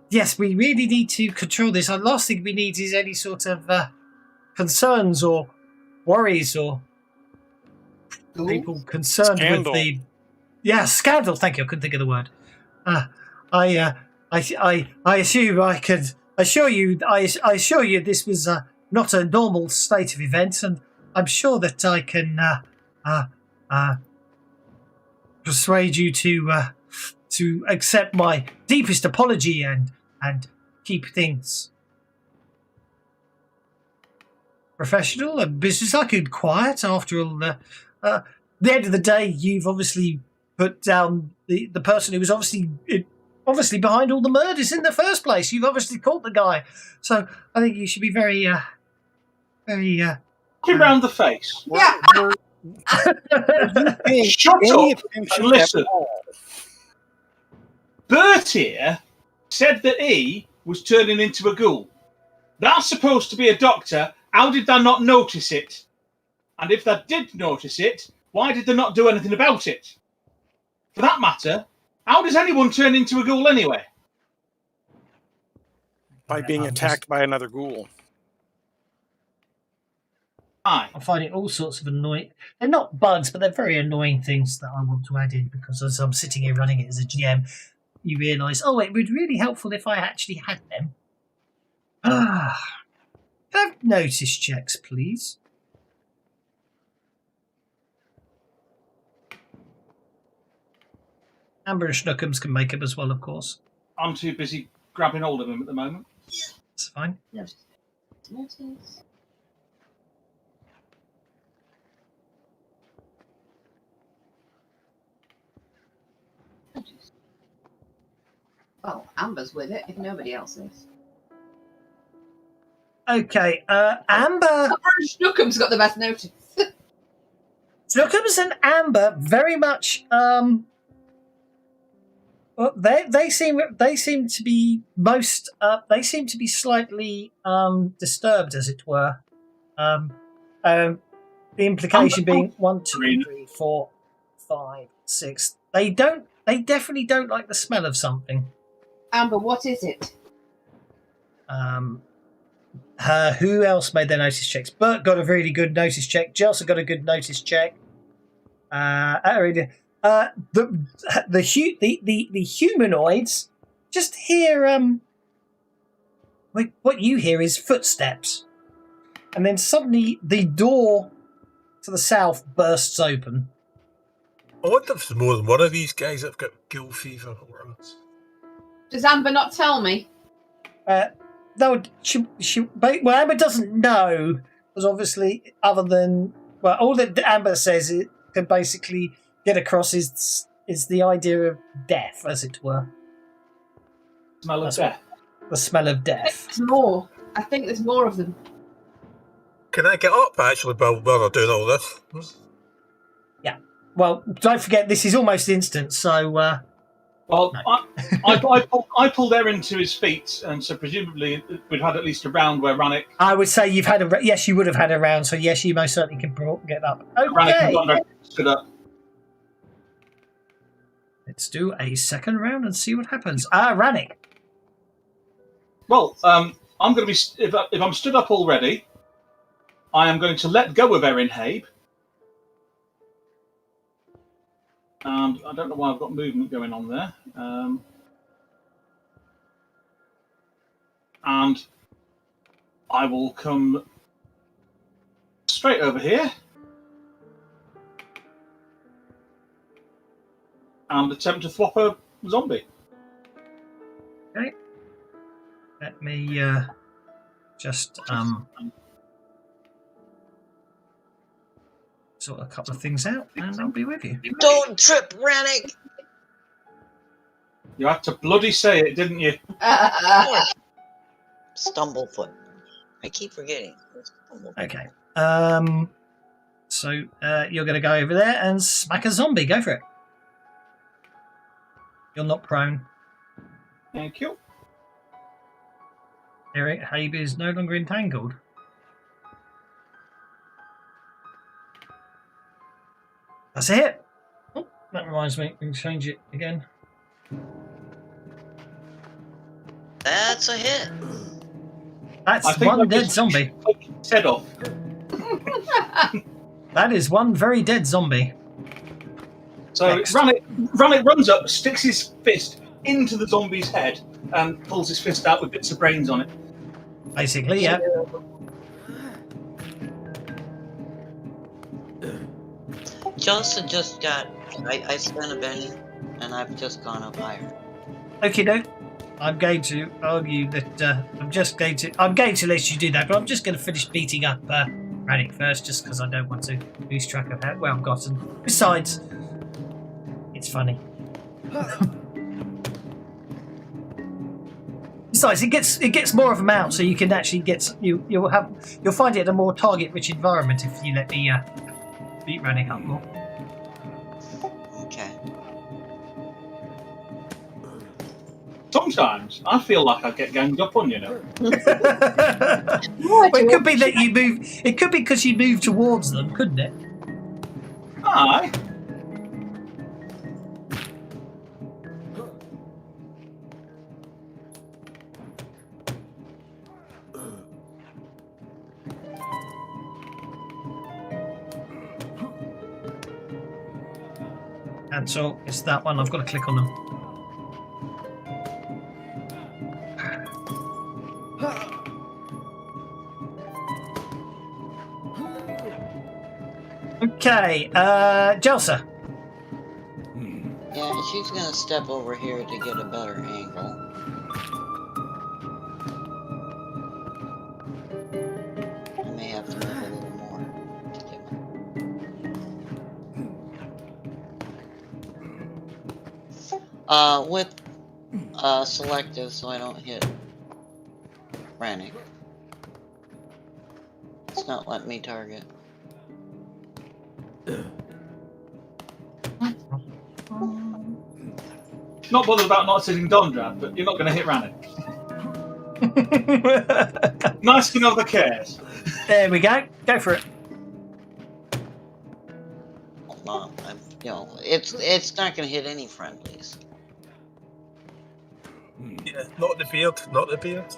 yes, we really need to control this. The last thing we need is any sort of concerns or worries or people concerned Scandal. with the scandal. Thank you. I couldn't think of the word. I assume I could assure you. I assure you this was not a normal state of events, and I'm sure that I can persuade you to accept my deepest apology and keep things professional and business-like, quiet after all. At the end of the day, you've obviously put down the person who was obviously behind all the murders in the first place. You've obviously caught the guy, so I think you should be very. Looking round the face. Yeah. Shut Any up attention and listen. at all. Bert here said that he was turning into a ghoul. That's supposed to be a doctor. How did they not notice it? And if they did notice it, why did they not do anything about it? For that matter, how does anyone turn into a ghoul anyway? By being attacked by another ghoul. Aye. I'm finding all sorts of annoying. They're not bugs, but they're very annoying things that I want to add in because as I'm sitting here running it as a GM, you realise, oh, it would be really helpful if I actually had them. Have notice checks, please. Amber and Schnookums can make them as well, of course. I'm too busy grabbing hold of him at the moment. It's fine. Notice. Well, Amber's with it if nobody else is. Okay, Amber. Schnookum's got the best notice. Schnookums and Amber very much. Well, they seem to be most. They seem to be slightly disturbed, as it were. The implication being 1, 2, 3, 4, 5, 6. They definitely don't like the smell of something. Amber, what is it? Who else made their notice checks? Bert got a really good notice check. Jelsa got a good notice check. The humanoids just hear what you hear is footsteps, and then suddenly the door to the south bursts open. I wonder if there's more than one of these guys that have got ghoul fever. Does Amber not tell me? No, Amber doesn't know, because obviously, other than all that Amber says it can basically get across is the idea of death, as it were. Smell of death. The smell of death. There's more. I think there's more of them. Can I get up actually while they're doing all this? Yeah. Well, don't forget this is almost instant, so. Well, no. I pulled Erin to his feet, and so presumably we'd had at least a round where Rannick. I would say you've had yes, you would have had a round, so yes, you most certainly can get up. Okay. Rannick stood up. Let's do a second round and see what happens. Rannick. Well, I'm going to be if I'm stood up already, I am going to let go of Erin Habe. And I don't know why I've got movement going on there. And I will come straight over here and attempt to thwop a zombie. Okay. Let me just sort a couple of things out, and I'll be with you. Don't trip, Rannick! You had to bloody say it, didn't you? Stumblefoot. I keep forgetting. Okay. So you're going to go over there and smack a zombie. Go for it. You're not prone. Thank you. Eric Habe is no longer entangled. That's a hit. Oh, that reminds me, we can change it again. That's a hit. That's one dead zombie. His head off. That is one very dead zombie. So Next. Rannick runs up, sticks his fist into the zombie's head, and pulls his fist out with bits of brains on it. Basically, yeah. Joseph just got. I spent a penny, and I've just gone up higher. Okay, no. I'm going to argue that I'm going to let you do that, but I'm just going to finish beating up Rannick first, just because I don't want to lose track of where I've gotten. Besides, it's funny. Besides, it gets more of a mount, so you can actually you'll find it a more target-rich environment if you let me beat Rannick up more. Okay. Sometimes I feel like I get ganged up on, you know. Well, it could be that you move. It could be because you move towards them, couldn't it? Aye. And so it's that one. I've got to click on them. Okay, Jelsa. Yeah, she's gonna step over here to get a better angle. I may have to move a little more to get with selective so I don't hit Rannick. It's not letting me target. Not bothered about not sitting Dondrad, but you're not going to hit Rannick. Nice to know the cares. There we go. Go for it. Well, it's not going to hit any friendlies. Yeah, not the beard, not the beard.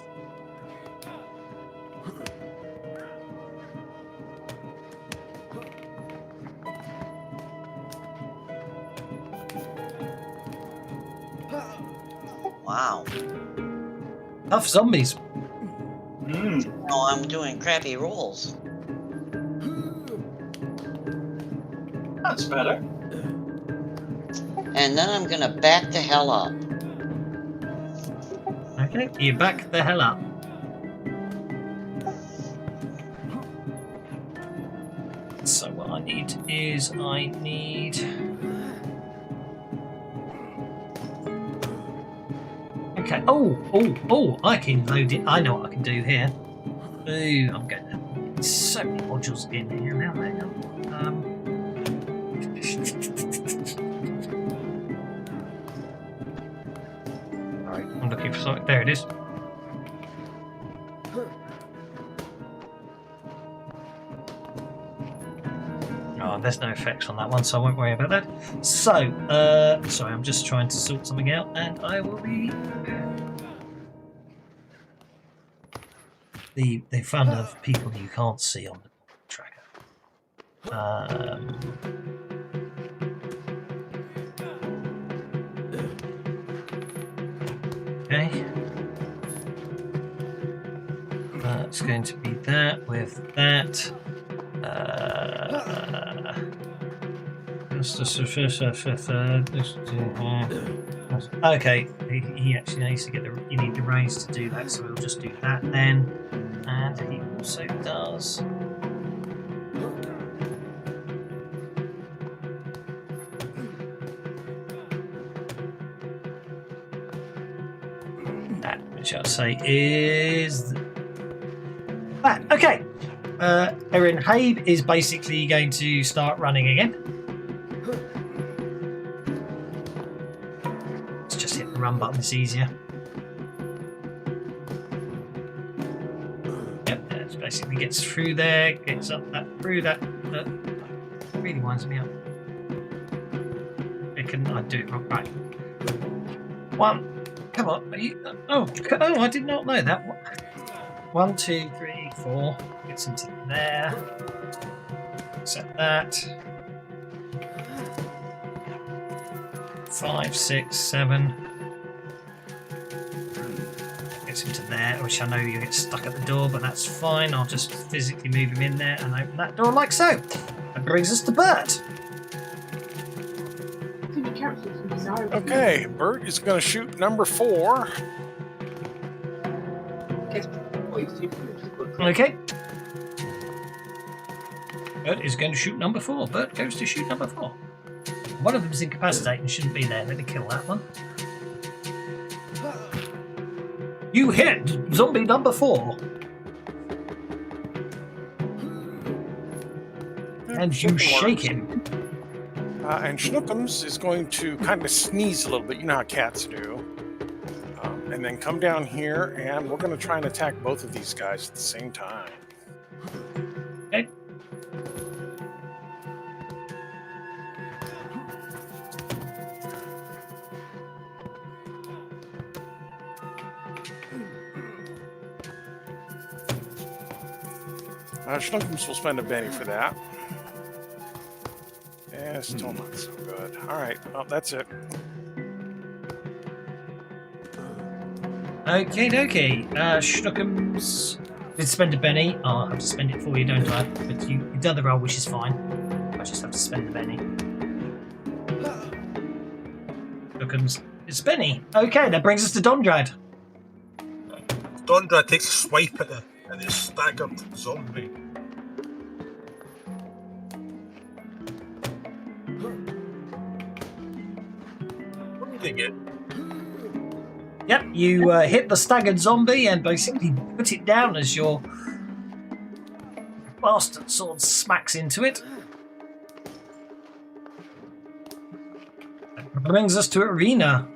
Wow. Tough zombies. Oh, I'm doing crappy rolls. That's better. And then I'm gonna back the hell up. Okay, you back the hell up. So what I need is Okay. Oh! I can load it. I know what I can do here. Ooh, I'm getting so many modules in here now. Hang on. Alright, I'm looking for something. There it is. Oh, there's no effects on that one, so I won't worry about that. So, sorry, I'm just trying to sort something out, and I will be. The fun of people you can't see on the tracker. Okay. It's going to be that with that. Okay, he actually needs to get you need the raise to do that, so we'll just do that then. And he also does. That, which I'll say is that. Okay. Erin Habe is basically going to start running again. Let's just hit the run button, it's easier. Yep, it basically gets through there, gets up that, through that. That really winds me up. I do it wrong. Right. One. Come on. Oh, I did not know that. 1, 2, 3, 4. Gets into there. Accept that. 5, 6, 7. Gets into there, which I know you get stuck at the door, but that's fine. I'll just physically move him in there and open that door like so. That brings us to Bert. Okay, Bert is going to shoot number 4. Okay. Bert is going to shoot number 4. Bert goes to shoot number 4. One of them's incapacitated and shouldn't be there. Let me kill that one. You hit zombie number 4. And you shake him. And Schnookums is going to kind of sneeze a little bit. You know how cats do. And then come down here, and we're going to try and attack both of these guys at the same time. Okay. Schnookums will spend a Benny for that. Yeah, still not so good. All right, well, that's it. Okay. Schnookums did spend a Benny. I'll have to spend it for you, don't I? But you've done the roll, which is fine. I just have to spend the Benny. Schnookums, it's Benny. Okay, that brings us to Dondrad. Dondrad takes a swipe at the staggered zombie. Holding it. Yep, you hit the staggered zombie and basically put it down as your bastard sword smacks into it. That brings us to Arena.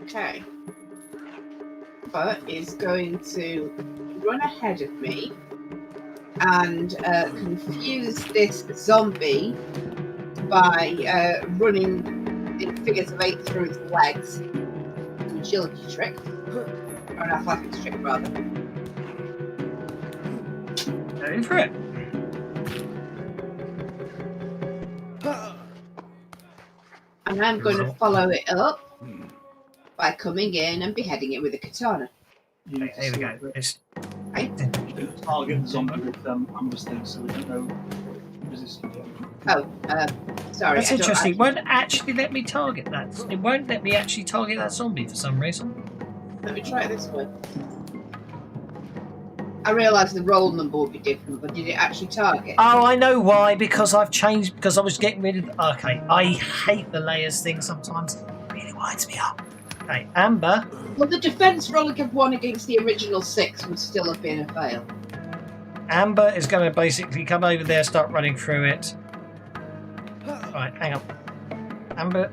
Okay. Bert is going to run ahead of me and confuse this zombie by running in figures of 8 through its legs. An agility trick. Or an athletics trick, rather. Going for it. And I'm going to follow it up by coming in and beheading it with a katana. There we go. It's Right? Target the zombie with Amber's thing, so we don't know resistance. Oh, sorry. That's interesting. It won't actually let me target that. It won't let me actually target that zombie for some reason. Let me try it this way. I realised the roll number would be different, but did it actually target? Oh, I know why. Because I've changed. Because I was getting rid of. Okay, I hate the layers thing sometimes. It really winds me up. Okay, Amber. Well, the defence rolling of 1 against the original 6 would still have been a fail. Amber is going to basically come over there, start running through it. Right, hang on. Amber,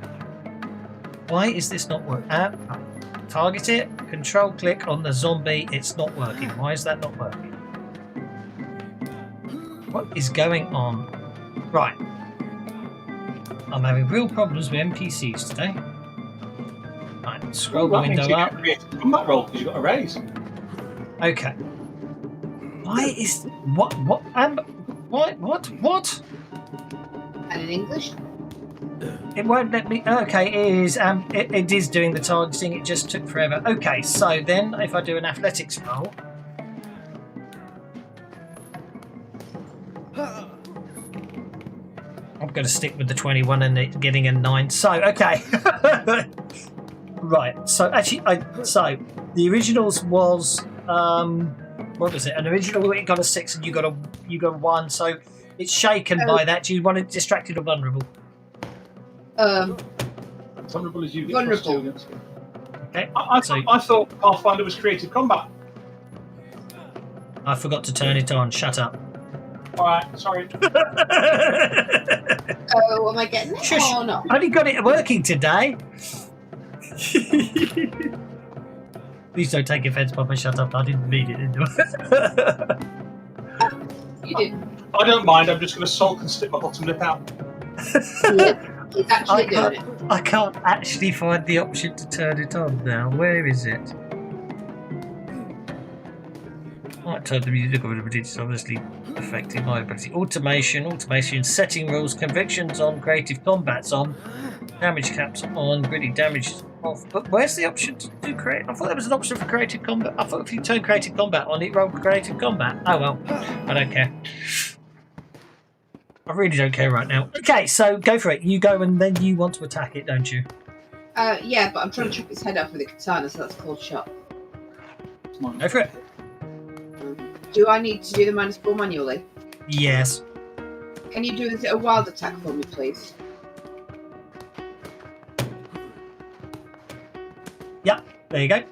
why is this not working? Target it, control click on the zombie, it's not working. Why is that not working? What is going on? Right. I'm having real problems with NPCs today. Right, scroll the window up. Combat roll because you got a raise. Okay. Why is what Amber? What? And in English? It won't let me. Okay, it is. It is doing the targeting. It just took forever. Okay, so then if I do an athletics roll, I'm going to stick with the 21 and it getting a 9. So okay, right. So actually, so the originals was what was it? An original it got a 6 and you got a 1. So it's shaken by that. Do you want it distracted or vulnerable? Vulnerable as you get Vulnerable. +2 against it. Okay. I thought Pathfinder was creative combat. I forgot to turn it on. Shut up. Alright, sorry. Oh, am I getting it? Shush. Oh, no. I only got it working today. Please don't take offence, Papa. Shut up. I didn't mean it into it. You didn't. I don't mind, I'm just going to sulk and stick my bottom lip out. Yeah, he's actually doing it. I can't actually find the option to turn it on now. Where is it? I might turn the music over, but it's obviously affecting my ability. Automation, setting rules, convictions on, creative combats on, damage caps on, gritty damage off. But where's the option to do creative? I thought there was an option for creative combat. I thought if you turn creative combat on, it rolled creative combat. Oh well, I don't care. I really don't care right now. Okay, so go for it. You go and then you want to attack it, don't you? Yeah, but I'm trying to chop his head off with a katana, so that's called shot. Go for it. Do I need to do the -4 manually? Yes. Can you do a wild attack for me, please? Yep. There you go.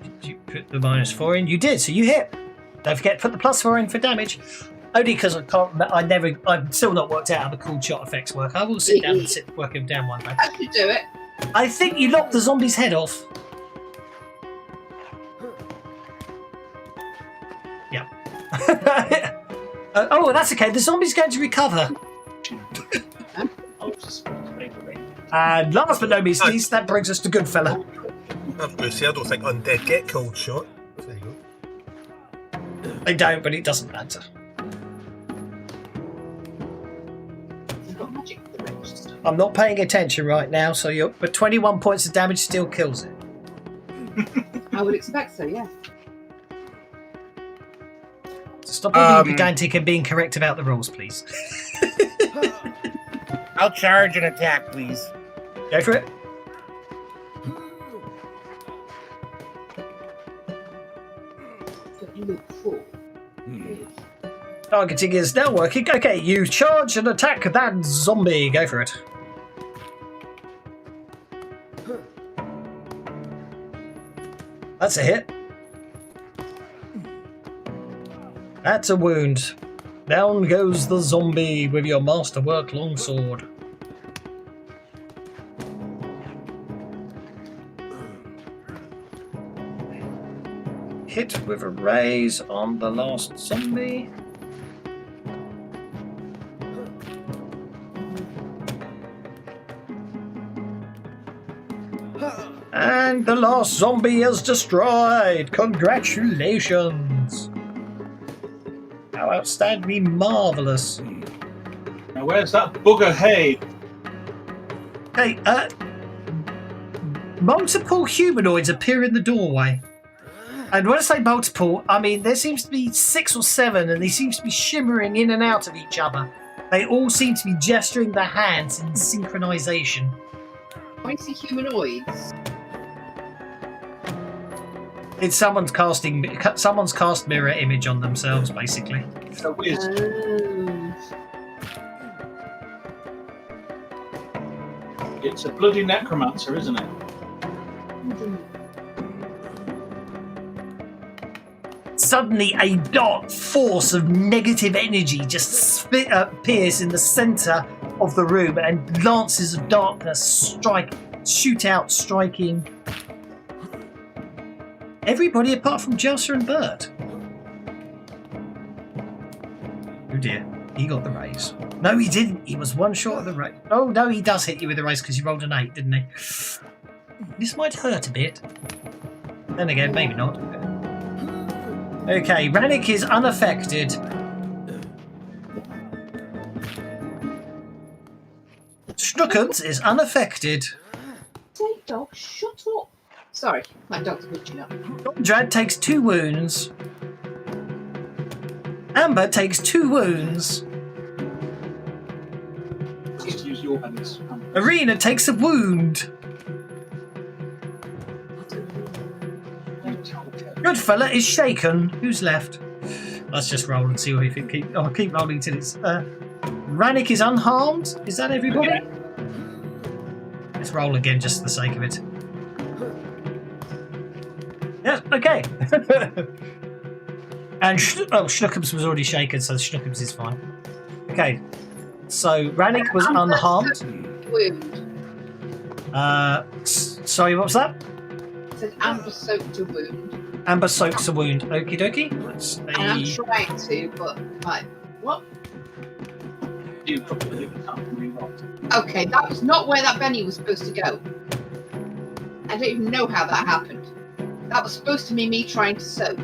Did you put the -4 in? You did, so you hit. Don't forget to put the +4 in for damage. Only because I can't. I've still not worked out how the cool shot effects work. I will sit down and work them down one day. I should do it. I think you knocked the zombie's head off. Yeah. Oh, that's okay. The zombie's going to recover. And last but not least, that brings us to Goodfella. I was going to say, I don't think undead get cold shot. There you go. They don't, but it doesn't matter. I've got magic for the ranged stuff. I'm not paying attention right now, so but 21 points of damage still kills it. I would expect so, yeah. So stop being pedantic and being correct about the rules, please. I'll charge and attack, please. Go for it. Don't you look for? Targeting is now working. Okay, you charge and attack that zombie. Go for it. That's a hit. That's a wound. Down goes the zombie with your masterwork longsword. Hit with a raise on the last zombie. And the last zombie is destroyed. Congratulations. How outstandingly marvellous. Now, where's that bugger hay? Okay, multiple humanoids appear in the doorway. And when I say multiple, I mean there seems to be 6 or 7, and they seem to be shimmering in and out of each other. They all seem to be gesturing their hands in synchronization. I see humanoids. It's someone's cast mirror image on themselves, basically. It's a whiz. It's a bloody necromancer, isn't it? Suddenly, a dark force of negative energy just appears in the centre of the room, and lances of darkness shoot out, striking everybody apart from Jelsa and Bert. Oh dear, he got the raise. No, he didn't. He was one short of the raise. Oh no, he does hit you with the raise because you rolled an 8, didn't he? This might hurt a bit. Then again, maybe not. Okay, Rannick is unaffected. Schnookums is unaffected. Say, dog, shut up. Sorry, my dog's bitching up. Drad takes 2 wounds. Amber takes 2 wounds. Just use your hands. Arena takes a wound. Goodfella is shaken. Who's left? Let's just roll and see if it keep. I'll keep rolling till it's. Rannick is unharmed. Is that everybody? Okay. Let's roll again, just for the sake of it. Yes. Okay. And Schnookums was already shaken, so Schnookums is fine. Okay. So Rannick was unharmed. Wound. Sorry, what was that? It says Amber soaked a wound. Amber soaks a wound. Okie dokie. That's And I'm trying to, but like, what? You probably can't move on. Okay, that was not where that Benny was supposed to go. I don't even know how that happened. That was supposed to be me trying to soak.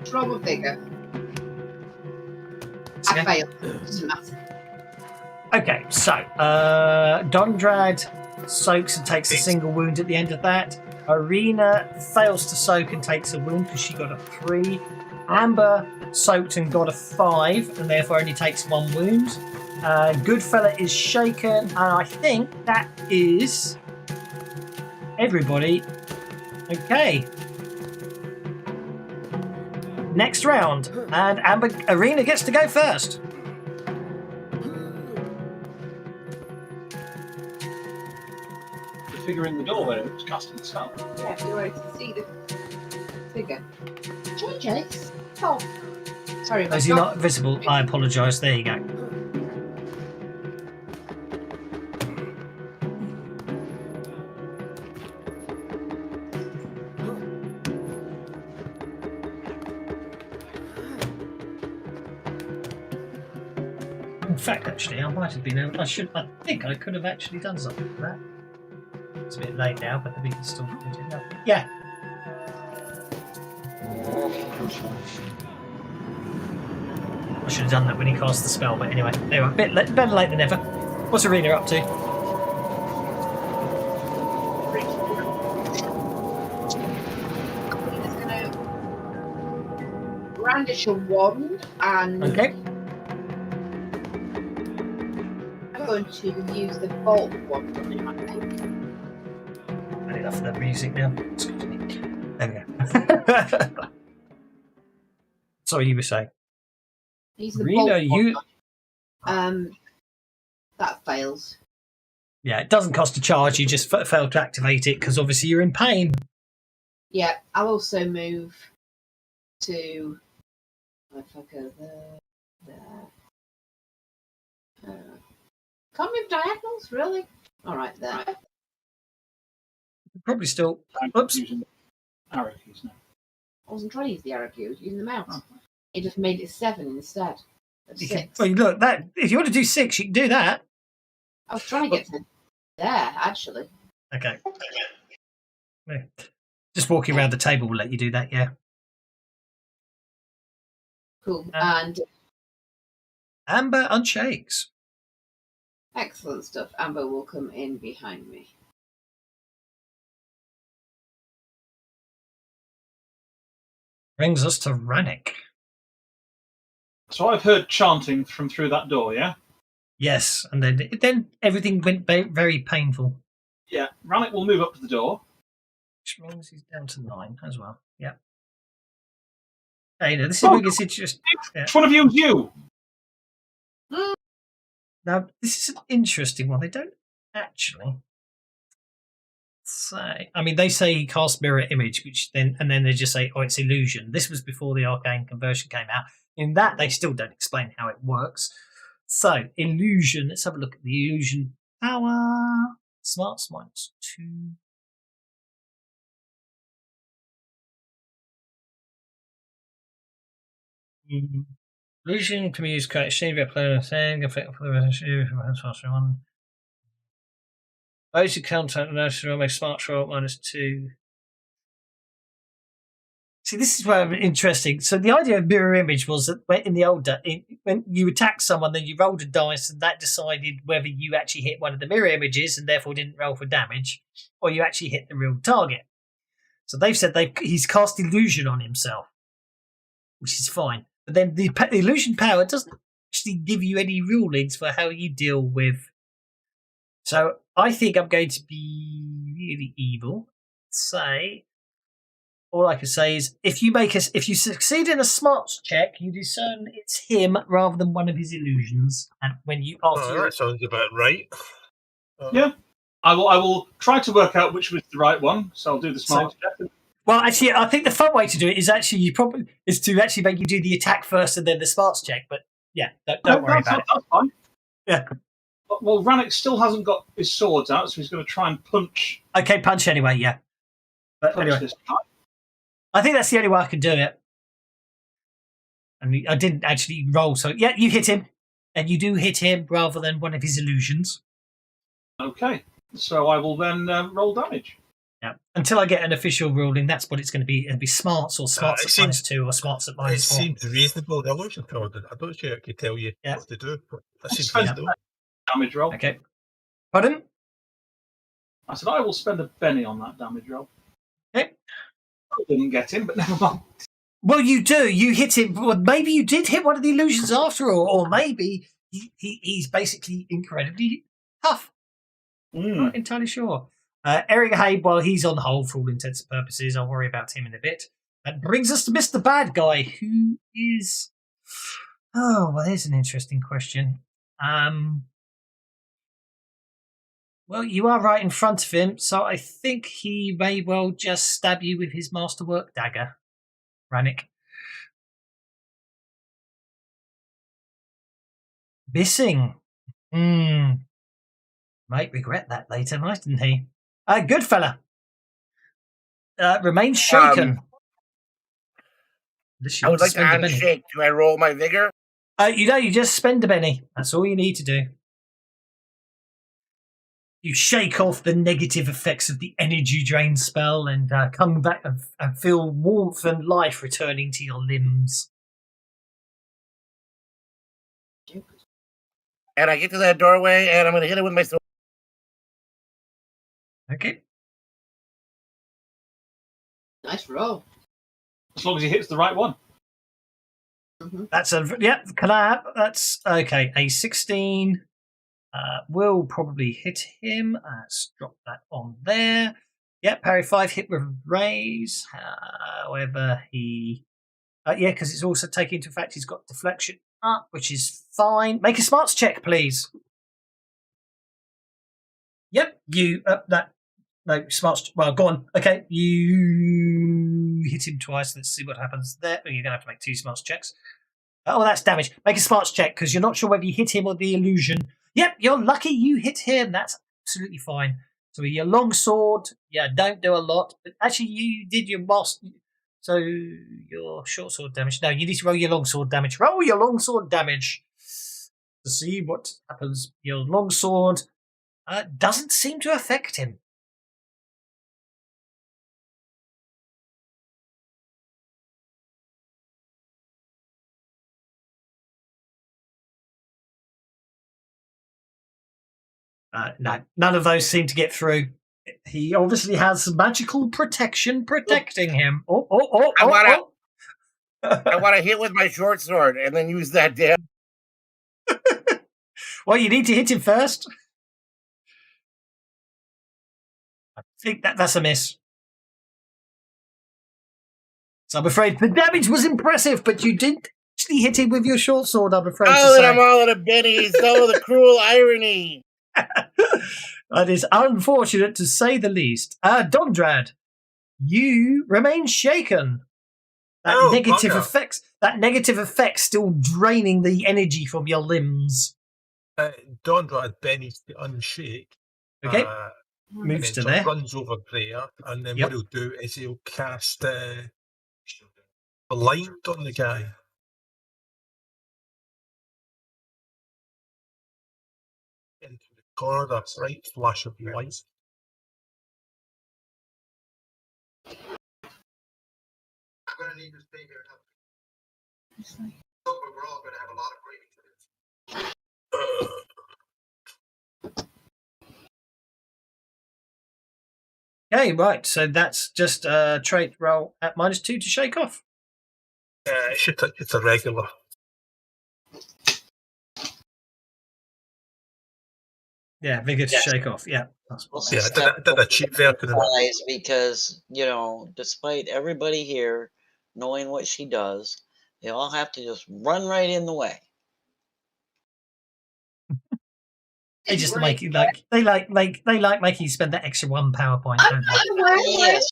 Trouble bigger. I failed. Doesn't matter. Okay, so Dondrad soaks and takes a single wound at the end of that. Arena fails to soak and takes a wound because she got a 3. Amber soaked and got a 5 and therefore only takes 1 wound. Goodfella is shaken, and I think that is everybody. Okay. Next round, and Arena gets to go first. The figure in the doorway was casting the spell. Yeah, if you're able to see the figure. JJ, oh, sorry. Is he not visible? I apologise. There you go. In fact, actually, I might have been able. I think I could have actually done something for that. It's a bit late now, but we can still continue. Yeah. I should have done that when he cast the spell, but anyway, better late than never. What's Arena up to? He's going to brandish a wand and Okay. I'm going to use the bolt wand on him, I think. Had enough of that music now. Excuse me. There we go. Sorry, you were saying. Use the Rena, bolt you. wand. That fails. Yeah, it doesn't cost a charge. You just fail to activate it because obviously you're in pain. Yeah, I'll also move to. If I go there. Can't move diagonals, really? All right, there. Probably still. I'm Oops. using arrow keys now. I wasn't trying to use the arrow key, I was using the mouse. Oh. It just made it 7 instead of You 6. can, well, look, that if you want to do 6, you can do that. I was trying to get to there, actually. Okay. Yeah. Just walking around the table will let you do that. Yeah. Cool. And Amber unshakes. excellent stuff. Amber will come in behind me. Brings us to Rannick. So I've heard chanting from through that door, yeah? Yes, and then everything went very painful. Yeah. Rannick will move up to the door. Which means he's down to 9 as well. Yeah. Hey, now this is where it gets interesting. Yeah. Which one of you is you? Now, this is an interesting one. They don't actually say. I mean, they say he cast mirror image, and then they just say, "Oh, it's illusion." This was before the arcane conversion came out. In that, they still don't explain how it works. So, illusion. Let's have a look at the illusion power. Smarts -2. Illusion can be used to create a shade of player thing, effect for the one. Those who counter natural make smart roll -2. See, this is where interesting. So the idea of mirror image was that in the old when you attack someone, then you rolled a dice, and that decided whether you actually hit one of the mirror images and therefore didn't roll for damage, or you actually hit the real target. So they've said he's cast illusion on himself, which is fine. But then the illusion power doesn't actually give you any rulings for how you deal with. So I think I'm going to be really evil. Say, all I can say is if you succeed in a smarts check, you discern it's him rather than one of his illusions. And when you That sounds about right. Yeah. I will try to work out which was the right one, so I'll do the smart check. Well, actually, I think the fun way to do it is actually to actually make you do the attack first and then the smarts check. But yeah, don't worry about it. That's fine. Yeah. Well, Rannick still hasn't got his swords out, so he's going to try and punch. Okay, punch anyway. Yeah. But anyway, This guy. I think that's the only way I can do it. And I didn't actually roll, so yeah, you hit him, and you do hit him rather than one of his illusions. Okay, so I will then roll damage. Yeah. Until I get an official ruling, that's what it's going to be. It'll be smarts or smarts it at seems- -2 or smarts at It -4. seems reasonable. The illusion power. I don't think I could tell you Yeah. what to do. But that seems Spend reasonable. damage roll. Okay. Pardon? I said I will spend a penny on that damage roll. Okay. I didn't get him, but never mind. Well, you do. You hit him. Well, maybe you did hit one of the illusions after all, or maybe he's basically incredibly tough. Mm. Not entirely sure. Eric Hay, well, he's on hold for all intents and purposes. I'll worry about him in a bit. That brings us to Mr. Bad Guy, who is... Oh, well, here's an interesting question. Well, you are right in front of him, so I think he may well just stab you with his masterwork dagger, Rannick. Missing. Might regret that later, mightn't he? Good fella. Remains shaken. I would like to unshake. Do I roll my vigor? You just spend a penny. That's all you need to do. You shake off the negative effects of the energy drain spell and come back and feel warmth and life returning to your limbs. And I get to that doorway and I'm going to hit it with my sword. Okay. Nice roll. As long as he hits the right one. That's Can I have? That's okay. A 16 will probably hit him. Let's drop that on there. Yep, parry 5, hit with raise. However, because it's also taking into effect he's got deflection up, which is fine. Make a smarts check, please. Yep, smarts. Well, go on. Okay, you hit him twice. Let's see what happens there. You're gonna have to make 2 smarts checks. Oh, that's damage. Make a smarts check because you're not sure whether you hit him or the illusion. Yep, you're lucky you hit him. That's absolutely fine. So with your long sword, don't do a lot. But actually, you did your master. So your short sword damage. No, you need to roll your long sword damage. Roll your long sword damage to see what happens. Your long sword doesn't seem to affect him. No, none of those seem to get through. He obviously has magical protection protecting him. I want to hit with my short sword and then use that damn. Well, you need to hit him first. I think that's a miss. So I'm afraid the damage was impressive, but you didn't actually hit him with your short sword, I'm afraid to say. I'm all out of bennies. Oh, the cruel irony. That is unfortunate to say the least. Dondrad, you remain shaken. That negative effect still draining the energy from your limbs. Dondrad bennies to unshake. Okay. Moves to there. Runs over there, and then what he'll do is he'll cast blind on the guy. Into the corner, that's right, flash of light. I'm going to need to stay here and help. But we're all going to have a lot of grieving to do. Okay, right. So that's just a trait roll at -2 to shake off. It's a regular. Yeah, vigor to shake off. Yeah. I did a cheap version of it. Because, despite everybody here knowing what she does, they all have to just run right in the way. They just make you they like making you spend that extra 1 PowerPoint. Don't they? Yes.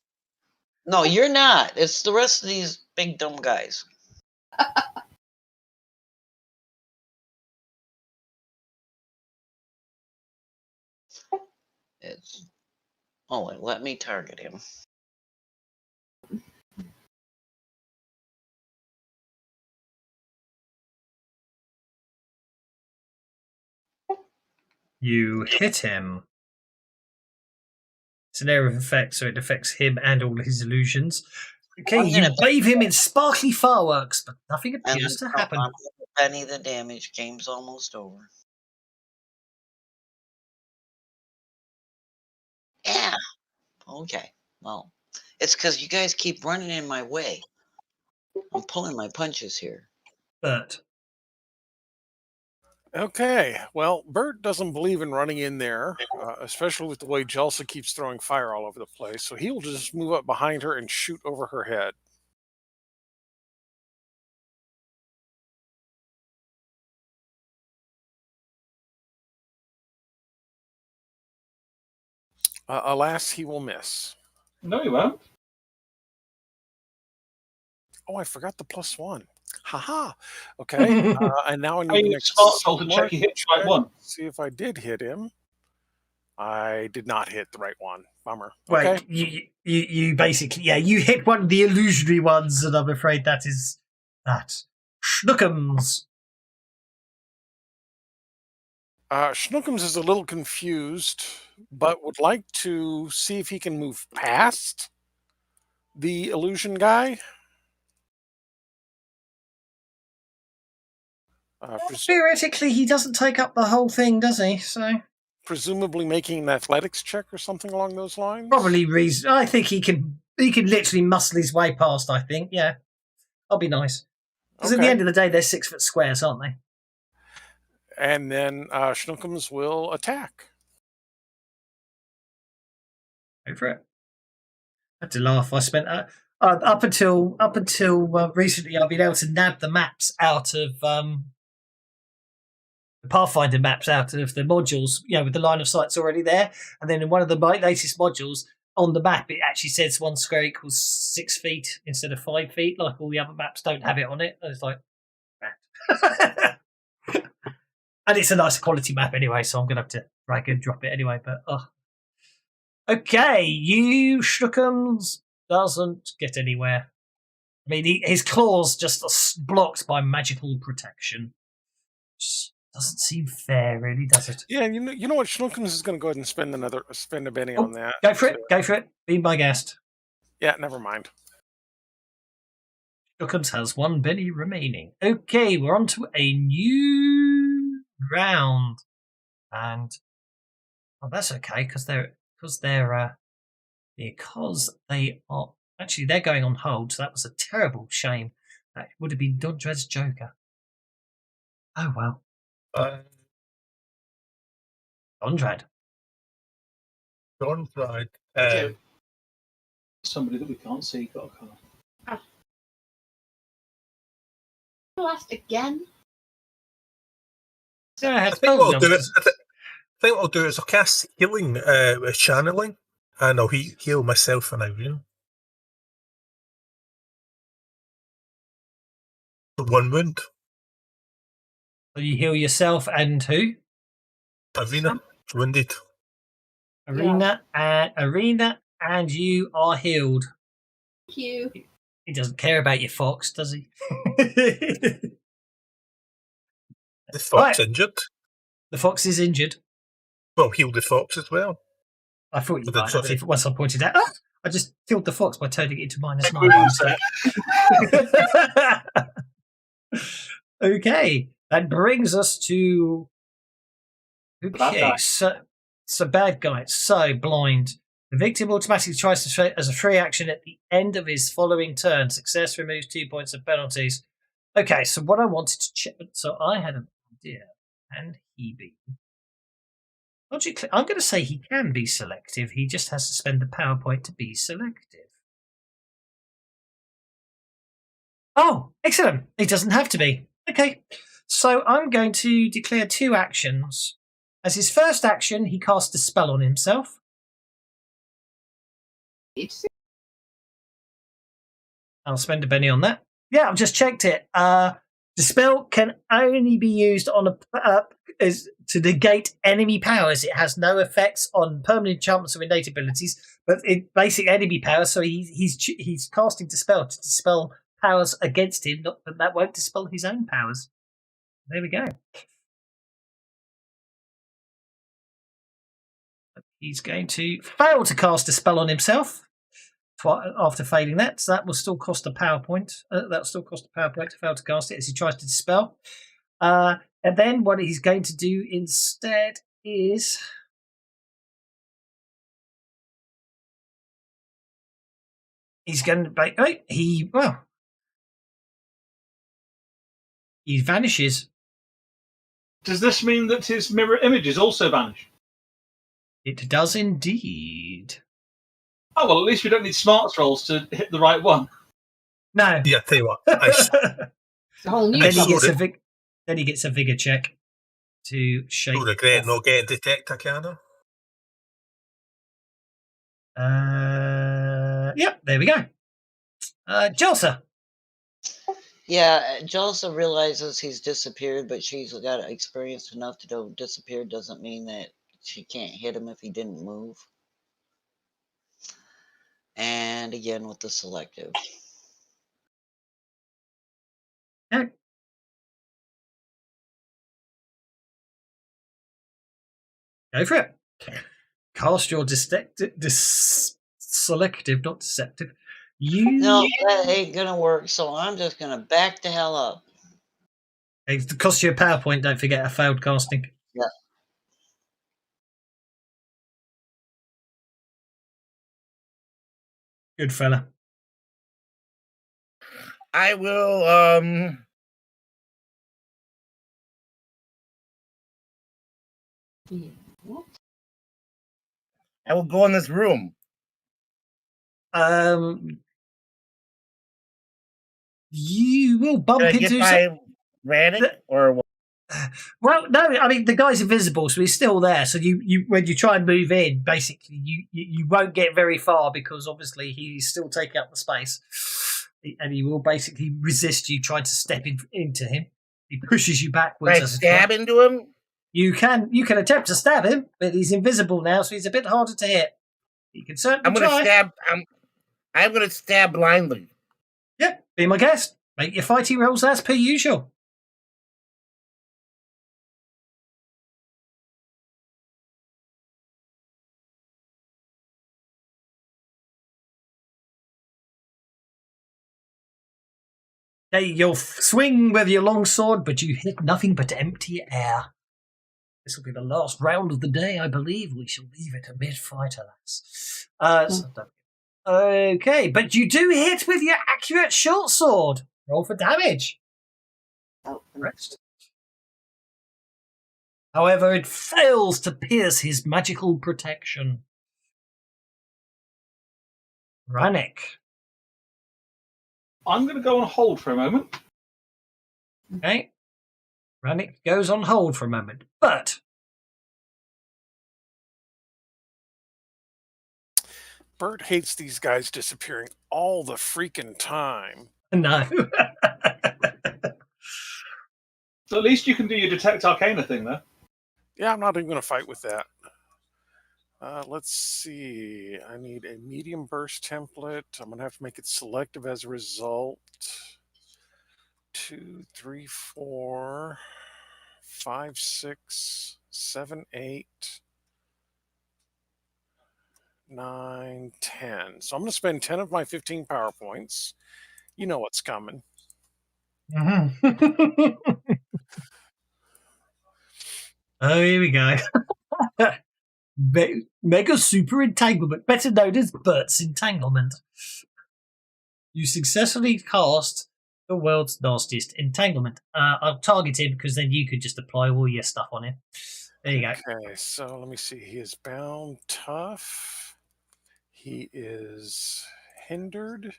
No, you're not. It's the rest of these big dumb guys. Let me target him. You hit him. It's an area of effect, so it affects him and all his illusions. Okay, you bathe him in sparkly fireworks, but nothing appears to happen. Penny the damage. Game's almost over. Yeah. Okay. Well, it's because you guys keep running in my way. I'm pulling my punches here. But Okay, well, Bert doesn't believe in running in there, especially with the way Jelsa keeps throwing fire all over the place. So he will just move up behind her and shoot over her head. Alas, he will miss. No, he won't. Oh, I forgot the +1. Haha. Okay, and now I I need mean, to make it's smart roll to check you hit the right check, one. see if I did hit him. I did not hit the right one. Bummer. Right, Okay. you basically, yeah, you hit one of the illusory ones, and I'm afraid that is that. Schnookums. Schnookums is a little confused, but would like to see if he can move past the illusion guy. Theoretically, he doesn't take up the whole thing, does he? So Presumably making an athletics check or something along those lines. probably reason. I think he can literally muscle his way past. I think, yeah, that'll be nice. Because at the end of the day, they're 6 foot squares, aren't they? And then Schnookums will attack. Go for it. I had to laugh. I spent up until recently, I've been able to nab the maps out of the Pathfinder maps out of the modules, with the line of sight's already there. And then in one of the latest modules on the map, it actually says 1 square equals 6 feet instead of 5 feet. Like all the other maps don't have it on it. And it's like, and it's a nice quality map anyway, so I'm gonna have to drag and drop it anyway. But okay, you Schnookums doesn't get anywhere. I mean, his claws just blocked by magical protection. Doesn't seem fair, really, does it? Yeah, you know what? Schnookums is going to go ahead and spend a penny on that. Go for it. Go for it. Be my guest. Yeah, never mind. Schnookums has 1 penny remaining. Okay, we're on to a new round, and that's okay because they are actually they're going on hold. So that was a terrible shame. That would have been Dundred's Joker. Oh well. Dundred. Somebody that we can't see got a card. Last again. Yeah, I think what I'll do is I'll cast healing with channeling, and I'll heal myself and Irina. 1 wound. So you heal yourself and who? Irina, wounded. Arena and you are healed. Thank you. He doesn't care about your fox, does he? The fox injured. The fox is injured. Well, heal the fox as well. I thought you But might. that's Once I pointed out, I just killed the fox by turning it into -9. Okay, that brings us to so bad guy. So blind. The victim automatically tries to as a free action at the end of his following turn. Success removes 2 points of penalties. Okay, so what I wanted to check. So I had an idea. Can he be? Logically, I'm going to say he can be selective. He just has to spend the power point to be selective. Oh, excellent. He doesn't have to be. Okay, so I'm going to declare 2 actions. As his first action, he casts a spell on himself. I'll spend a penny on that. Yeah, I've just checked it. The spell can only be used on to negate enemy powers. It has no effects on permanent enchantments or innate abilities, but it basic enemy powers. So he's casting dispel to dispel powers against him, but that won't dispel his own powers. There we go. He's going to fail to cast a spell on himself after failing that, so that will still cost a power point. That'll still cost a power point to fail to cast it as he tries to dispel. And then what he's going to do instead is he's going to he vanishes. Does this mean that his mirror images also vanish? It does indeed. Oh, well, at least we don't need smarts rolls to hit the right one. No. Yeah, tell you what. It's a whole new then he job. gets a vigor check to shake. No regret off. not getting detector, can Yep, there we go. Jalsa. Yeah, Jalsa realizes he's disappeared, but she's got experience enough to know disappear doesn't mean that she can't hit him if he didn't move. And again with the selective. Okay. Go for it. Cast your selective, not deceptive. No, that ain't gonna work, so I'm just gonna back the hell up. It costs you a PowerPoint, don't forget, a failed casting. Yeah. Good fella. I will go in this room. You will bump Can I into get by Rannick or what? Well, no, I mean the guy's invisible, so he's still there. So you when you try and move in, basically you won't get very far because obviously he's still taking up the space, and he will basically resist you trying to step into him. He pushes you backwards. Can I stab into him? You can attempt to stab him, but he's invisible now, so he's a bit harder to hit. You can certainly try. I'm gonna stab blindly. Yep, be my guest. Make your fighting rolls as per usual. Okay, you'll swing with your longsword, but you hit nothing but empty air. This will be the last round of the day, I believe. We shall leave it a mid-fight, alas. Okay, but you do hit with your accurate short sword. Roll for damage. Rest. However, it fails to pierce his magical protection. Rannick. I'm going to go on hold for a moment. Okay. Rannick goes on hold for a moment, but Bert hates these guys disappearing all the freaking time. no. So at least you can do your Detect Arcana thing, though. Yeah, I'm not even going to fight with that. Let's see. I need a medium burst template. I'm going to have to make it selective as a result. 2, 3, 4, 5, 6, 7, 8, 9, 10. So I'm going to spend 10 of my 15 power points. You know what's coming. Oh, here we go. Mega Super Entanglement, better known as Bert's Entanglement. You successfully cast the world's nastiest entanglement. I'll target him because then you could just apply all your stuff on him. There you go. Okay, so let me see. He is bound tough. He is hindered.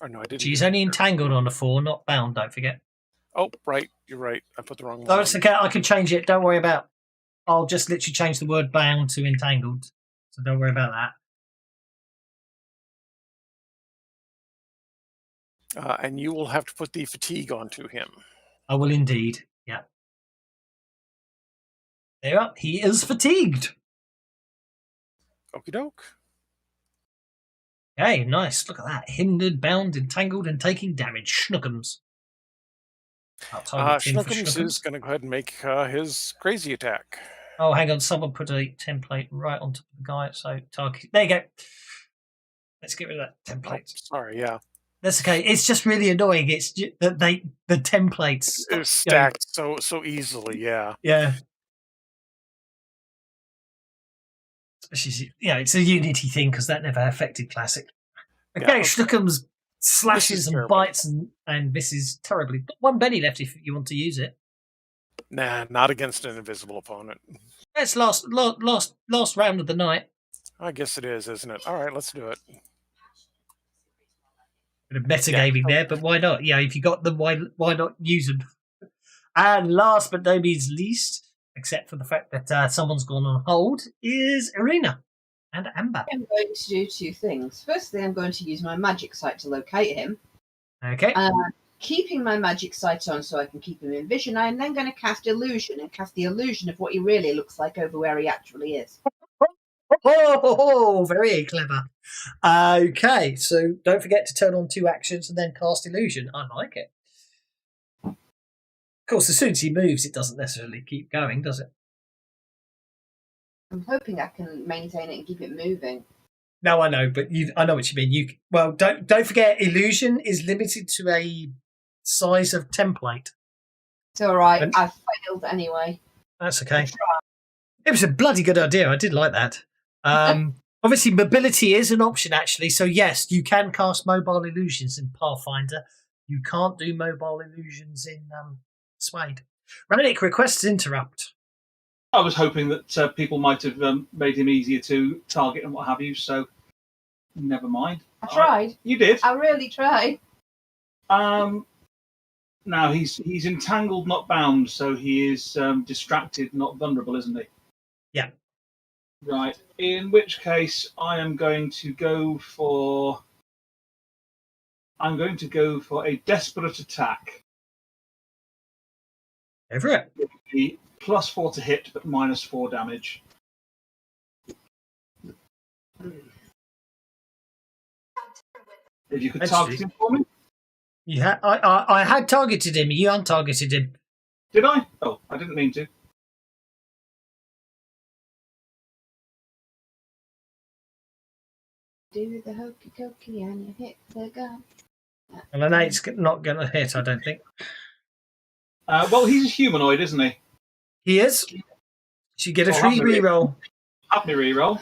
Oh, no, I didn't. She's only entangled on the 4, not bound, don't forget. Oh, right. You're right. I put the wrong one. Oh, it's okay. I can change it. Don't worry about. I'll just literally change the word bound to entangled. So don't worry about that. And you will have to put the fatigue onto him. I will indeed. Yeah. There you are. He is fatigued. Okie doke. Okay, nice. Look at that. Hindered, bound, entangled, and taking damage. Schnookums. Schnookums is going to go ahead and make his crazy attack. Oh, hang on. Someone put a template right on top of the guy. So target. There you go. Let's get rid of that template. Oh, sorry, yeah. That's okay. It's just really annoying. It's just that the templates it's stacked so easily. Yeah. Yeah. Especially, it's a Unity thing because that never affected Classic. Okay, Schnookums slashes and bites and misses terribly. Got 1 penny left if you want to use it. Nah, not against an invisible opponent. That's last round of the night. I guess it is, isn't it? All right, let's do it. Bit of metagaming there, but why not? Yeah, if you got them, why not use them? And last but no means least, except for the fact that someone's gone on hold, is Irina and Amber. I'm going to do two things. Firstly, I'm going to use my magic sight to locate him. Okay. Keeping my magic sight on so I can keep him in vision, I am then going to cast illusion and cast the illusion of what he really looks like over where he actually is. Oh, very clever. Okay, so don't forget to turn on 2 actions and then cast illusion. I like it. Of course, as soon as he moves, it doesn't necessarily keep going, does it? I'm hoping I can maintain it and keep it moving. No, I know, but I know what you mean. Don't forget, illusion is limited to a size of template. It's all right. I failed anyway. That's okay. It was a bloody good idea. I did like that. Obviously, mobility is an option, actually. So, yes, you can cast mobile illusions in Pathfinder. You can't do mobile illusions in Swade. Ranik requests interrupt. I was hoping that people might have made him easier to target and what have you, so never mind. I tried. You did? I really tried. Now, he's entangled, not bound, so he is distracted, not vulnerable, isn't he? Yeah. Right. In which case, I am going to go for... a desperate attack. Over it. The +4 to hit, but -4 damage. If you could target him for me. I had targeted him. You untargeted him. Did I? Oh, I didn't mean to. Do the hokey cokey and you hit the gun. And an 8's not going to hit, I don't think. Well, he's a humanoid, isn't he? He is. You get a free reroll. Have me reroll.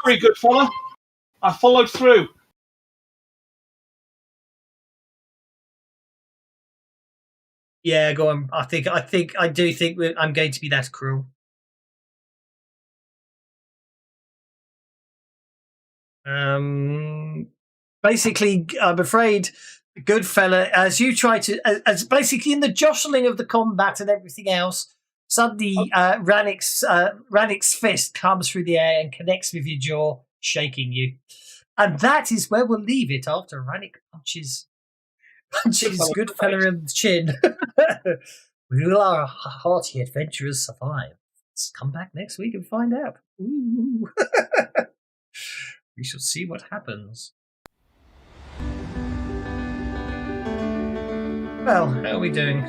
Very good, fella. I followed through. Yeah, go on. I do think I'm going to be that cruel. Basically, I'm afraid, good fella, as you try to, as basically in the jostling of the combat and everything else, suddenly Ranik's fist comes through the air and connects with your jaw, shaking you. And that is where we'll leave it after Ranik punches good fella in the chin. Will our hearty adventurers survive? Let's come back next week and find out. Ooh. We shall see what happens. Well, how are we doing?